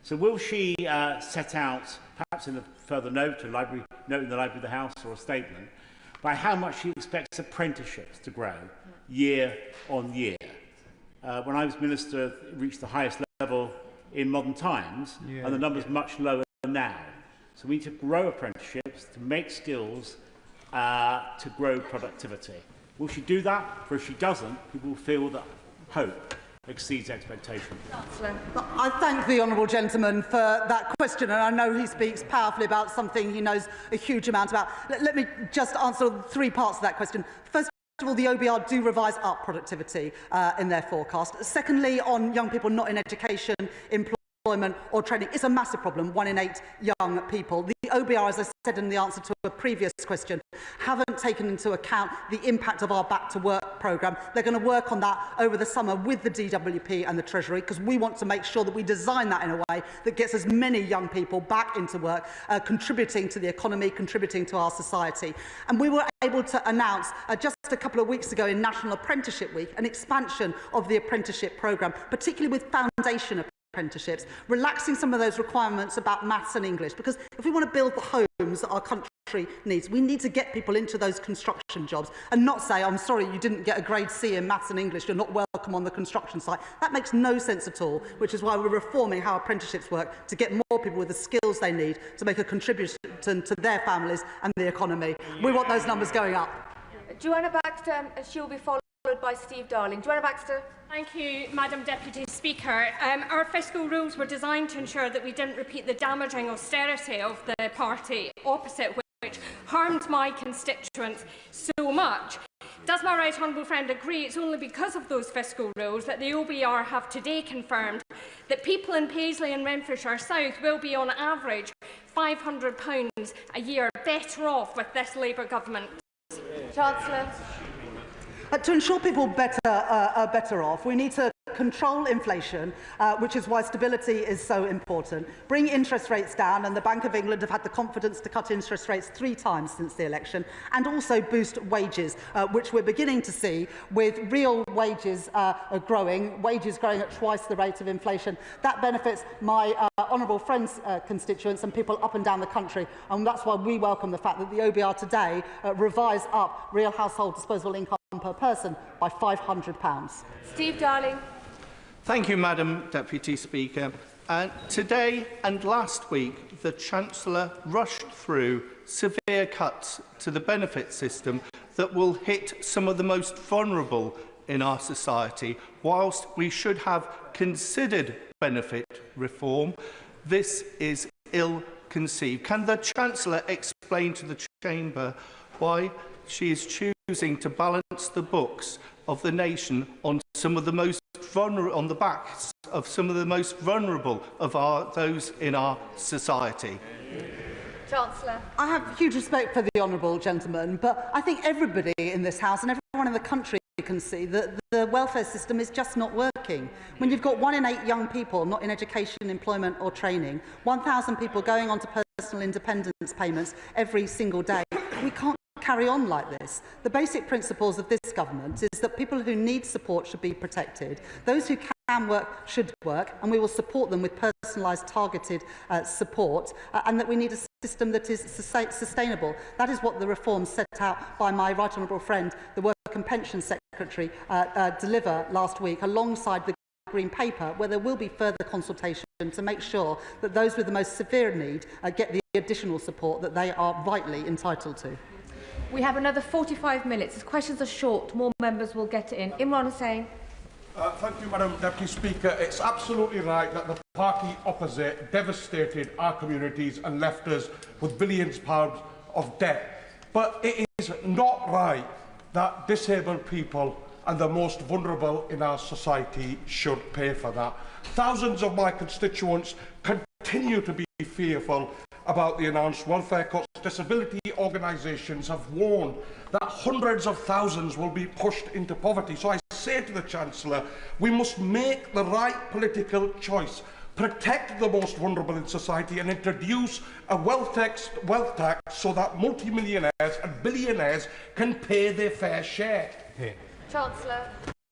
Speaker 3: So will she set out, perhaps in a further note, note in the Library of the House or a statement, by how much she expects apprenticeships to grow year on year? When I was Minister, it reached the highest level in modern times, and the number's much lower now. So we need to grow apprenticeships, to make skills, to grow productivity. Will she do that? For if she doesn't, people will feel that hope exceeds expectation.
Speaker 22: I thank the honourable gentleman for that question, and I know he speaks powerfully about something he knows a huge amount about. Let me just answer 3 parts of that question. First of all, the OBR do revise up productivity in their forecast. Secondly, on young people not in education, employment or training, it's a massive problem, 1 in 8 young people. The OBR, as I said in the answer to a previous question, haven't taken into account the impact of our Back to Work programme. They're going to work on that over the summer with the DWP and the Treasury, because we want to make sure that we design that in a way that gets as many young people back into work, contributing to the economy, contributing to our society. And we were able to announce just a couple of weeks ago in National Apprenticeship Week an expansion of the apprenticeship programme, particularly with foundation apprenticeships, relaxing some of those requirements about maths and English, because if we want to build the homes that our country needs, we need to get people into those construction jobs and not say, I'm sorry, you didn't get a grade C in maths and English, you're not welcome on the construction site. That makes no sense at all, which is why we're reforming how apprenticeships work, to get more people with the skills they need to make a contribution to their families and the economy. We want those numbers going up.
Speaker 7: Joanna Baxter, she'll be followed by Steve Darling. Joanna Baxter.
Speaker 5: Thank you, Madam Deputy Speaker. Our fiscal rules were designed to ensure that we didn't repeat the damaging austerity of the party opposite, which harmed my constituents so much. Does my right honourable friend agree it's only because of those fiscal rules that the OBR have today confirmed that people in Paisley and Renfrewshire South will be on average £500 a year better off with this Labour government?
Speaker 7: Chancellor.
Speaker 22: To ensure people are better off, we need to control inflation, which is why stability is so important, bring interest rates down, and the Bank of England have had the confidence to cut interest rates 3 times since the election, and also boost wages, which we're beginning to see with real wages growing, wages growing at twice the rate of inflation. That benefits my honourable friends' constituents and people up and down the country, and that's why we welcome the fact that the OBR today revised up real household disposable income per person by £500.
Speaker 7: Steve Darling.
Speaker 20: Thank you, Madam Deputy Speaker. Today and last week, the Chancellor rushed through severe cuts to the benefit system that will hit some of the most vulnerable in our society. Whilst we should have considered benefit reform, this is ill-conceived. Can the Chancellor explain to the Chamber why she is choosing to balance the books of the nation on some of the most on the backs of some of the most vulnerable of those in our society.
Speaker 7: Chancellor.
Speaker 22: I have huge respect for the honourable gentleman, but I think everybody in this House and everyone in the country can see that the welfare system is just not working. When you've got 1 in 8 young people not in education, employment or training, 1,000 people going on to personal independence payments every single day, we can't carry on like this. The basic principles of this government is that people who need support should be protected. Those who can work should work, and we will support them with personalised, targeted support, and that we need a system that is sustainable. That is what the reforms set out by my right honourable friend, the Work and Pension Secretary, deliver last week, alongside the Green Paper, where there will be further consultation to make sure that those with the most severe need get the additional support that they are rightly entitled to.
Speaker 7: We have another 45 minutes. As questions are short, more members will get in. Imran Hussain.
Speaker 19: Thank you, Madam Deputy Speaker. It's absolutely right that the party opposite devastated our communities and left us with billions of pounds of debt. But it is not right that disabled people and the most vulnerable in our society should pay for that. Thousands of my constituents continue to be fearful about the announced welfare cuts. Disability organisations have warned that hundreds of thousands will be pushed into poverty. So I say to the Chancellor, we must make the right political choice, protect the most vulnerable in society and introduce a wealth tax so that multimillionaires and billionaires can pay their fair share.
Speaker 7: Chancellor.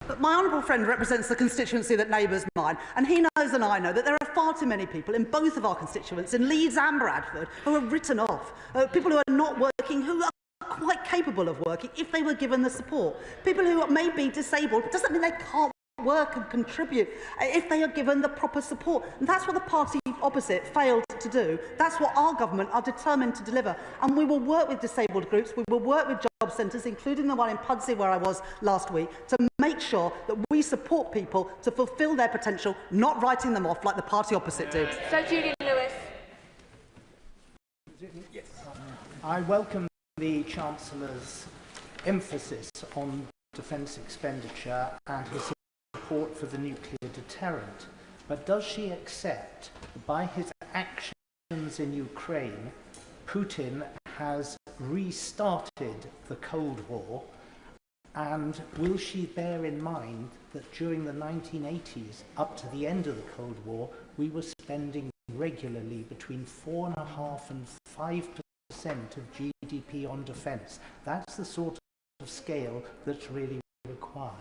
Speaker 22: But my honourable friend represents the constituency that neighbours mine, and he knows and I know that there are far too many people in both of our constituents, in Leeds and Bradford, who are written off. People who are not working, who are quite capable of working if they were given the support. People who may be disabled, it doesn't mean they can't work and contribute if they are given the proper support. And that's what the party opposite failed to do. That's what our government are determined to deliver. And we will work with disabled groups, we will work with job centres, including the one in Pudsey where I was last week, to make sure that we support people to fulfil their potential, not writing them off like the party opposite did.
Speaker 7: So Julian Lewis.
Speaker 2: Yes. I welcome the Chancellor's emphasis on defence expenditure and his support for the nuclear deterrent, but does she accept that by his actions in Ukraine, Putin has restarted the Cold War, and will she bear in mind that during the 1980s, up to the end of the Cold War, we were spending regularly between 4.5% and 5% of GDP on defence? That's the sort of scale that's really required.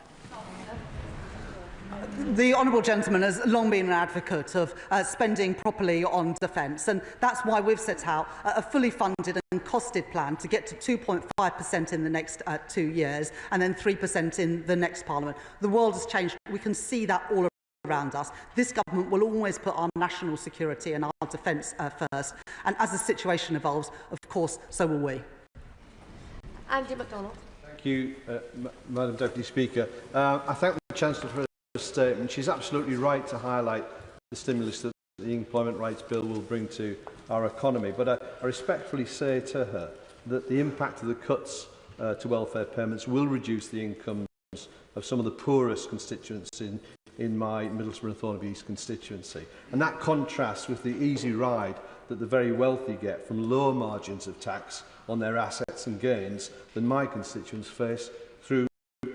Speaker 22: The honourable gentleman has long been an advocate of spending properly on defence, and that's why we've set out a fully funded and costed plan to get to 2.5% in the next 2 years and then 3% in the next Parliament. The world has changed. We can see that all around us. This government will always put our national security and our defence first, and as the situation evolves, of course, so will we.
Speaker 7: Andy MacDonald.
Speaker 4: Thank you, Madam Deputy Speaker. I thank the Chancellor for her statement. She's absolutely right to highlight the stimulus that the Employment Rights Bill will bring to our economy. But I respectfully say to her that the impact of the cuts to welfare payments will reduce the incomes of some of the poorest constituents in my Middlesbrough and Thornaby East constituency. And that contrasts with the easy ride that the very wealthy get from lower margins of tax on their assets and gains than my constituents face through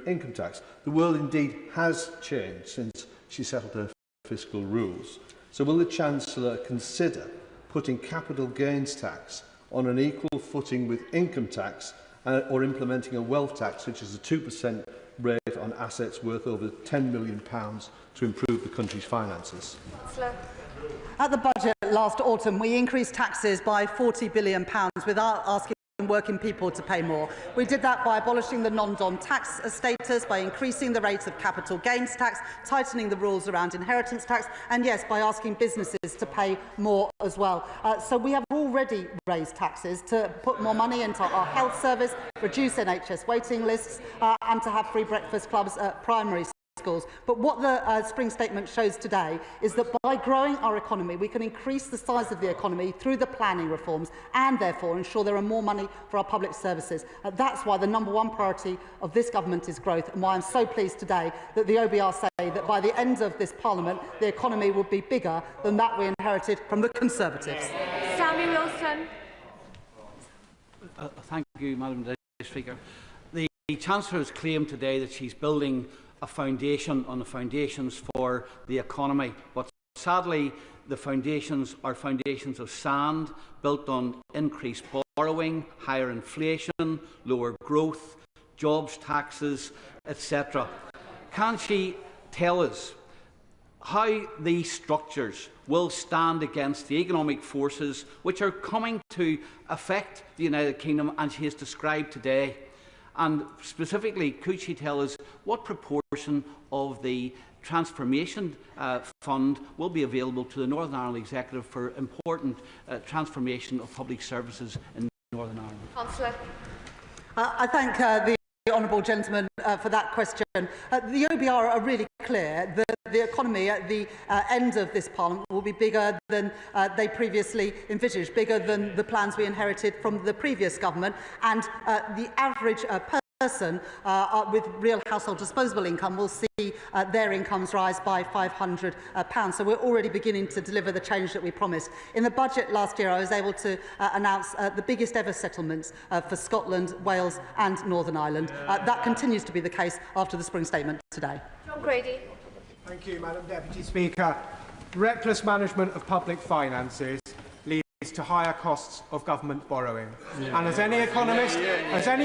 Speaker 4: income tax. The world indeed has changed since she settled her fiscal rules. So will the Chancellor consider putting capital gains tax on an equal footing with income tax or implementing a wealth tax, which is a 2% rate on assets worth over £10 million to improve the country's finances?
Speaker 22: At the budget last autumn, we increased taxes by £40 billion without asking working people to pay more. We did that by abolishing the non-dom tax status, by increasing the rate of capital gains tax, tightening the rules around inheritance tax, and yes, by asking businesses to pay more as well. So we have already raised taxes to put more money into our health service, reduce NHS waiting lists, and to have free breakfast clubs at primary schools. But what the Spring Statement shows today is that by growing our economy, we can increase the size of the economy through the planning reforms and therefore ensure there are more money for our public services. That's why the #1 priority of this government is growth, and why I'm so pleased today that the OBR say that by the end of this Parliament, the economy will be bigger than that we inherited from the Conservatives.
Speaker 7: Sammy Wilson.
Speaker 8: Thank you, Madam Speaker. The Chancellor has claimed today that she's building a foundation on the foundations for the economy, but sadly the foundations are foundations of sand, built on increased borrowing, higher inflation, lower growth, jobs, taxes, etc. Can she tell us how these structures will stand against the economic forces which are coming to affect the United Kingdom and she has described today? And specifically, could she tell us what proportion of the Transformation Fund will be available to the Northern Ireland Executive for important transformation of public services in Northern Ireland?
Speaker 7: Councillor.
Speaker 22: I thank the honourable gentleman for that question. The OBR are really clear that the economy at the end of this Parliament will be bigger than they previously envisaged, bigger than the plans we inherited from the previous government, and the average person with real household disposable income will see their incomes rise by £500. So we're already beginning to deliver the change that we promised. In the budget last year, I was able to announce the biggest ever settlements for Scotland, Wales and Northern Ireland. That continues to be the case after the Spring Statement today.
Speaker 7: John Grady.
Speaker 9: Thank you, Madam Deputy Speaker. Reckless management of public finances leads to higher costs of government borrowing. And as any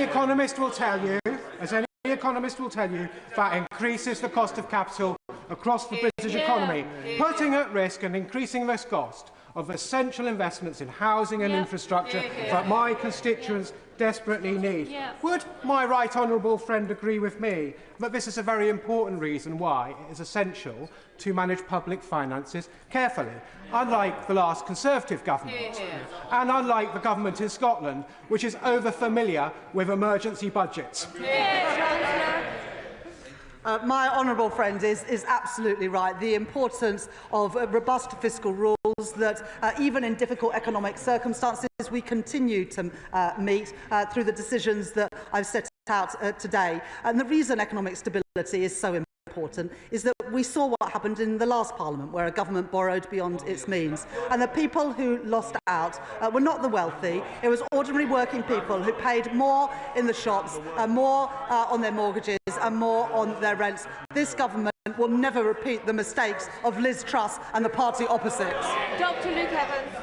Speaker 9: economist will tell you, that increases the cost of capital across the British economy, putting at risk and increasing this cost of essential investments in housing and infrastructure that my constituents desperately need. Would my right honourable friend agree with me that this is a very important reason why it is essential to manage public finances carefully, unlike the last Conservative government, and unlike the government in Scotland, which is over-familiar with emergency budgets?
Speaker 22: My honourable friend is absolutely right. The importance of robust fiscal rules that, even in difficult economic circumstances, we continue to meet through the decisions that I've set out today. And the reason economic stability is so important is that we saw what happened in the last Parliament, where a government borrowed beyond its means. And the people who lost out were not the wealthy. It was ordinary working people who paid more in the shops, more on their mortgages and more on their rents. This government will never repeat the mistakes of Liz Truss and the party opposites.
Speaker 7: Dr. Luke Evans.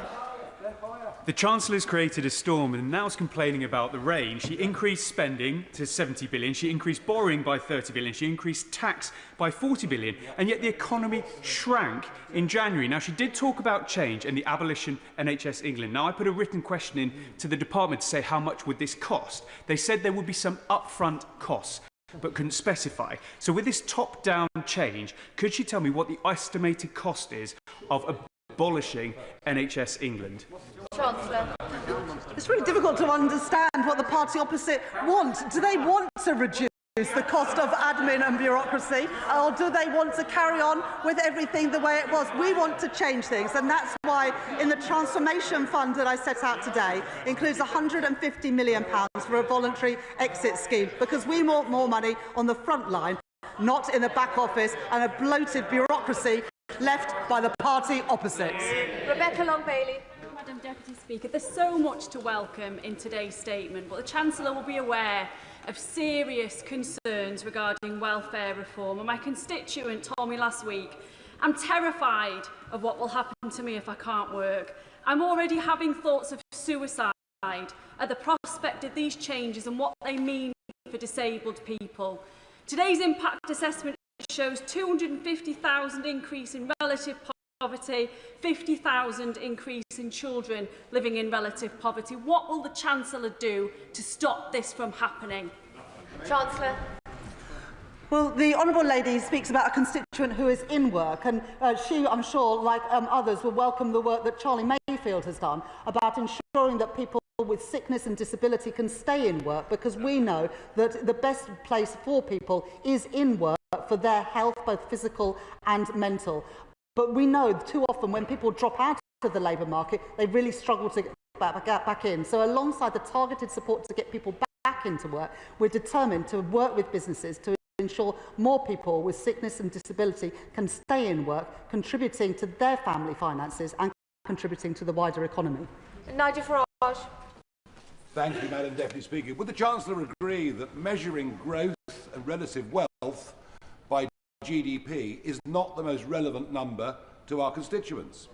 Speaker 11: The Chancellor's created a storm and now is complaining about the rain. She increased spending to 70 billion, she increased borrowing by 30 billion, she increased tax by 40 billion, and yet the economy shrank in January. Now, she did talk about change and the abolition of NHS England. Now, I put a written question in to the department to say how much would this cost. They said there would be some upfront costs, but couldn't specify. So with this top-down change, could she tell me what the estimated cost is of abolishing NHS England?
Speaker 22: Chancellor. It's really difficult to understand what the party opposite want. Do they want to reduce the cost of admin and bureaucracy, or do they want to carry on with everything the way it was? We want to change things, and that's why in the Transformation Fund that I set out today includes £150 million for a voluntary exit scheme, because we want more money on the front line, not in the back office and a bloated bureaucracy left by the party opposites.
Speaker 7: Rebecca Long-Bailey.
Speaker 21: Madam Deputy Speaker, there's so much to welcome in today's statement, but the Chancellor will be aware of serious concerns regarding welfare reform. And my constituent told me last week, I'm terrified of what will happen to me if I can't work. I'm already having thoughts of suicide at the prospect of these changes and what they mean for disabled people. Today's impact assessment shows 250,000 increase in relative poverty, 50,000 increase in children living in relative poverty. What will the Chancellor do to stop this from happening?
Speaker 7: Chancellor.
Speaker 22: Well, the honourable lady speaks about a constituent who is in work, and she, I'm sure, like others, will welcome the work that Charlie Mayfield has done about ensuring that people with sickness and disability can stay in work, because we know that the best place for people is in work, for their health, both physical and mental. But we know too often when people drop out of the labour market, they really struggle to get back in. So alongside the targeted support to get people back into work, we're determined to work with businesses to ensure more people with sickness and disability can stay in work, contributing to their family finances and contributing to the wider economy.
Speaker 7: Nigel Farage.
Speaker 10: Thank you, Madam Deputy Speaker. Would the Chancellor agree that measuring growth and relative wealth by GDP is not the most relevant number to our constituents?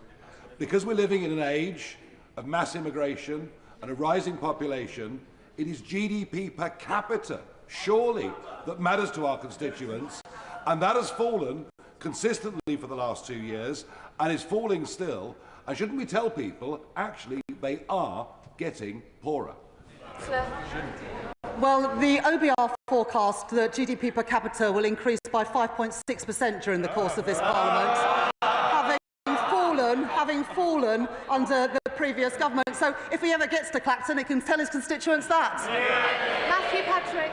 Speaker 10: Because we're living in an age of mass immigration and a rising population, it is GDP per capita, surely, that matters to our constituents, and that has fallen consistently for the last 2 years and is falling still. And shouldn't we tell people, actually, they are getting poorer?
Speaker 22: Well, the OBR forecast that GDP per capita will increase by 5.6% during the course of this Parliament, having fallen under the previous government. So if he ever gets to Clacton, he can tell his constituents that.
Speaker 7: Matthew Patrick.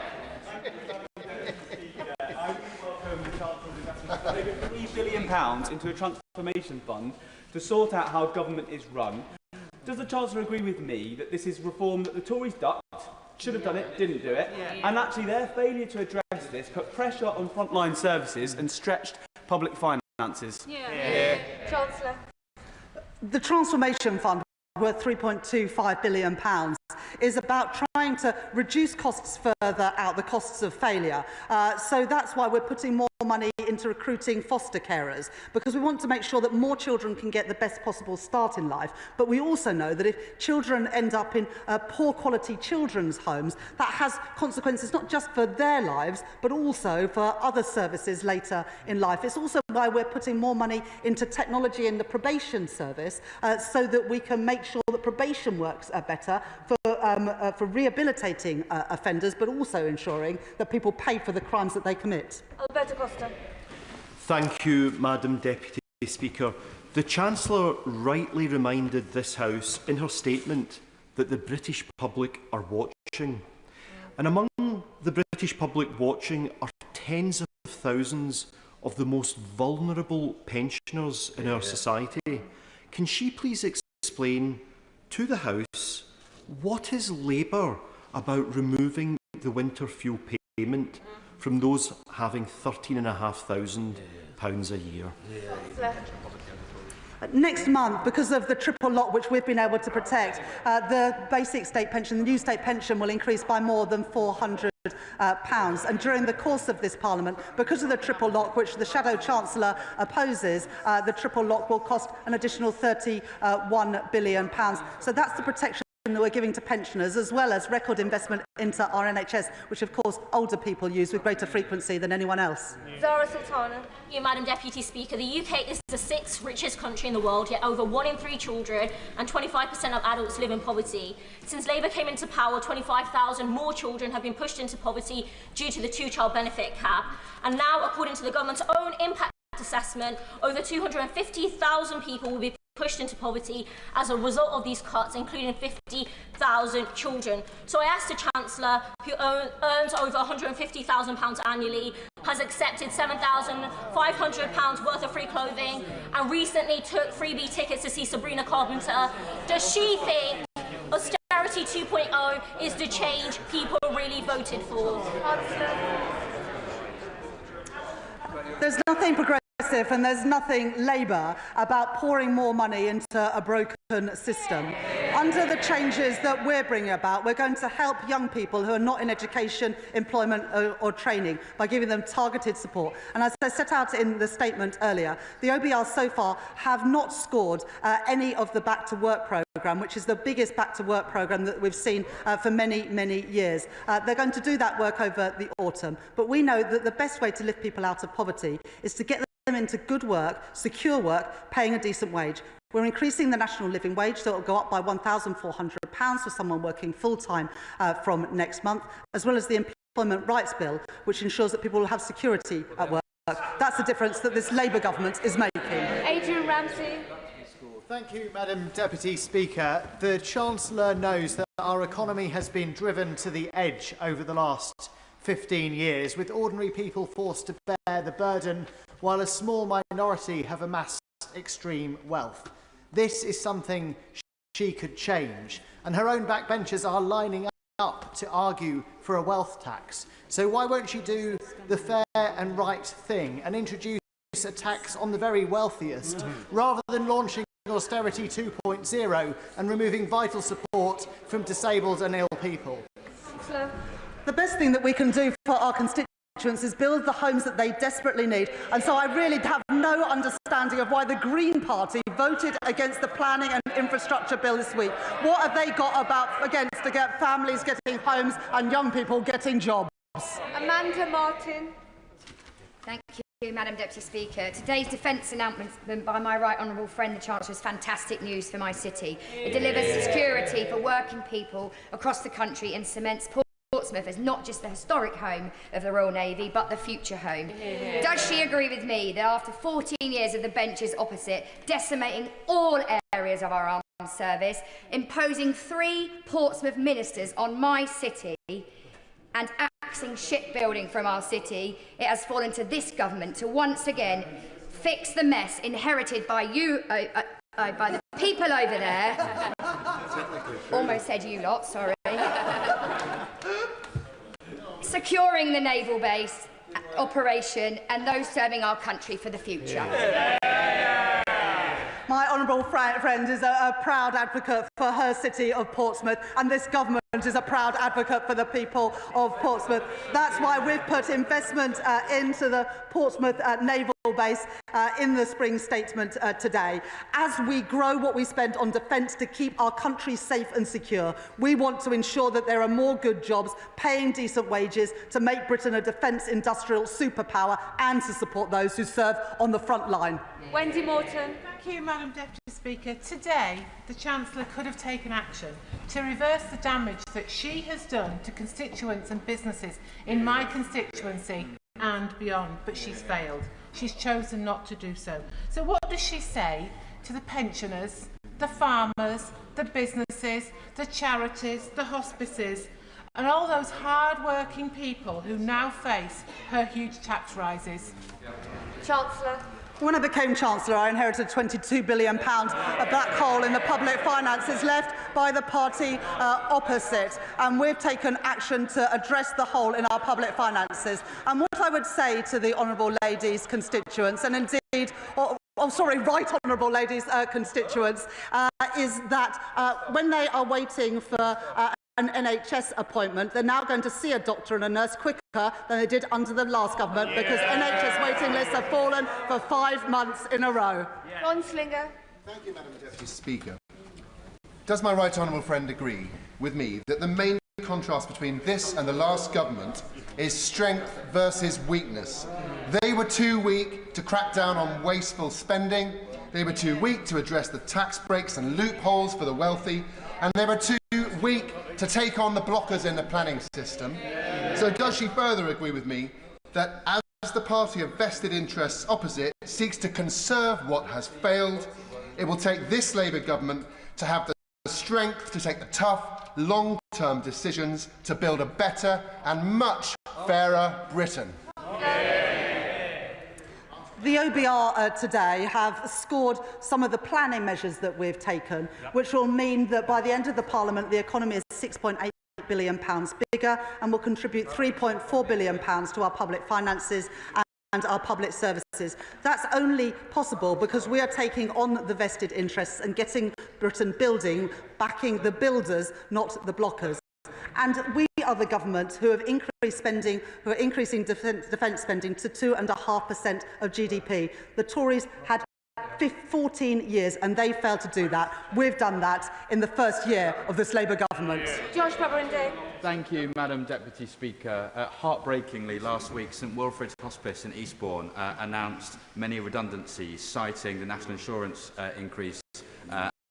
Speaker 12: I welcome the Chancellor's investment of over £3 billion into a transformation fund to sort out how government is run. Does the Chancellor agree with me that this is reform that the Tories ducked, should have done it, didn't do it, and actually their failure to address this put pressure on frontline services and stretched public finances?
Speaker 7: Chancellor.
Speaker 22: The Transformation Fund, worth £3.25 billion, is about trying to reduce costs further out, the costs of failure. So that's why we're putting more money into recruiting foster carers, because we want to make sure that more children can get the best possible start in life. But we also know that if children end up in poor quality children's homes, that has consequences not just for their lives, but also for other services later in life. It's also why we're putting more money into technology in the probation service, so that we can make sure that probation works better for rehabilitating offenders, but also ensuring that people pay for the crimes that they commit.
Speaker 7: Alberto Costa.
Speaker 13: Thank you, Madam Deputy Speaker. The Chancellor rightly reminded this House in her statement that the British public are watching. And among the British public watching are tens of thousands of the most vulnerable pensioners in our society. Can she please explain to the House what is Labour about removing the winter fuel payment from those having £13,500 a year?
Speaker 22: Next month, because of the triple lock which we've been able to protect, the basic state pension, the new state pension, will increase by more than £400. And during the course of this Parliament, because of the triple lock, which the Shadow Chancellor opposes, the triple lock will cost an additional £31 billion. So that's the protection that we're giving to pensioners, as well as record investment into our NHS, which of course older people use with greater frequency than anyone else.
Speaker 7: Zara Sultana.
Speaker 24: Thank you, Madam Deputy Speaker. The UK is the 6th richest country in the world, yet over 1 in 3 children and 25% of adults live in poverty. Since Labour came into power, 25,000 more children have been pushed into poverty due to the 2-child benefit cap. And now, according to the government's own impact assessment, over 250,000 people will be pushed into poverty as a result of these cuts, including 50,000 children. So I asked the Chancellor, who earns over £150,000 annually, has accepted £7,500 worth of free clothing, and recently took freebie tickets to see Sabrina Carpenter. Does she think austerity 2.0 is the change people really voted for?
Speaker 22: There's nothing progressive and there's nothing Labour about pouring more money into a broken system. Under the changes that we're bringing about, we're going to help young people who are not in education, employment or training by giving them targeted support. And as I set out in the statement earlier, the OBR so far have not scored any of the Back to Work programme, which is the biggest Back to Work programme that we've seen for many, many years. They're going to do that work over the autumn. But we know that the best way to lift people out of poverty is to get them into good work, secure work, paying a decent wage. We're increasing the national living wage, so it will go up by £1,400 for someone working full-time from next month, as well as the Employment Rights Bill, which ensures that people will have security at work. That's the difference that this Labour government is making.
Speaker 7: Adrian Ramsey.
Speaker 25: Thank you, Madam Deputy Speaker. The Chancellor knows that our economy has been driven to the edge over the last 15 years, with ordinary people forced to bear the burden while a small minority have amassed extreme wealth. This is something she could change, and her own backbenchers are lining up to argue for a wealth tax. So why won't she do the fair and right thing and introduce a tax on the very wealthiest, rather than launching austerity 2.0 and removing vital support from disabled and ill people?
Speaker 22: The best thing that we can do for our constituents is build the homes that they desperately need. And so I really have no understanding of why the Green Party voted against the planning and infrastructure bill this week. What have they got against to get families getting homes and young people getting jobs?
Speaker 7: Amanda Martin. Thank you, Madam Deputy Speaker. Today's defence announcement by my right honourable friend, the Chancellor, is fantastic news for my city. It delivers security for working people across the country and cements Portsmouth is not just the historic home of the Royal Navy, but the future home. Does she agree with me that after 14 years of the benches opposite, decimating all areas of our armed service, imposing 3 Portsmouth ministers on my city and axing shipbuilding from our city, it has fallen to this government to once again fix the mess inherited by you, by the people over there. Almost said you lot, sorry. Securing the naval base operation and those serving our country for the future.
Speaker 22: My honourable friend is a proud advocate for her city of Portsmouth, and this government is a proud advocate for the people of Portsmouth. That's why we've put investment into the Portsmouth naval base in the spring statement today. As we grow what we spend on defence to keep our country safe and secure, we want to ensure that there are more good jobs, paying decent wages, to make Britain a defence industrial superpower and to support those who serve on the front line.
Speaker 7: Wendy Morton.
Speaker 18: Thank you, Madam Deputy Speaker. Today, the Chancellor could have taken action to reverse the damage that she has done to constituents and businesses in my constituency and beyond, but she's failed. She's chosen not to do so. So what does she say to the pensioners, the farmers, the businesses, the charities, the hospices, and all those hard-working people who now face her huge tax rises?
Speaker 7: Chancellor.
Speaker 22: When I became Chancellor, I inherited £22 billion, a black hole in the public finances left by the party opposite. And we've taken action to address the hole in our public finances. And what I would say to the honourable lady's constituents, and indeed, right honourable ladies' constituents, is that when they are waiting for an NHS appointment, they're now going to see a doctor and a nurse quicker than they did under the last government, because NHS waiting lists have fallen for 5 months in a row.
Speaker 7: Ron Slinger.
Speaker 6: Thank you, Madam Deputy Speaker. Does my right honourable friend agree with me that the main contrast between this and the last government is strength versus weakness? They were too weak to crack down on wasteful spending, they were too weak to address the tax breaks and loopholes for the wealthy, and they were too weak to take on the blockers in the planning system. So does she further agree with me that as the party of vested interests opposite seeks to conserve what has failed, it will take this Labour government to have the strength to take the tough, long-term decisions to build a better and much fairer Britain?
Speaker 22: The OBR today have scored some of the planning measures that we've taken, which will mean that by the end of the Parliament, the economy is £6.8 billion bigger and will contribute £3.4 billion to our public finances and our public services. That's only possible because we are taking on the vested interests and getting Britain building, backing the builders, not the blockers. And we are the government who have increased spending, who are increasing defence spending to 2.5% of GDP. The Tories had 14 years and they failed to do that. We've done that in the first year of this Labour government.
Speaker 7: Josh Pepperinde.
Speaker 14: Thank you, Madam Deputy Speaker. Heartbreakingly, last week, St Wilfrid's Hospice in Eastbourne announced many redundancies, citing the national insurance increase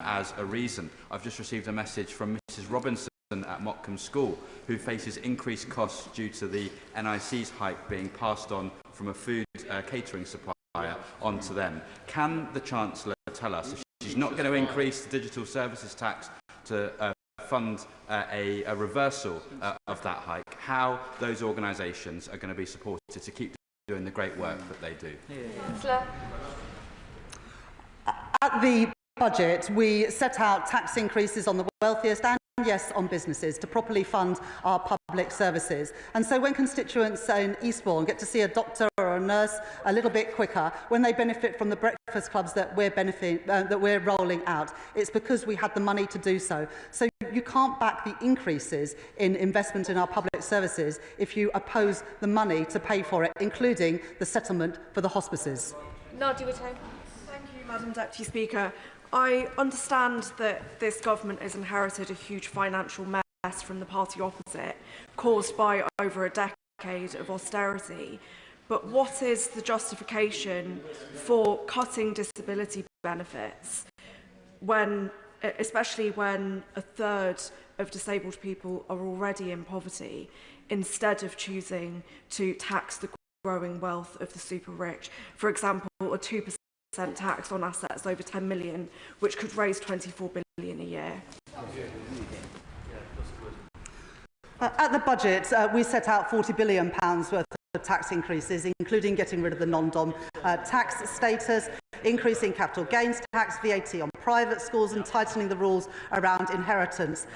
Speaker 14: as a reason. I've just received a message from Mrs Robinson at Motcombe School, who faces increased costs due to the NIC's hike being passed on from a food catering supplier onto them. Can the Chancellor tell us if she's not going to increase the digital services tax to fund a reversal of that hike, how those organisations are going to be supported to keep doing the great work that they do.
Speaker 22: At the budget, we set out tax increases on the wealthiest and, yes, on businesses to properly fund our public services. And so when constituents in Eastbourne get to see a doctor or a nurse a little bit quicker, when they benefit from the breakfast clubs that we're rolling out, it's because we had the money to do so. So you can't back the increases in investment in our public services if you oppose the money to pay for it, including the settlement for the hospices.
Speaker 1: Thank you, Madam Deputy Speaker. I understand that this government has inherited a huge financial mess from the party opposite, caused by over a decade of austerity. But what is the justification for cutting disability benefits, especially when a third of disabled people are already in poverty, instead of choosing to tax the growing wealth of the super rich? For example, a 2% tax on assets over 10 million, which could raise 24 billion a year.
Speaker 22: At the budget, we set out £40 billion worth of tax increases, including getting rid of the non-dom tax status, increasing capital gains tax, VAT on private schools, and tightening the rules around inheritance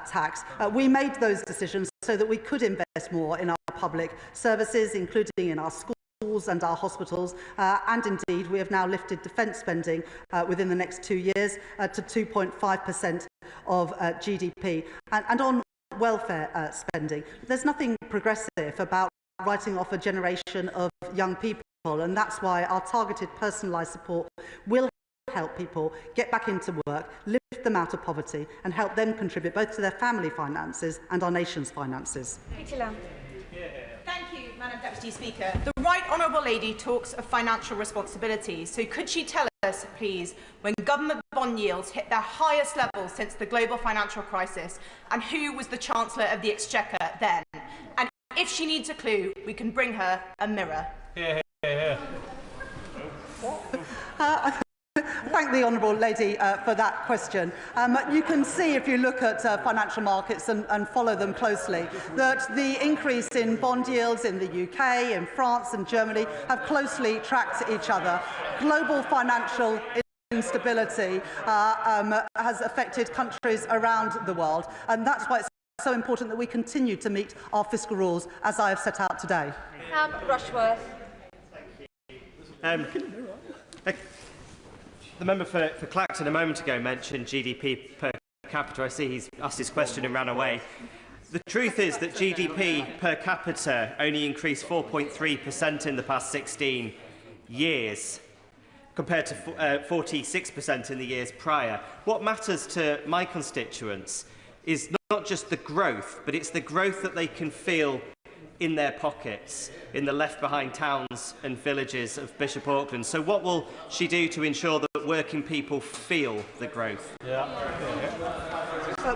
Speaker 22: tax. We made those decisions so that we could invest more in our public services, including in our schools and our hospitals, and indeed we have now lifted defence spending within the next 2 years to 2.5% of GDP. And on welfare spending, there's nothing progressive about writing off a generation of young people, and that's why our targeted personalised support will help people get back into work, lift them out of poverty, and help them contribute both to their family finances and our nation's finances.
Speaker 15: Thank you, Madam Deputy Speaker. The Right Honourable Lady talks of financial responsibility. So could she tell us, please, when government bond yields hit their highest level since the global financial crisis, and who was the Chancellor of the Exchequer then? And if she needs a clue, we can bring her a mirror.
Speaker 22: Thank the Honourable Lady for that question. You can see, if you look at financial markets and follow them closely, that the increase in bond yields in the UK, in France and Germany have closely tracked each other. Global financial instability has affected countries around the world, and that's why it's so important that we continue to meet our fiscal rules, as I have set out today.
Speaker 1: Rushworth.
Speaker 16: The member for Clacton a moment ago mentioned GDP per capita. I see he's asked his question and ran away. The truth is that GDP per capita only increased 4.3% in the past 16 years, compared to 46% in the years prior. What matters to my constituents is not just the growth, but it's the growth that they can feel in their pockets, in the left-behind towns and villages of Bishop Auckland. So what will she do to ensure that working people feel the growth?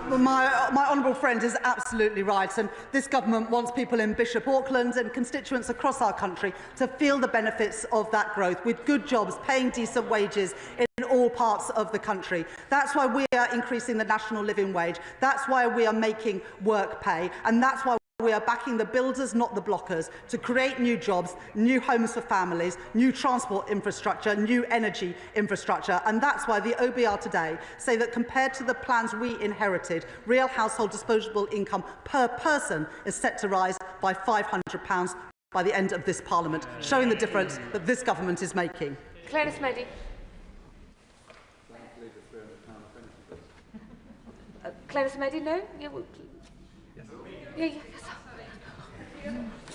Speaker 22: My honourable friend is absolutely right, and this government wants people in Bishop Auckland and constituents across our country to feel the benefits of that growth, with good jobs, paying decent wages in all parts of the country. That's why we are increasing the national living wage. That's why we are making work pay, and that's why we are backing the builders, not the blockers, to create new jobs, new homes for families, new transport infrastructure, new energy infrastructure. And that's why the OBR today say that compared to the plans we inherited, real household disposable income per person is set to rise by £500 by the end of this Parliament, showing the difference that this government is making.
Speaker 1: Clarence Moody. Clarence Moody, no?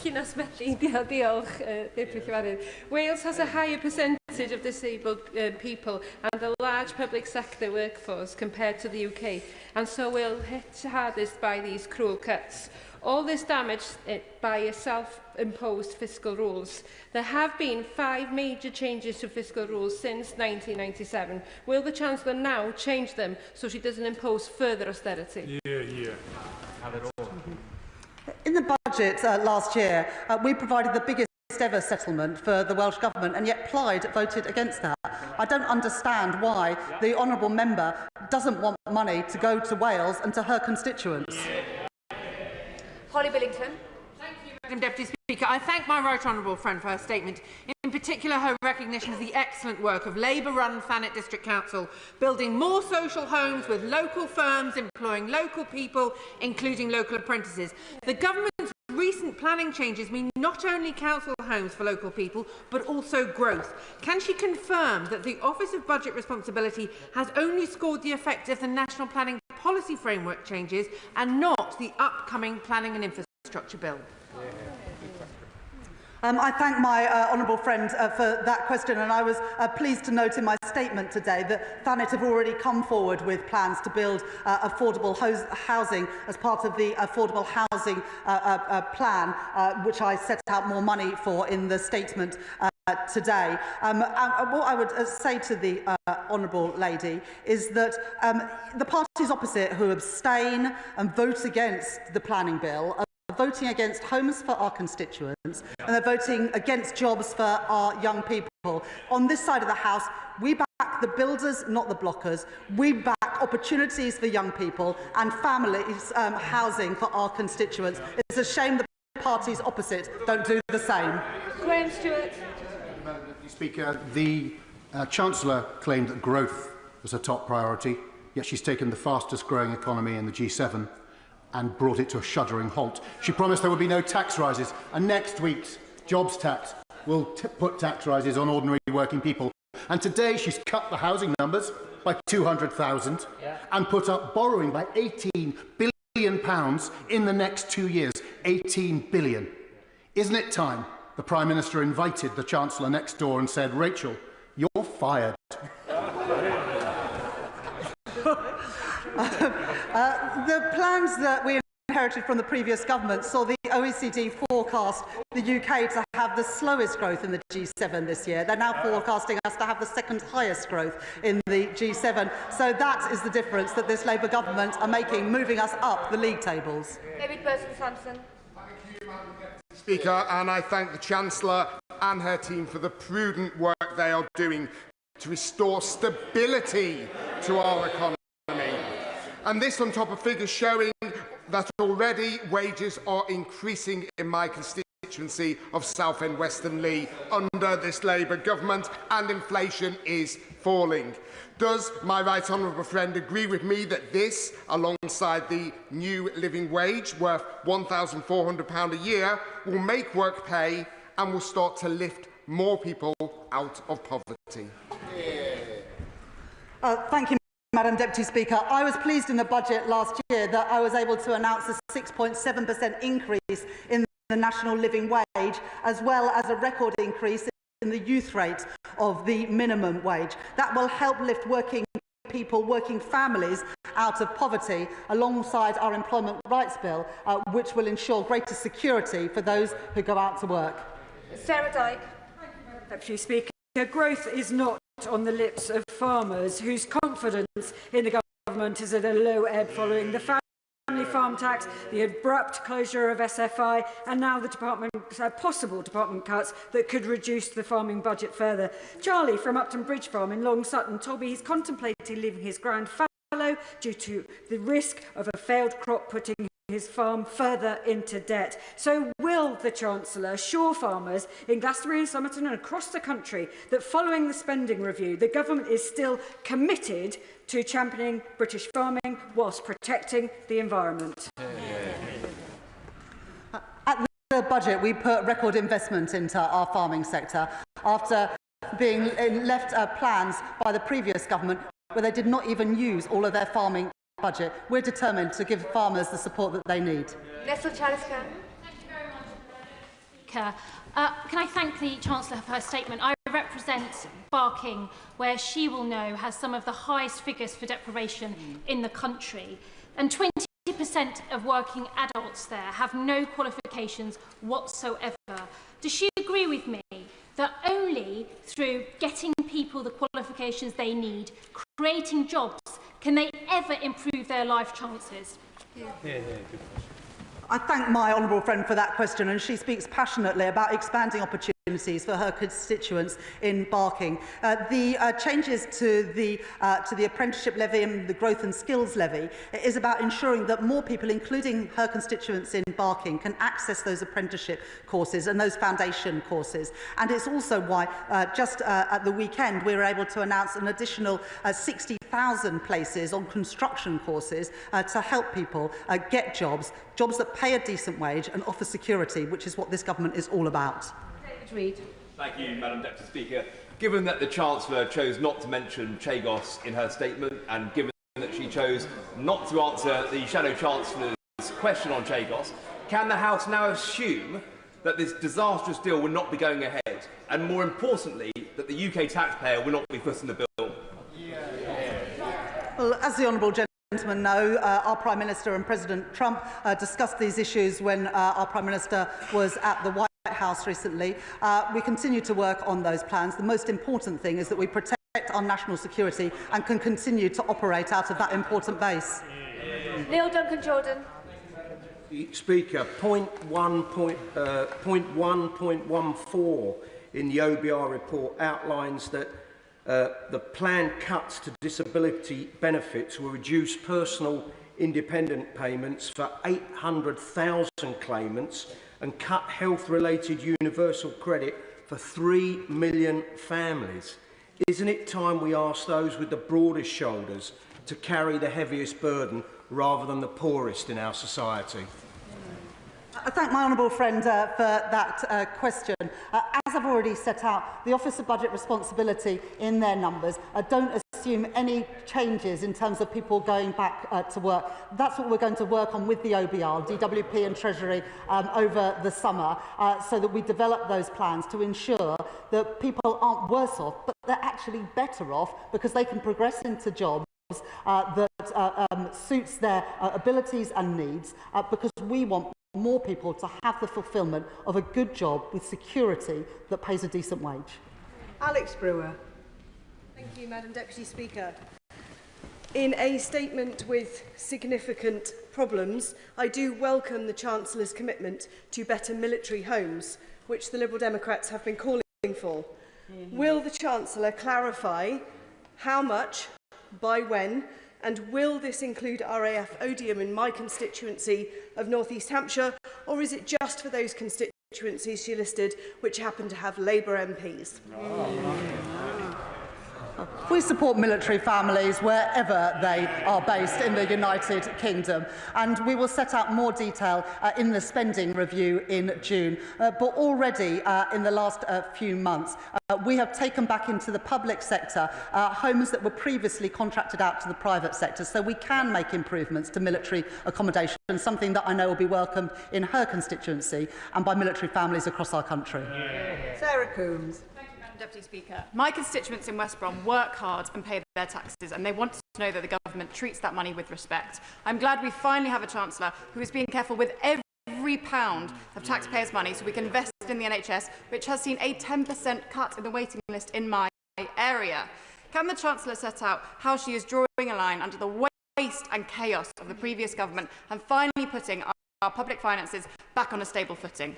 Speaker 17: Llynas Medley, diolch, Deputy Cyfarwydd. Wales has a higher percentage of disabled people and a large public sector workforce compared to the UK, and so will hit hardest by these cruel cuts. All this damaged by self-imposed fiscal rules. There have been 5 major changes to fiscal rules since 1997. Will the Chancellor now change them so she doesn't impose further austerity?
Speaker 16: Have it all.
Speaker 22: In the budget last year, we provided the biggest ever settlement for the Welsh Government, and yet Plaid voted against that. I don't understand why the honourable member doesn't want money to go to Wales and to her constituents.
Speaker 7: Holly Billington.
Speaker 3: Madam Deputy Speaker, I thank my right honourable friend for her statement, in particular her recognition of the excellent work of Labour-run Thanet District Council, building more social homes with local firms, employing local people, including local apprentices. The government's recent planning changes mean not only council homes for local people, but also growth. Can she confirm that the Office of Budget Responsibility has only scored the effect of the National Planning Policy Framework changes and not the upcoming Planning and Infrastructure Bill?
Speaker 22: I thank my honourable friend for that question, and I was pleased to note in my statement today that Thanet have already come forward with plans to build affordable housing as part of the affordable housing plan, which I set out more money for in the statement today. What I would say to the honourable lady is that the parties opposite who abstain and vote against the planning bill are voting against homes for our constituents, and they're voting against jobs for our young people. On this side of the House, we back the builders, not the blockers. We back opportunities for young people and families housing for our constituents. It's a shame the parties opposite don't do the same.
Speaker 17: Graham Stewart.
Speaker 5: Madam Deputy Speaker, the Chancellor claimed that growth was a top priority, yet she's taken the fastest growing economy in the G7 and brought it to a shuddering halt. She promised there would be no tax rises, and next week's jobs tax will put tax rises on ordinary working people. And today she's cut the housing numbers by 200,000 and put up borrowing by £18 billion in the next 2 years. 18 billion. Isn't it time the Prime Minister invited the Chancellor next door and said, Rachel, you're fired?
Speaker 22: The plans that we inherited from the previous government saw the OECD forecast the UK to have the slowest growth in the G7 this year. They're now forecasting us to have the second highest growth in the G7. So that is the difference that this Labour government are making, moving us up the league tables.
Speaker 7: David Burton-Sampson.
Speaker 19: Speaker, and I thank the Chancellor and her team for the prudent work they are doing to restore stability to our economy. And this on top of figures showing that already wages are increasing in my constituency of Southend Western Leigh under this Labour government, and inflation is falling. Does my right honourable friend agree with me that this, alongside the new living wage worth £1,400 a year, will make work pay and will start to lift more people out of poverty?
Speaker 22: Thank you, Madam Deputy Speaker. I was pleased in the budget last year that I was able to announce a 6.7% increase in the national living wage, as well as a record increase in the youth rate of the minimum wage. That will help lift working people, working families out of poverty, alongside our Employment Rights Bill, which will ensure greater security for those who go out to work.
Speaker 7: Sarah Dyke.
Speaker 20: Deputy Speaker, growth is not on the lips of farmers whose confidence in the government is at a low ebb following the family farm tax, the abrupt closure of SFI, and now the possible department cuts that could reduce the farming budget further. Charlie from Upton Bridge Farm in Long Sutton told me he's contemplating leaving his ground fallow due to the risk of a failed crop putting his farm further into debt. So will the Chancellor assure farmers in Glastonbury and Somerton and across the country that following the spending review, the government is still committed to championing British farming whilst protecting the environment?
Speaker 22: At the budget, we put record investment into our farming sector after being left plans by the previous government where they did not even use all of their farming budget. We're determined to give farmers the support that they need.
Speaker 7: Nestle Chaliska.
Speaker 24: Can I thank the Chancellor for her statement? I represent Barking, where she will know has some of the highest figures for deprivation in the country. And 20% of working adults there have no qualifications whatsoever. Does she agree with me that only through getting people the qualifications they need, creating jobs, can they ever improve their life chances?
Speaker 22: I thank my honourable friend for that question, and she speaks passionately about expanding opportunities opportunities for her constituents in Barking. The changes to the apprenticeship levy and the growth and skills levy is about ensuring that more people, including her constituents in Barking, can access those apprenticeship courses and those foundation courses. And it's also why just at the weekend we were able to announce an additional 60,000 places on construction courses to help people get jobs that pay a decent wage and offer security, which is what this government is all about.
Speaker 21: David Reid.
Speaker 2: Thank you, Madam Deputy Speaker. Given that the Chancellor chose not to mention Chagos in her statement, and given that she chose not to answer the Shadow Chancellor's question on Chagos, can the House now assume that this disastrous deal will not be going ahead, and more importantly, that the UK taxpayer will not be footing the bill?
Speaker 22: Well, as the honourable gentlemen know, our Prime Minister and President Trump discussed these issues when our Prime Minister was at the White House recently. We continue to work on those plans. The most important thing is that we protect our national security and can continue to operate out of that important base.
Speaker 21: Neil Duncan-Jordan.
Speaker 4: Speaker, point 1.14 in the OBR report outlines that the planned cuts to disability benefits will reduce personal independent payments for 800,000 claimants and cut health-related universal credit for 3 million families. Isn't it time we ask those with the broadest shoulders to carry the heaviest burden rather than the poorest in our society?
Speaker 22: I thank my honourable friend for that question. As I've already set out, the Office of Budget Responsibility in their numbers don't assume any changes in terms of people going back to work. That's what we're going to work on with the OBR, DWP and Treasury over the summer, so that we develop those plans to ensure that people aren't worse off, but they're actually better off because they can progress into jobs that suits their abilities and needs, because we want more people to have the fulfilment of a good job with security that pays a decent wage.
Speaker 8: Alex Brewer. Thank you, Madam Deputy Speaker. In a statement with significant problems, I do welcome the Chancellor's commitment to better military homes, which the Liberal Democrats have been calling for. Will the Chancellor clarify how much, by when, and will this include RAF Odium in my constituency of North East Hampshire, or is it just for those constituencies she listed which happen to have Labour MPs?
Speaker 22: We support military families wherever they are based in the United Kingdom, and we will set out more detail in the spending review in June. But already in the last few months, we have taken back into the public sector homes that were previously contracted out to the private sector, so we can make improvements to military accommodation, something that I know will be welcomed in her constituency and by military families across our country.
Speaker 8: Sarah Coombs.
Speaker 9: Deputy Speaker, my constituents in West Brom work hard and pay their taxes, and they want to know that the government treats that money with respect. I'm glad we finally have a Chancellor who is being careful with every pound of taxpayers' money so we can invest in the NHS, which has seen a 10% cut in the waiting list in my area. Can the Chancellor set out how she is drawing a line under the waste and chaos of the previous government and finally putting our public finances back on a stable footing?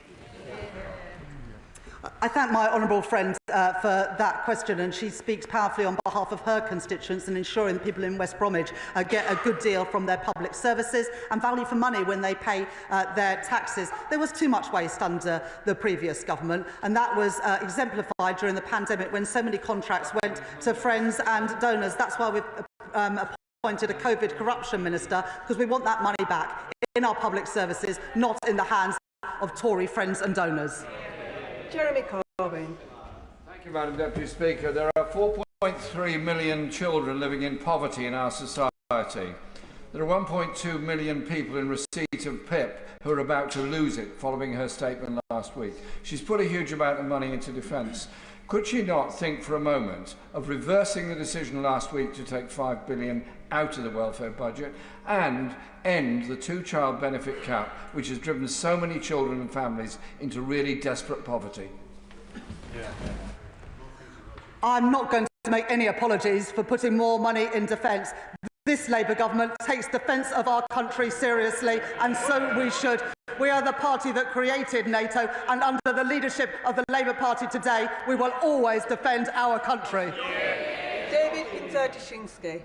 Speaker 22: I thank my honourable friend for that question, and she speaks powerfully on behalf of her constituents in ensuring that people in West Bromwich get a good deal from their public services and value for money when they pay their taxes. There was too much waste under the previous government, and that was exemplified during the pandemic when so many contracts went to friends and donors. That's why we've appointed a COVID corruption minister, because we want that money back in our public services, not in the hands of Tory friends and donors.
Speaker 8: Jeremy Corbyn.
Speaker 23: Thank you, Madam Deputy Speaker. There are 4.3 million children living in poverty in our society. There are 1.2 million people in receipt of PIP who are about to lose it following her statement last week. She's put a huge amount of money into defence. Could she not think for a moment of reversing the decision last week to take £5 billion out of the welfare budget and end the two-child benefit cap, which has driven so many children and families into really desperate poverty? I'm not going to make any apologies for putting more money in defence.
Speaker 22: This Labour government takes defence of our country seriously, and so we should. We are the party that created NATO, and under the leadership of the Labour Party today, we will always defend our country.
Speaker 10: David Kinzer-Dushinsky.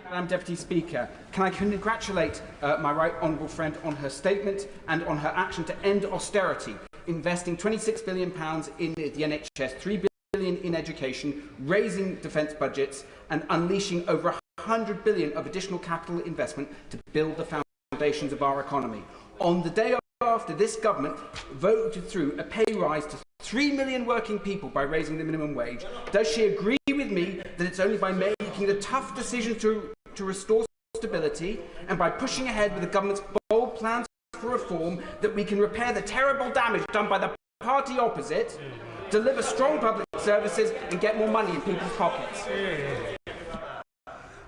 Speaker 11: Madam Deputy Speaker, can I congratulate my right honourable friend on her statement and on her action to end austerity, investing £26 billion in the NHS, £3 billion in education, raising defence budgets and unleashing over £100 billion of additional capital investment to build the foundations of our economy. On the day after this government voted through a pay rise to 3 million working people by raising the minimum wage, does she agree with me that it's only by making the tough decision to restore stability and by pushing ahead with the government's bold plans for reform that we can repair the terrible damage done by the party opposite, deliver strong public services and get more money in people's pockets?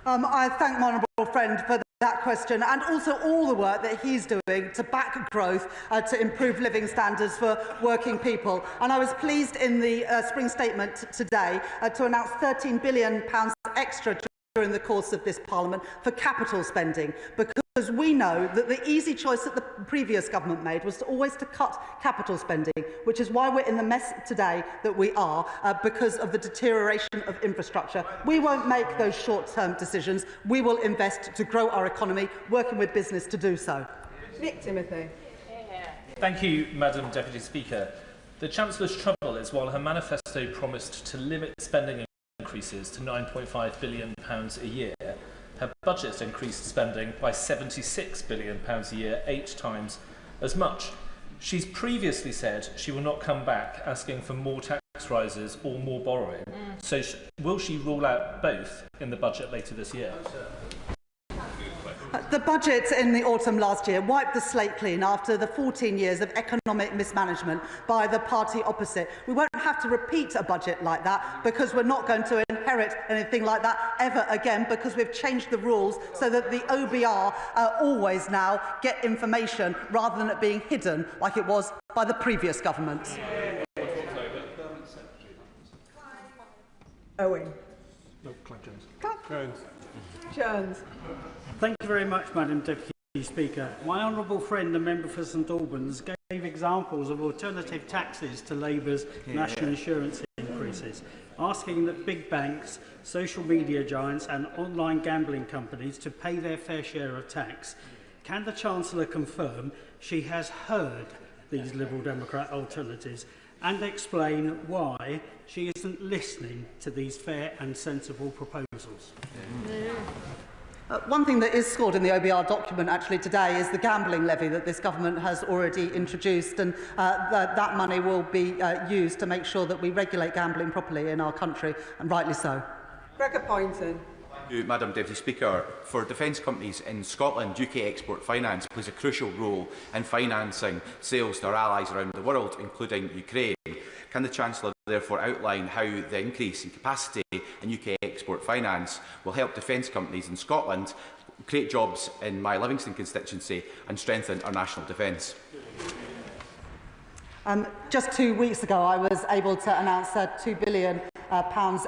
Speaker 22: I thank my honourable friend for that question, and also all the work that he's doing to back growth, to improve living standards for working people. And I was pleased in the spring statement today to announce £13 billion extra during the course of this Parliament for capital spending, because we know that the easy choice that the previous government made was always to cut capital spending, which is why we're in the mess today that we are, because of the deterioration of infrastructure. We won't make those short-term decisions. We will invest to grow our economy, working with business to do so.
Speaker 8: Nick Timothy.
Speaker 12: Thank you, Madam Deputy Speaker. The Chancellor's trouble is while her manifesto promised to limit spending increases to £9.5 billion a year, her budget increased spending by £76 billion a year, 8 times as much. She's previously said she will not come back asking for more tax rises or more borrowing. So will she rule out both in the budget later this year?
Speaker 22: The budget in the autumn last year wiped the slate clean after the 14 years of economic mismanagement by the party opposite. We won't have to repeat a budget like that, because we're not going to inherit anything like that ever again, because we've changed the rules so that the OBR always now get information rather than it being hidden like it was by the previous government.
Speaker 8: Owen.
Speaker 13: No, Clive Jones.
Speaker 8: Jones. Jones.
Speaker 13: Thank you very much, Madam Deputy Speaker. My honourable friend, the member for St Albans, gave examples of alternative taxes to Labour's national insurance increases, asking that big banks, social media giants and online gambling companies to pay their fair share of tax. Can the Chancellor confirm she has heard these Liberal Democrat alternatives and explain why she isn't listening to these fair and sensible proposals?
Speaker 22: One thing that is scored in the OBR document actually today is the gambling levy that this government has already introduced, and that money will be used to make sure that we regulate gambling properly in our country, and rightly so.
Speaker 8: Gregor Poynton.
Speaker 25: Thank you, Madam Deputy Speaker. For defence companies in Scotland, UK Export Finance plays a crucial role in financing sales to our allies around the world, including Ukraine. Can the Chancellor therefore outline how the increase in capacity in UK Export Finance will help defence companies in Scotland create jobs in my Livingston constituency and strengthen our national defence?
Speaker 22: Just 2 weeks ago, I was able to announce £2 billion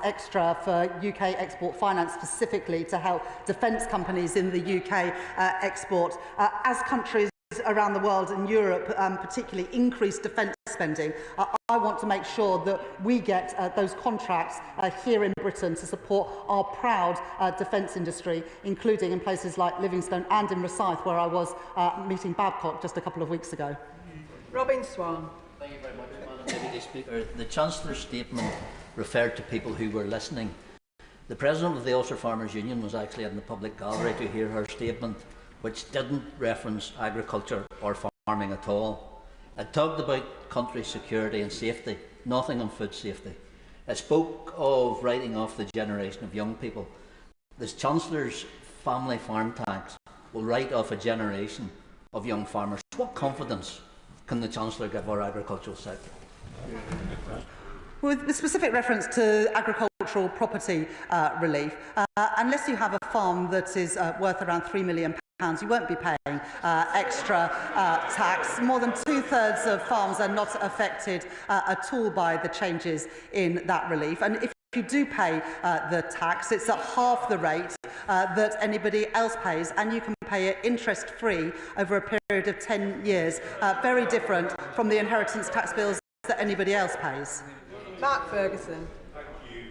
Speaker 22: extra for UK Export Finance, specifically to help defence companies in the UK export. As countries around the world and Europe particularly increase defence spending, I want to make sure that we get those contracts here in Britain to support our proud defence industry, including in places like Livingston and in Rosyth, where I was meeting Babcock just a couple of weeks ago.
Speaker 8: Robin Swan.
Speaker 26: Thank you very much, Madam Deputy Speaker. The Chancellor's statement referred to people who were listening. The President of the Ulster Farmers Union was actually in the public gallery to hear her statement, which didn't reference agriculture or farming at all. It talked about country security and safety, nothing on food safety. It spoke of writing off the generation of young people. The Chancellor's family farm tax will write off a generation of young farmers. What confidence can the Chancellor give our agricultural sector?
Speaker 22: With specific reference to agricultural property relief, unless you have a farm that is worth around £3 million, you won't be paying extra tax. More than 2/3 of farms are not affected at all by the changes in that relief. And if you do pay the tax, it's at half the rate that anybody else pays, and you can pay it interest-free over a period of 10 years. Very different from the inheritance tax bills that anybody else pays.
Speaker 10: Mark Ferguson.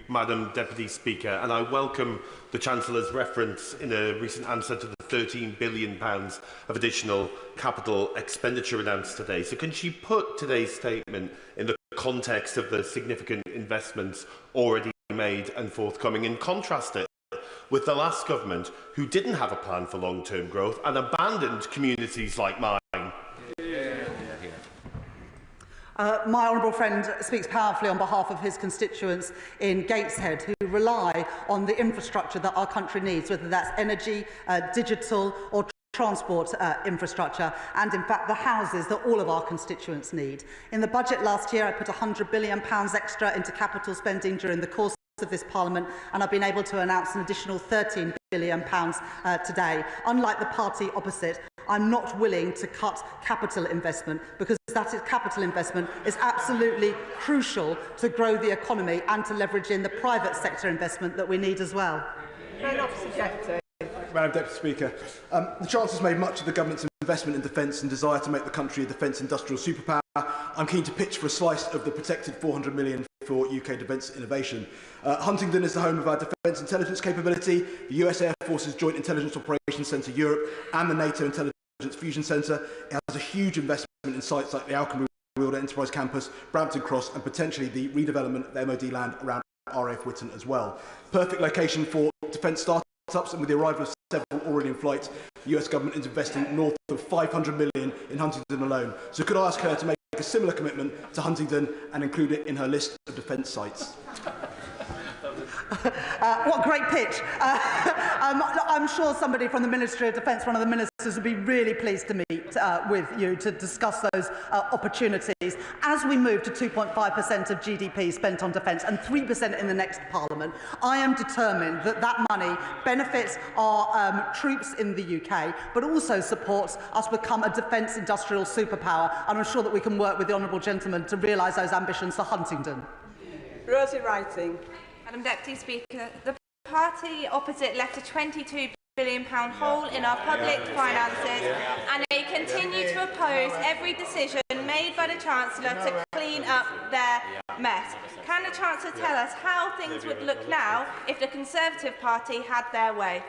Speaker 1: Madam Deputy Speaker, and I welcome the Chancellor's reference in a recent answer to the £13 billion of additional capital expenditure announced today. So can she put today's statement in the context of the significant investments already made and forthcoming, and contrast it with the last government, who didn't have a plan for long-term growth and abandoned communities like mine?
Speaker 22: My honourable friend speaks powerfully on behalf of his constituents in Gateshead, who rely on the infrastructure that our country needs, whether that's energy, digital or transport infrastructure, and in fact the houses that all of our constituents need. In the budget last year, I put £100 billion extra into capital spending during the course of this Parliament, and I've been able to announce an additional £13 billion today. Unlike the party opposite, I'm not willing to cut capital investment, because that is capital investment is absolutely crucial to grow the economy and to leverage in the private sector investment that we need as well.
Speaker 6: Madam Deputy Speaker, the Chancellor's made much of the government's investment in defence and desire to make the country a defence industrial superpower. I'm keen to pitch for a slice of the protected £400 million for UK defence innovation. Huntingdon is the home of our defence intelligence capability, the US Air Force's Joint Intelligence Operations Centre Europe and the NATO Intelligence Fusion Centre. It has a huge investment in sites like the Alchemy Wielder Enterprise Campus, Brampton Cross and potentially the redevelopment of the MOD land around RAF Whitton as well. Perfect location for defence startups, and with the arrival of several already in flight, the US government is investing north of £500 million in Huntingdon alone. So could I ask her to make a similar commitment to Huntingdon and include it in her list of defence sites?
Speaker 22: What great pitch. I'm sure somebody from the Ministry of Defence, one of the ministers, would be really pleased to meet with you to discuss those opportunities. As we move to 2.5% of GDP spent on defence and 3% in the next Parliament, I am determined that that money benefits our troops in the UK, but also supports us become a defence industrial superpower. And I'm sure that we can work with the honourable gentleman to realise those ambitions for Huntingdon.
Speaker 10: Rosie Writing.
Speaker 14: Madam Deputy Speaker, the party opposite left a £22 billion hole in our public finances, and they continue to oppose every decision made by the Chancellor to clean up their mess. Can the Chancellor tell us how things would look now if the Conservative Party had their way?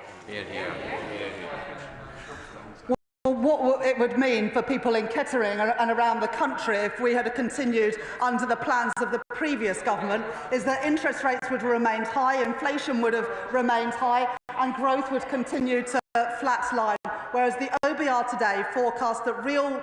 Speaker 22: What it would mean for people in Kettering and around the country if we had continued under the plans of the previous government is that interest rates would have remained high, inflation would have remained high, and growth would continue to flatline. Whereas the OBR today forecasts that real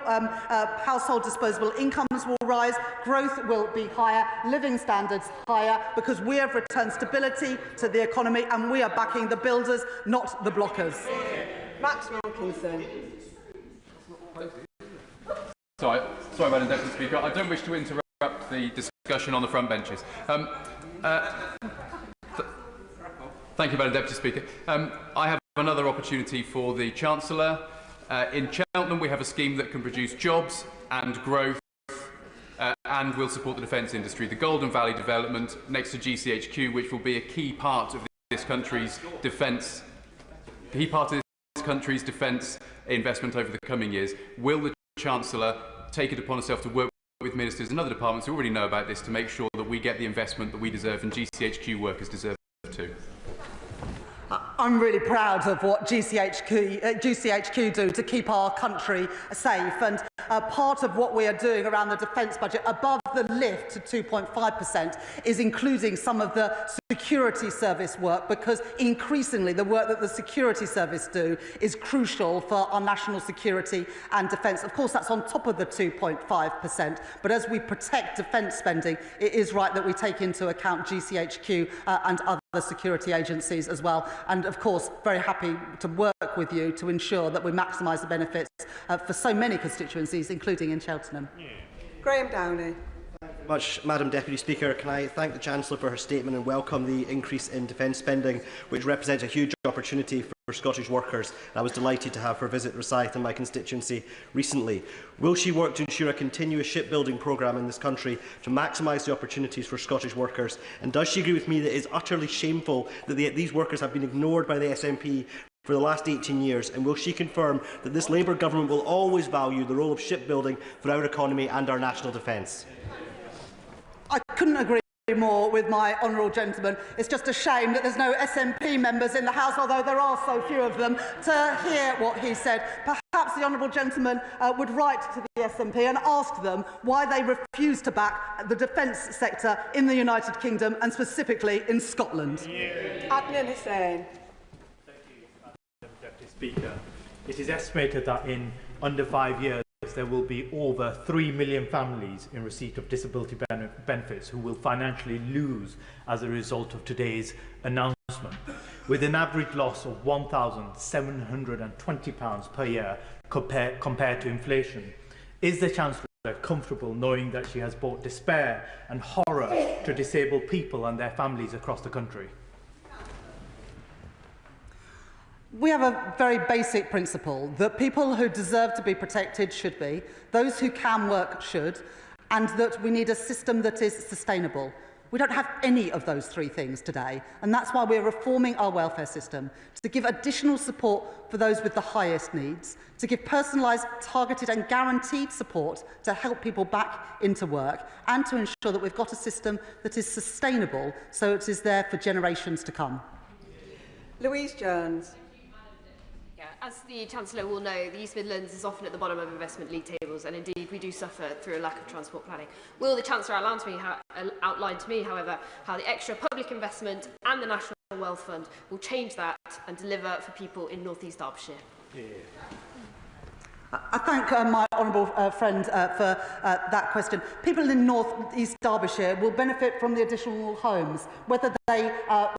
Speaker 22: household disposable incomes will rise, growth will be higher, living standards higher, because we have returned stability to the economy and we are backing the builders, not the blockers.
Speaker 10: Max Wilkinson.
Speaker 15: Sorry, Madam Deputy Speaker. I don't wish to interrupt the discussion on the front benches. Thank you, Madam Deputy Speaker. I have another opportunity for the Chancellor. In Cheltenham, we have a scheme that can produce jobs and growth and will support the defence industry. The Golden Valley development next to GCHQ, which will be a key part of this country's defence investment over the coming years. Will the Chancellor take it upon herself to work with ministers and other departments who already know about this to make sure that we get the investment that we deserve and GCHQ workers deserve too?
Speaker 22: I'm really proud of what GCHQ do to keep our country safe, and part of what we are doing around the defence budget above the lift to 2.5% is including some of the security service work, because increasingly the work that the security service do is crucial for our national security and defence. Of course, that's on top of the 2.5%, but as we protect defence spending, it is right that we take into account GCHQ and other security agencies as well. And of course, very happy to work with you to ensure that we maximise the benefits for so many constituencies, including in Cheltenham.
Speaker 10: Graham Downey.
Speaker 16: Much, Madam Deputy Speaker. Can I thank the Chancellor for her statement and welcome the increase in defence spending, which represents a huge opportunity for for Scottish workers. I was delighted to have her visit Rosyth in my constituency recently. Will she work to ensure a continuous shipbuilding programme in this country to maximise the opportunities for Scottish workers? And does she agree with me that it is utterly shameful that these workers have been ignored by the SNP for the last 18 years? And will she confirm that this Labour government will always value the role of shipbuilding for our economy and our national defence?
Speaker 22: I couldn't agree more with my honourable gentleman. It's just a shame that there's no SNP members in the House, although there are so few of them, to hear what he said. Perhaps the honourable gentleman would write to the SNP and ask them why they refuse to back the defence sector in the United Kingdom and specifically in Scotland.
Speaker 10: Adnan Hussain.
Speaker 3: Thank you, Madam Deputy Speaker. It is estimated that in under 5 years there will be over 3 million families in receipt of disability benefits who will financially lose as a result of today's announcement, with an average loss of £1,720 per year compared to inflation. Is the Chancellor comfortable knowing that she has brought despair and horror to disabled people and their families across the country?
Speaker 22: We have a very basic principle that people who deserve to be protected should be, those who can work should, and that we need a system that is sustainable. We don't have any of those three things today, and that's why we're reforming our welfare system, to give additional support for those with the highest needs, to give personalised, targeted and guaranteed support to help people back into work, and to ensure that we've got a system that is sustainable so it is there for generations to come.
Speaker 10: Louise Jones.
Speaker 5: As the Chancellor will know, the East Midlands is often at the bottom of investment league tables, and indeed we do suffer through a lack of transport planning. Will the Chancellor outline to me, however, how the extra public investment and the National Wealth Fund will change that and deliver for people in North East Derbyshire?
Speaker 22: I thank my honourable friend for that question. People in North East Derbyshire will benefit from the additional homes, whether they are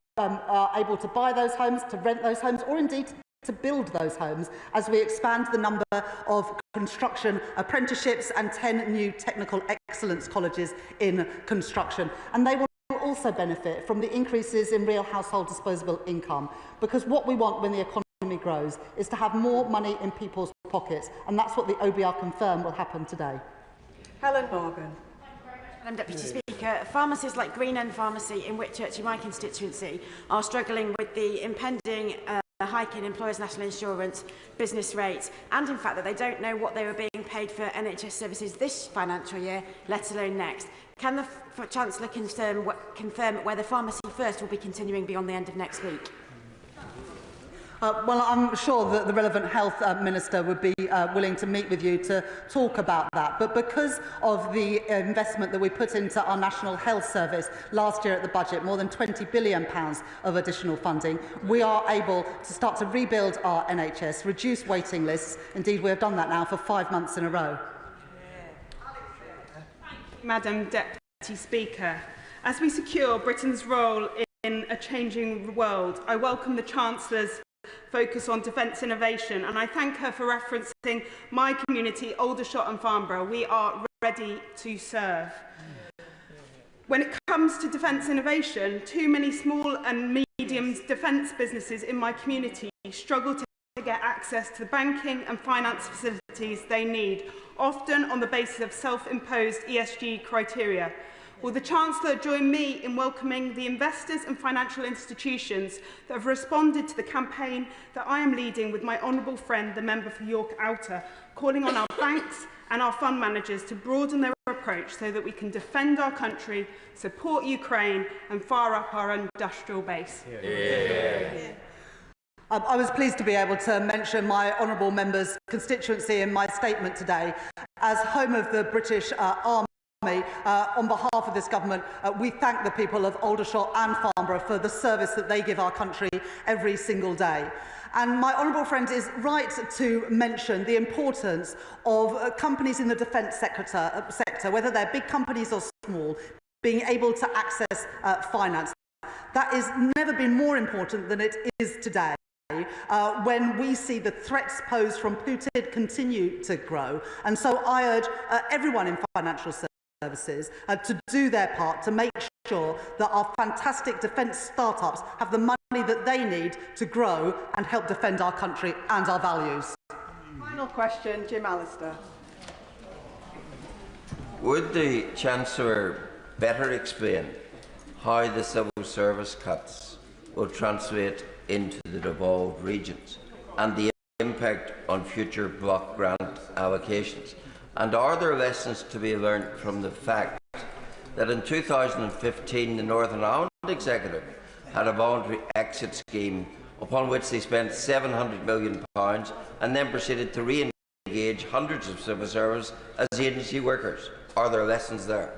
Speaker 22: able to buy those homes, to rent those homes, or indeed to build those homes, as we expand the number of construction apprenticeships and 10 new technical excellence colleges in construction. And they will also benefit from the increases in real household disposable income, because what we want when the economy grows is to have more money in people's pockets, and that's what the OBR confirm will happen today.
Speaker 10: Helen Morgan.
Speaker 17: Madam Deputy Speaker, pharmacies like Green End Pharmacy in Whitchurch, in my constituency, are struggling with the impending hike in employers' national insurance, business rates, and in fact that they don't know what they were being paid for NHS services this financial year, let alone next. Can the Chancellor confirm whether Pharmacy First will be continuing beyond the end of next week?
Speaker 22: Well, I'm sure that the relevant Health Minister would be willing to meet with you to talk about that. But because of the investment that we put into our National Health Service last year at the budget, more than £20 billion of additional funding, we are able to start to rebuild our NHS, reduce waiting lists. Indeed, we have done that now for 5 months in a row.
Speaker 18: Madam Deputy Speaker, as we secure Britain's role in a changing world, I welcome the Chancellor's focus on defence innovation, and I thank her for referencing my community, Aldershot and Farnborough. We are ready to serve. When it comes to defence innovation, too many small and medium defence businesses in my community struggle to get access to the banking and finance facilities they need, often on the basis of self-imposed ESG criteria. Will the Chancellor join me in welcoming the investors and financial institutions that have responded to the campaign that I am leading with my honourable friend, the member for York Outer, calling on our banks and our fund managers to broaden their approach so that we can defend our country, support Ukraine and fire up our industrial base?
Speaker 22: I was pleased to be able to mention my honourable member's constituency in my statement today. As home of the British Army, on behalf of this government, we thank the people of Aldershot and Farnborough for the service that they give our country every single day. And my honourable friend is right to mention the importance of companies in the defence sector, whether they're big companies or small, being able to access finance. That has never been more important than it is today. When we see the threats posed from Putin continue to grow. And so I urge everyone in financial services services to do their part to make sure that our fantastic defence start-ups have the money that they need to grow and help defend our country and our values.
Speaker 10: Final question, Jim Allister.
Speaker 2: Would the Chancellor better explain how the civil service cuts will translate into the devolved regions and the impact on future block grant allocations? And are there lessons to be learned from the fact that in 2015 the Northern Ireland Executive had a voluntary exit scheme upon which they spent £700 million and then proceeded to re-engage hundreds of civil servants as agency workers? Are there lessons there?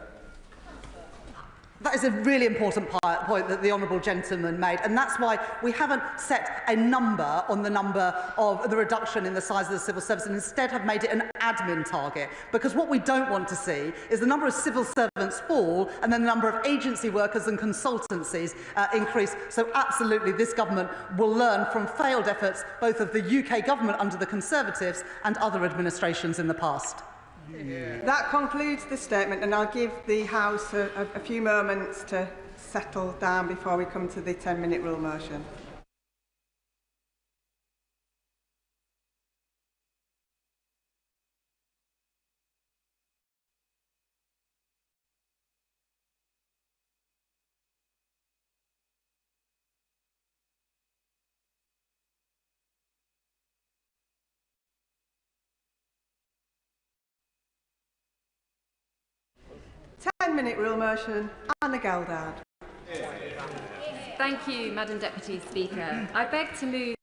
Speaker 22: That is a really important point that the honourable gentleman made, and that's why we haven't set a number on the number of the reduction in the size of the civil service and instead have made it an admin target, because what we don't want to see is the number of civil servants fall and then the number of agency workers and consultancies increase. So absolutely this government will learn from failed efforts both of the UK government under the Conservatives and other administrations in the past.
Speaker 10: That concludes the statement, and I'll give the House a few moments to settle down before we come to the 10-minute rule motion. Minute rule motion. Anna Geldard.
Speaker 7: Thank you, Madam Deputy Speaker. I beg to move